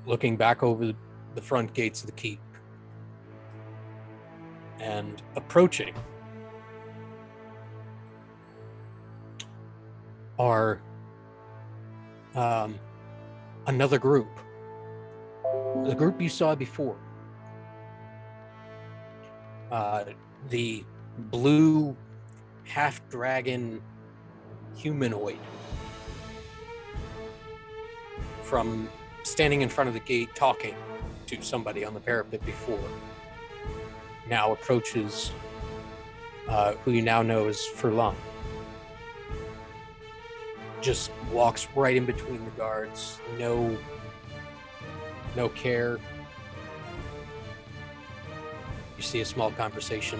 A: looking back over the front gates of the keep and approaching are another group. The group you saw before. The blue half-dragon humanoid from standing in front of the gate talking to somebody on the parapet before now approaches who you now know as Furlong. Just walks right in between the guards, no care. You see a small conversation,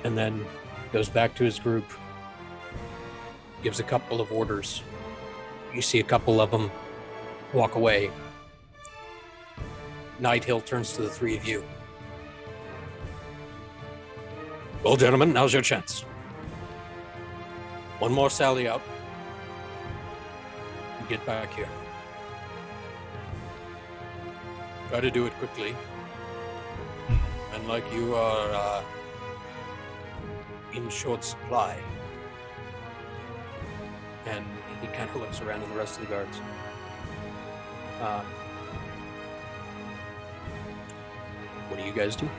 A: and then goes back to his group, gives a couple of orders. You see a couple of them walk away. Nighthill turns to the three of you. Well, gentlemen, now's your chance. One more sally out. Get back here. Try to do it quickly. And like you are in short supply. And he kind of looks around at the rest of the guards. What do you guys do?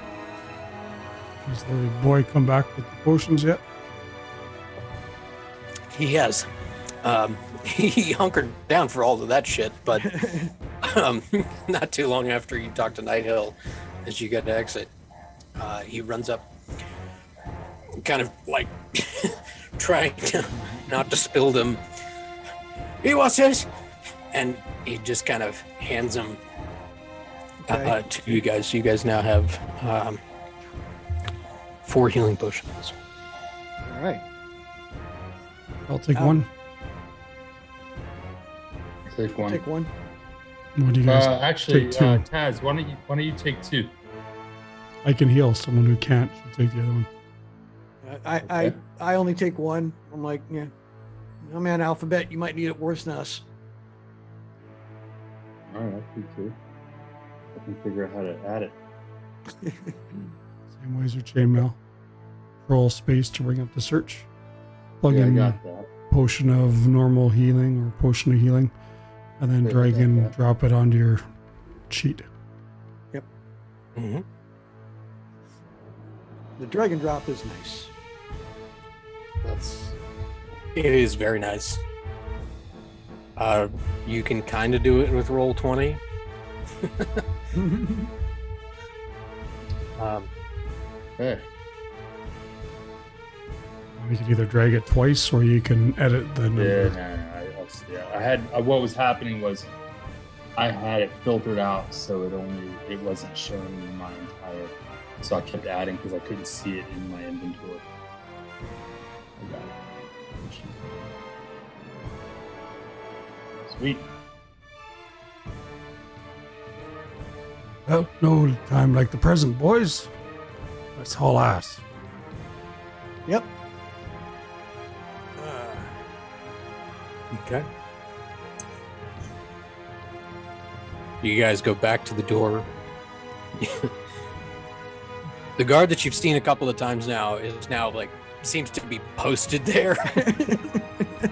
D: Has the boy come back with the potions yet?
A: He has. He hunkered down for all of that shit, but not too long after you talk to Nighthill, as you get to exit, he runs up, kind of like trying to not to spill them. He wants this, and he just kind of hands them to you guys. You guys now have 4 healing potions.
B: All right.
D: I'll take one.
C: Take one.
B: Take one.
D: What do you guys
C: Actually,
D: take? Two.
C: Taz, why don't you take 2?
D: I can heal. Someone who can't should take the other one.
B: I only take one. I'm like, yeah. Oh man, Alphabet, you might need it worse than us.
C: All right, I'll take 2. I can figure out how to add it.
D: Same way as your chainmail. Roll space to bring up the search. Plug
C: Yeah, I
D: in
C: got that.
D: potion of normal healing or potion of healing, and then
C: Okay, I
D: drag
C: got
D: and
C: that.
D: drop it onto your sheet.
A: Mm-hmm.
B: The drag and drop is nice.
A: It is very nice. You can kind of do it with roll 20.
C: Hey,
D: You can either drag it twice, or you can edit the number.
C: I had what was happening was I had it filtered out, so it wasn't showing me my entire. So I kept adding because I couldn't see it in my inventory. I got it. Sweet.
D: Well, no time like the present, boys. Let's haul ass.
B: Yep.
A: Okay. You guys go back to the door. The guard that you've seen a couple of times now is now like seems to be posted there.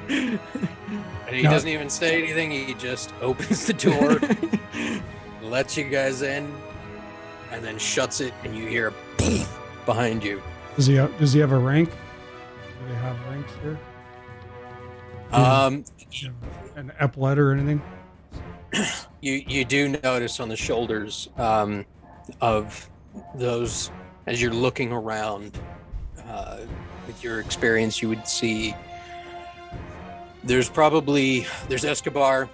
A: And he
D: No.
A: doesn't even say anything. He just opens the door, lets you guys in, and then shuts it, and you hear behind you.
D: Does he have a rank? Do they have ranks here? An epaulet or anything?
A: You do notice on the shoulders of those, as you're looking around, with your experience, you would see there's Escobar,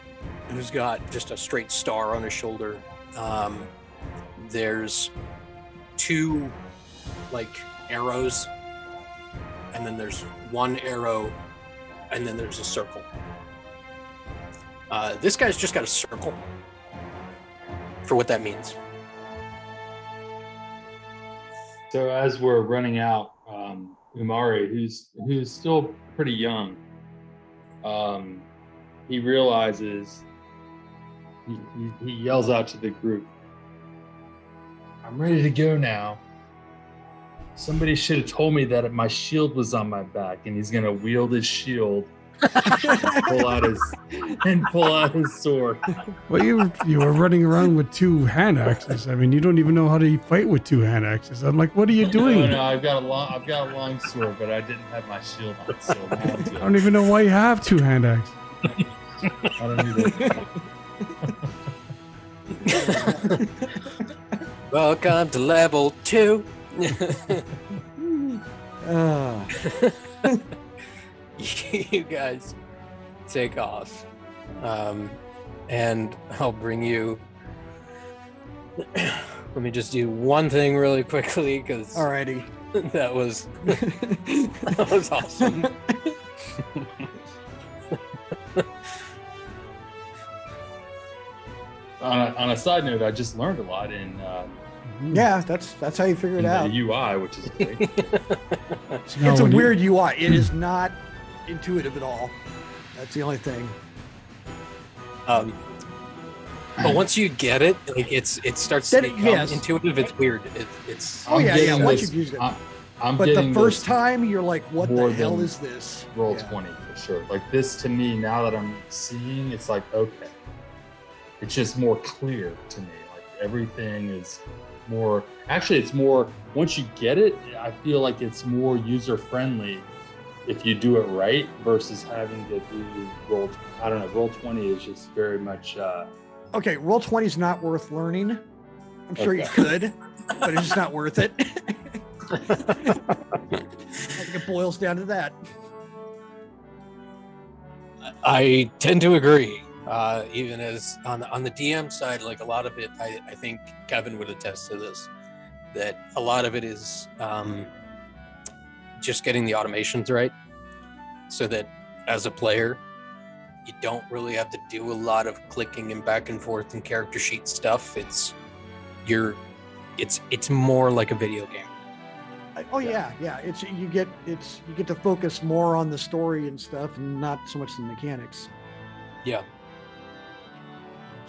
A: who's got just a straight star on his shoulder. There's 2 like arrows, and then there's 1 arrow, and then there's a circle. This guy's just got a circle for what that means.
C: So as we're running out, Umari, who's still pretty young, he realizes, he yells out to the group, "I'm ready to go now. Somebody should have told me that my shield was on my back." And he's gonna wield his shield and pull out his sword.
D: Well, you were running around with 2 hand axes. I mean, you don't even know how to fight with 2 hand axes. I'm like, what are you doing?
C: No, I've got a long sword, but I didn't have my shield on, so
D: I don't even know why you have 2 hand axes.
C: I don't either.
A: Welcome to level 2. You guys take off, and I'll bring you. Let me just do one thing really quickly, because
B: Alrighty.
A: that was awesome.
C: On a side note, I just learned a lot in
B: Yeah, that's how you figure it out.
C: the UI, which is great.
B: It's a weird UI. It is not intuitive at all. That's the only thing.
A: But once you get it, like it starts to
B: Then
A: become
B: yes.
A: intuitive. It's weird. It's
B: Oh, yeah,
C: getting
B: once
C: this-
B: you've used it.
C: I'm
B: But the
C: getting
B: first
C: this
B: time, you're like, what
C: more
B: the hell
C: than
B: is this?
C: roll
B: Yeah.
C: 20 for sure. Like this to me, now that I'm seeing, it's like, okay, it's just more clear to me. Like everything is more, actually it's more, once you get it, I feel like it's more user friendly if you do it right versus having to do roll 20 is just very much,
B: Okay, roll 20 is not worth learning. I'm sure you
C: Okay.
B: could, but it's just not worth it. I think it boils down to that.
A: I tend to agree. Even as on the DM side, like a lot of it, I think Kevin would attest to this, that a lot of it is just getting the automations right, so that as a player, you don't really have to do a lot of clicking and back and forth and character sheet stuff. It's more like a video game.
B: Oh yeah. It's you get to focus more on the story and stuff, and not so much the mechanics.
A: Yeah.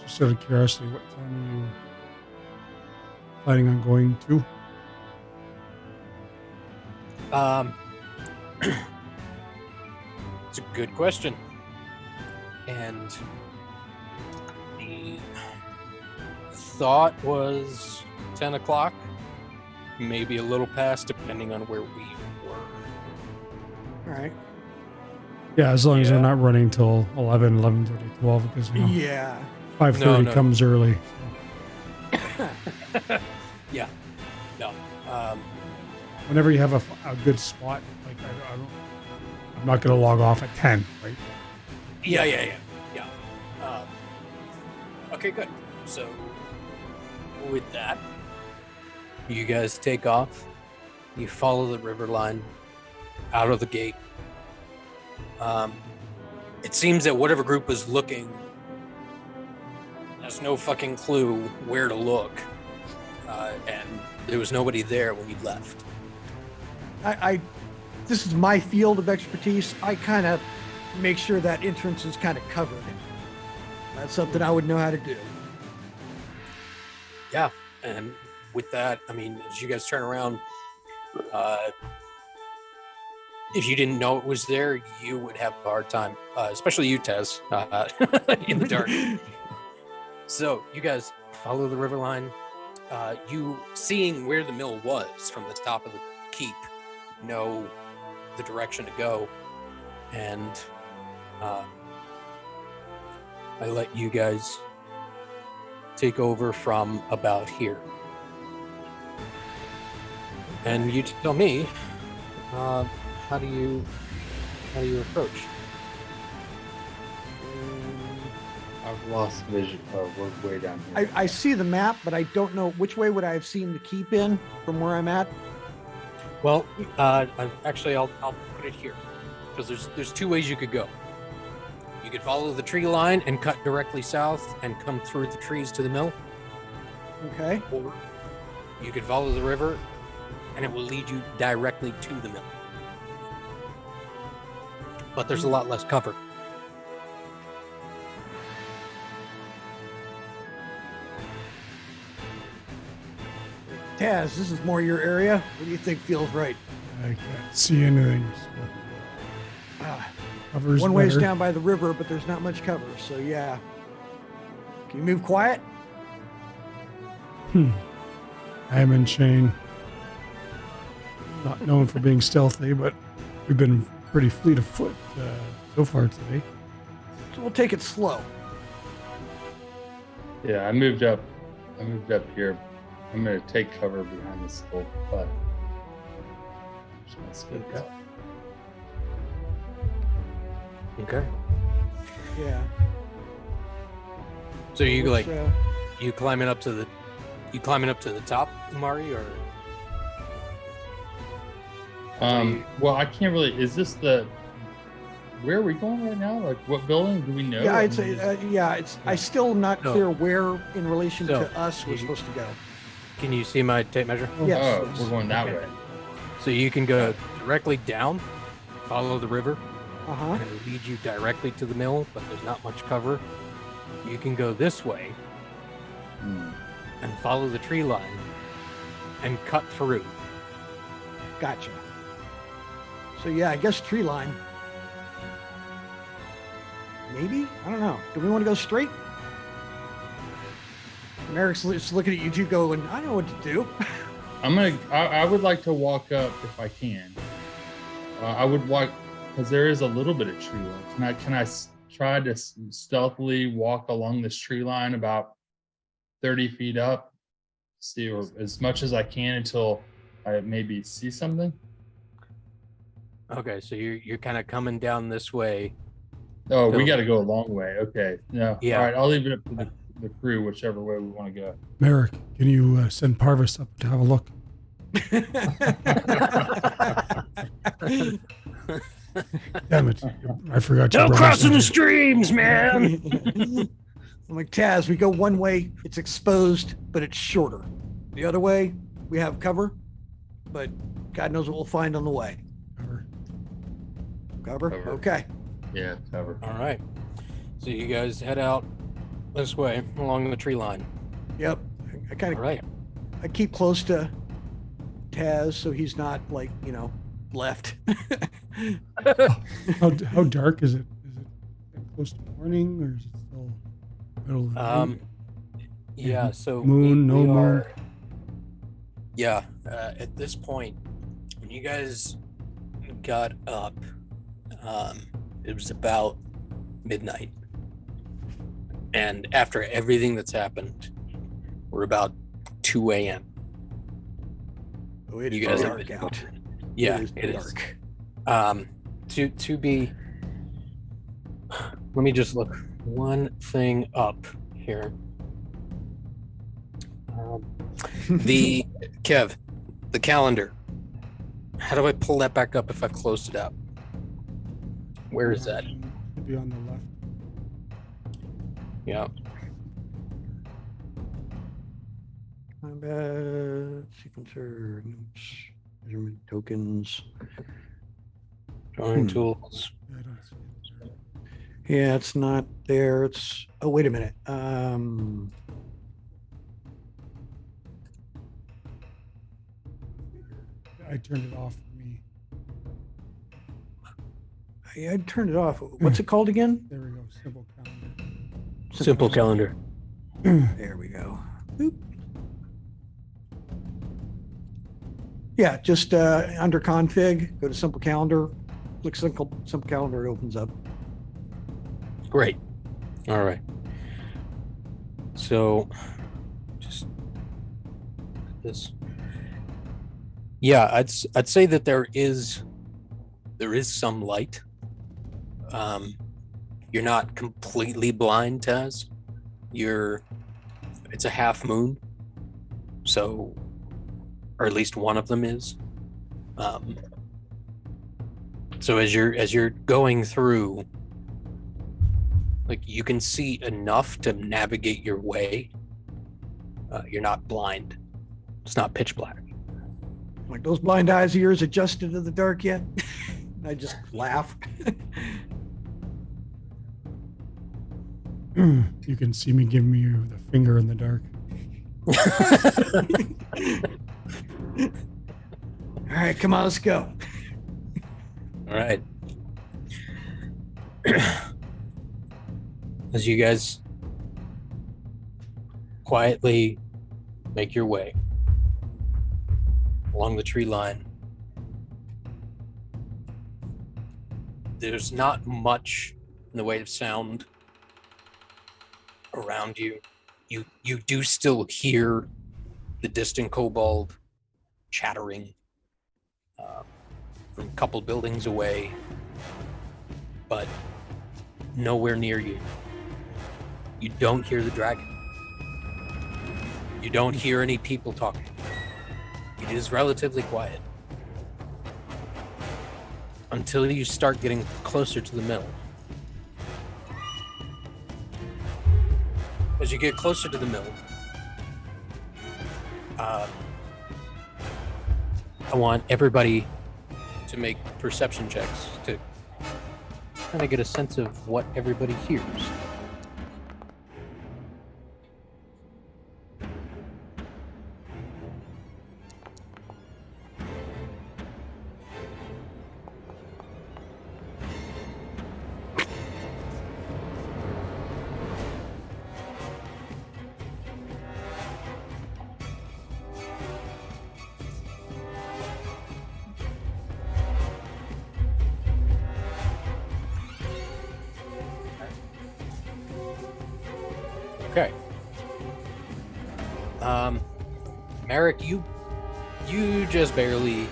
D: Just out of curiosity, what time are you planning on going to?
A: It's a good question. And the thought was 10 o'clock, maybe a little past, depending on where we were.
B: All right.
D: Yeah, as long as
A: Yeah.
D: they're not running till 11, 11:30, 12, because you know,
B: Yeah.
D: 5:30
A: No.
D: comes early.
A: Yeah. No.
D: Whenever you have a good spot, like I'm not going to log off at 10, right?
A: Yeah. Okay, good. So, with that, you guys take off. You follow the river line out of the gate. It seems that whatever group was looking has no fucking clue where to look, and there was nobody there when you left.
B: This is my field of expertise. I kind of make sure that entrance is kind of covered. That's something I would know how to do.
A: Yeah, and with that, I mean, as you guys turn around, if you didn't know it was there, you would have a hard time, especially you, Tez, in the dark. So you guys follow the river line. You seeing where the mill was from the top of the keep, know the direction to go, and I let you guys take over from about here. And you tell me, how do you approach?
C: I've lost vision. Oh, we're way down here.
B: I see the map, but I don't know which way would I have seen the keep in from where I'm at.
A: Well, actually, I'll put it here because there's two ways you could go. You could follow the tree line and cut directly south and come through the trees to the mill,
B: Okay.
A: or you could follow the river and it will lead you directly to the mill. But there's a lot less cover.
B: Taz, this is more your area. What do you think feels right?
D: I can't see anything. So
B: Ah,
D: cover's
B: one way's
D: better.
B: down by the river, but there's not much cover. So yeah. Can you move quiet?
D: I'm in chain. Not known for being stealthy, but we've been pretty fleet of foot so far today.
B: So we'll take it slow.
C: Yeah, I moved up here. I'm gonna take cover behind this little hut. Just gonna split
A: Okay.
C: up.
A: Okay.
B: Yeah.
A: So you
B: Which,
A: you climbing up to the top, Mari, or
C: Well, I can't really. Is this the? Where are we going right now? Like, what building do we know?
B: yeah,
C: I
B: I'd say
C: mean,
B: it's. I still not
A: No.
B: clear where in relation
A: So,
B: to us we're
A: you-
B: supposed to go.
A: can you see my tape measure?
B: Yes.
C: Oh,
B: yes.
C: we're going that
A: Okay.
C: way.
A: So you can go directly down, follow the river,
B: Uh huh.
A: and it'll lead you directly to the mill, but there's not much cover. You can go this way
C: Hmm.
A: and follow the tree line and cut through.
B: Gotcha. So yeah, I guess tree line. Maybe? I don't know. Do we want to go straight? Merrick's just looking at you two going, I know what to do.
C: I would like to walk up if I can. I would walk because there is a little bit of tree line. Can I try to stealthily walk along this tree line about 30 feet up, see, or as much as I can until I maybe see something?
A: Okay, so you're kind of coming down this way.
C: Oh, we
A: So-
C: got to go a long way. Okay, no.
A: Yeah.
C: All right, I'll leave it up to the crew, whichever way we want to go.
D: Merrick, can you send Parvis up to have a look? Damn it. I forgot your brother's name.
A: streams, man.
B: I'm like, Taz, we go one way, it's exposed, but it's shorter. The other way, we have cover, but God knows what we'll find on the way.
D: Cover.
B: Cover?
C: Cover.
B: Okay.
C: Yeah, cover.
A: All right. So you guys head out this way along the tree line.
B: Yep. I kind
A: All
B: of
A: right.
B: I keep close to Taz so he's not like, left.
D: How dark is it? Is it close to morning or is it still middle of the night?
A: Yeah. So
D: Moon, no moon?
A: Yeah. At this point, when you guys got up, it was about midnight, and after everything that's happened, we're about 2 a.m.
B: Oh, it
A: You
B: is
A: guys have
B: dark
A: been-
B: out.
A: Yeah,
B: It
A: it
B: is
A: is.
B: dark.
A: To be. Let me just look one thing up here. The Kev, the calendar. How do I pull that back up if I've closed it out? Where is that?
D: Should be on the left.
A: Yeah.
B: Combat, sequencer, notes, measurement tokens.
A: Drawing tools.
D: Yeah, I don't see it there.
B: Yeah, it's not there. It's wait a minute.
D: I turned it off for me.
B: I turned it off. What's it called again?
D: There we go. Simple calendar.
A: Simple calendar.
B: There we go. Boop. Yeah, just under config, go to simple calendar, click simple calendar, it opens up.
A: Great. All right. So, just this. Yeah, I'd say that there is some light. You're not completely blind, Taz. It's a half moon, so, or at least one of them is. So as you're going through, like, you can see enough to navigate your way. You're not blind. It's not pitch black.
B: Like, those blind eyes of yours adjusted to the dark yet? I just laugh.
D: You can see me giving you the finger in the dark.
B: All right, come on, let's go.
A: All right. As you guys quietly make your way along the tree line, there's not much in the way of sound around you. You do still hear the distant kobold chattering from a couple buildings away, but nowhere near you. You don't hear the dragon. You don't hear any people talking. It is relatively quiet until you start getting closer to the mill. As you get closer to the mill, I want everybody to make perception checks to kind of get a sense of what everybody hears. Okay. Merrick, you just barely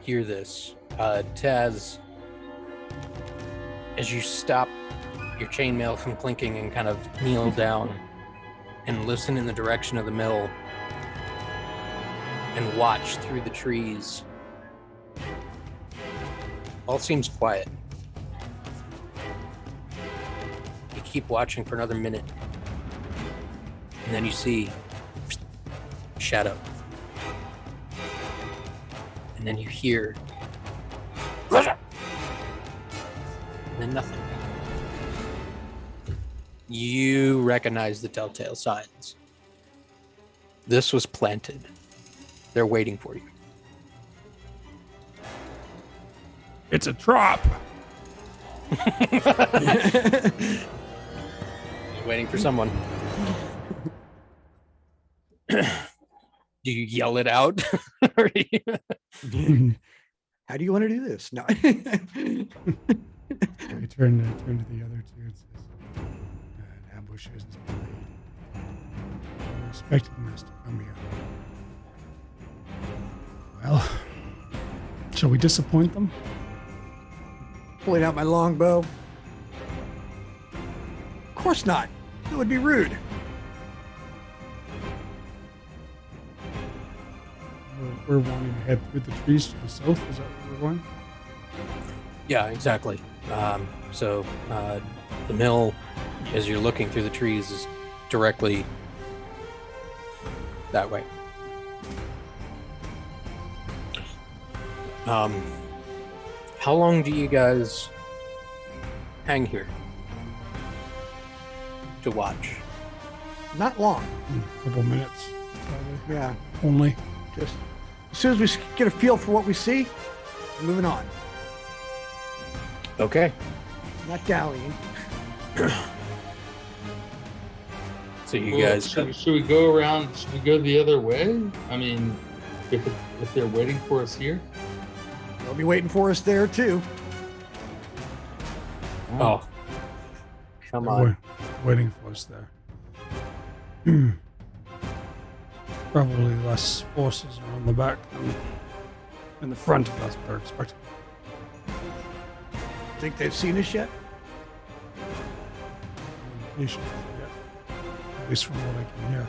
A: hear this. Taz, as you stop your chainmail from clinking and kind of kneel down and listen in the direction of the mill and watch through the trees, all seems quiet. You keep watching for another minute. And then you see shadow. And then you hear. And then nothing. You recognize the telltale signs. This was planted. They're waiting for you.
D: It's a trap.
A: Waiting for someone. Do you yell it out? Or do you-
B: How do you want to do this? No.
D: I turn to the other two and says, "An ambush is made. We're expecting us to come here. Well, shall we disappoint them?"
B: Pulling out my longbow. Of course not. That would be rude.
D: We're wanting to head through the trees to the south. Is that where we're going?
A: Yeah, exactly. So the mill, as you're looking through the trees, is directly that way. How long do you guys hang here to watch?
B: Not long.
D: A couple minutes, probably.
B: Yeah.
D: Only.
B: Just as soon as we get a feel for what we see, we're moving on.
A: Okay.
B: Not dallying.
A: So you
C: Well,
A: guys,
C: should we go around? Should we go the other way? I mean, if they're waiting for us here.
B: They'll be waiting for us there too.
A: oh, come
D: They're
A: on.
D: waiting for us there. Probably less forces are on the back than in the front, if that's what they're expecting.
B: Think they've seen us yet?
D: Indication yet. At least from what I can hear.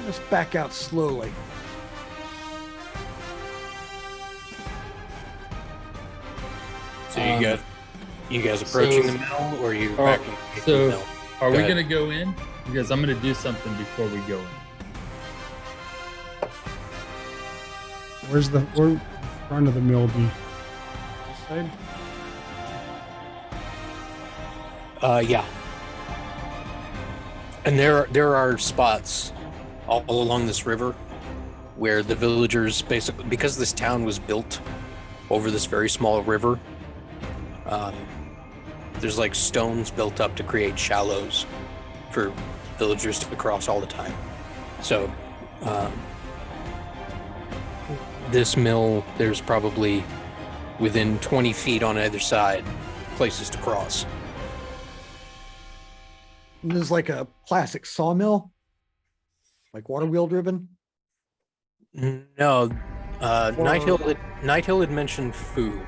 B: Let's back out slowly.
A: So you guys approaching
C: so-
A: the mill, or are you
C: Oh,
A: backing away from
C: so-
A: the mill?
C: Are
A: Go
C: we
A: ahead.
C: gonna go in? Because I'm gonna do something before we go in.
D: Where's the front of the mill be? This side?
A: Yeah. And there are spots all along this river where the villagers basically, because this town was built over this very small river, there's like stones built up to create shallows for villagers to cross all the time. So this mill, there's probably within 20 feet on either side places to cross.
B: And this is like a classic sawmill, like water wheel driven.
A: No, Night Hill had mentioned food.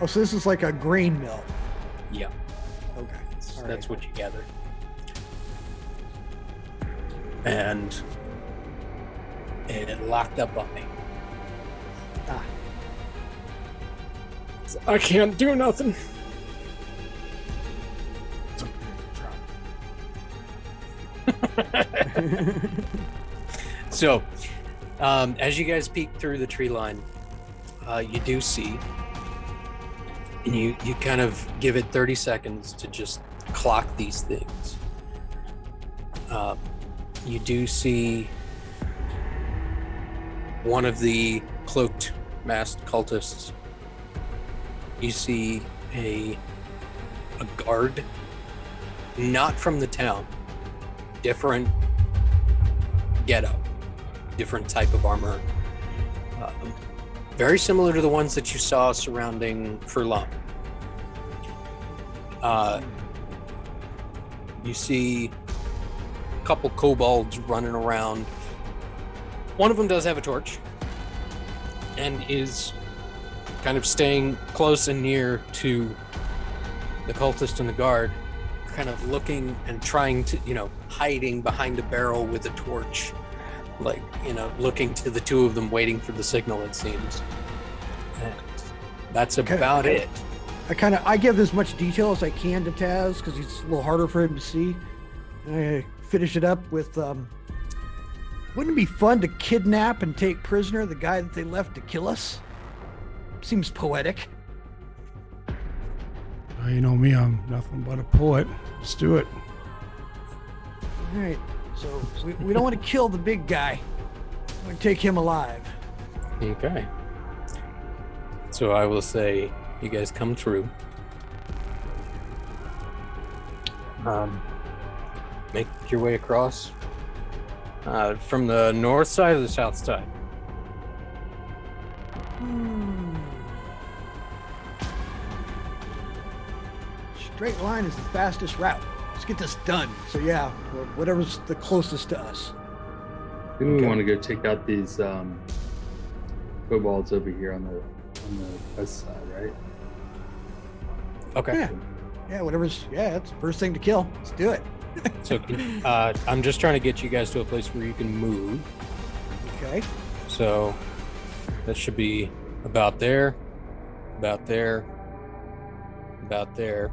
B: Oh, so this is like a grain mill.
A: Yeah,
B: Okay. All
A: that's
B: right.
A: what you gather. And it locked up on me.
B: Ah.
A: I can't do nothing.
D: It's okay.
A: So, as you guys peek through the tree line, you do see, and you kind of give it 30 seconds to just clock these things. You do see one of the cloaked, masked cultists. You see a guard, not from the town, different getup, different type of armor, very similar to the ones that you saw surrounding Furlong. You see a couple kobolds running around. One of them does have a torch and is kind of staying close and near to the cultist and the guard, kind of looking and trying to, hiding behind a barrel with a torch, like, looking to the two of them, waiting for the signal, it seems. And that's about it.
B: I give as much detail as I can to Taz because it's a little harder for him to see. And I finish it up with, wouldn't it be fun to kidnap and take prisoner the guy that they left to kill us? Seems poetic.
D: You know me, I'm nothing but a poet. Let's do it.
B: All right. So we don't want to kill the big guy. We want to take him alive.
A: Okay. So I will say you guys come through. Make your way across. From the north side or the south side?
B: Straight line is the fastest route. Let's get this done. So yeah, whatever's the closest to us.
C: Then we want to go take out these kobolds over here on the west side, right?
A: Okay.
B: Yeah, it's the first thing to kill. Let's do it.
A: So I'm just trying to get you guys to a place where you can move.
B: Okay.
A: So that should be about there, about there, about there.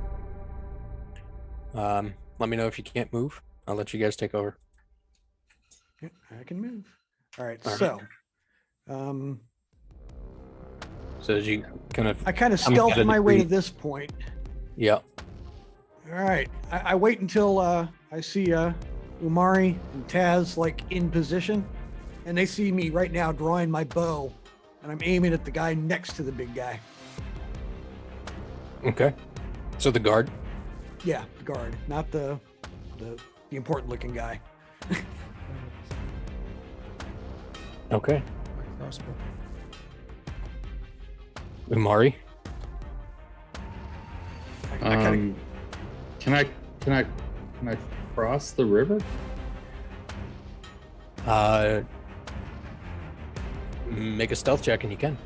A: Let me know if you can't move. I'll let you guys take over.
B: Yeah, I can move. All right.
A: All right.
B: So,
A: So as you kind of,
B: I kind of
A: I'm
B: stealth
A: gonna
B: my way to
A: agree.
B: this point.
A: yeah.
B: All right. I wait until I see Umari and Taz like in position, and they see me right now drawing my bow, and I'm aiming at the guy next to the big guy.
A: Okay. So the guard.
B: Yeah, the guard, not the important looking guy.
A: Okay.
D: My crossbow.
A: Umari.
B: I kinda,
C: Can I cross the river?
A: Make a stealth check and you can.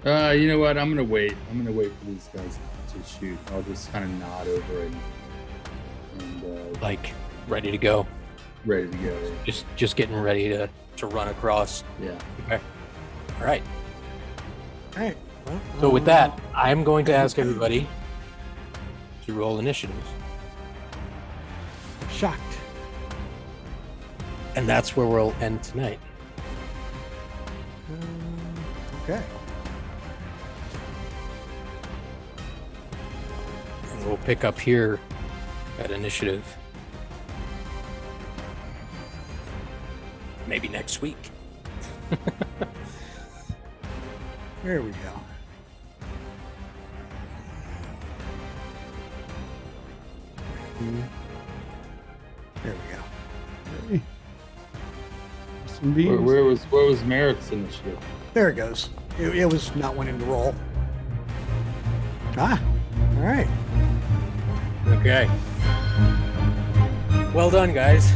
C: You know what? I'm gonna wait. I'm gonna wait for these guys to shoot. I'll just kind of nod over and
A: Like ready to go.
C: ready to go.
A: Just getting ready to run across.
C: Yeah.
A: Okay. All right.
B: all right. Well,
A: So with that, I'm going to ask everybody to roll initiative.
B: shocked.
A: And that's where we'll end tonight.
B: Okay.
A: And we'll pick up here at initiative. Maybe next week.
B: There we go. There we go.
D: Hey. Some beans.
C: Where was Merrick's initiative?
B: There it goes. It was not wanting to roll. Ah, all right.
A: Okay. Well done, guys.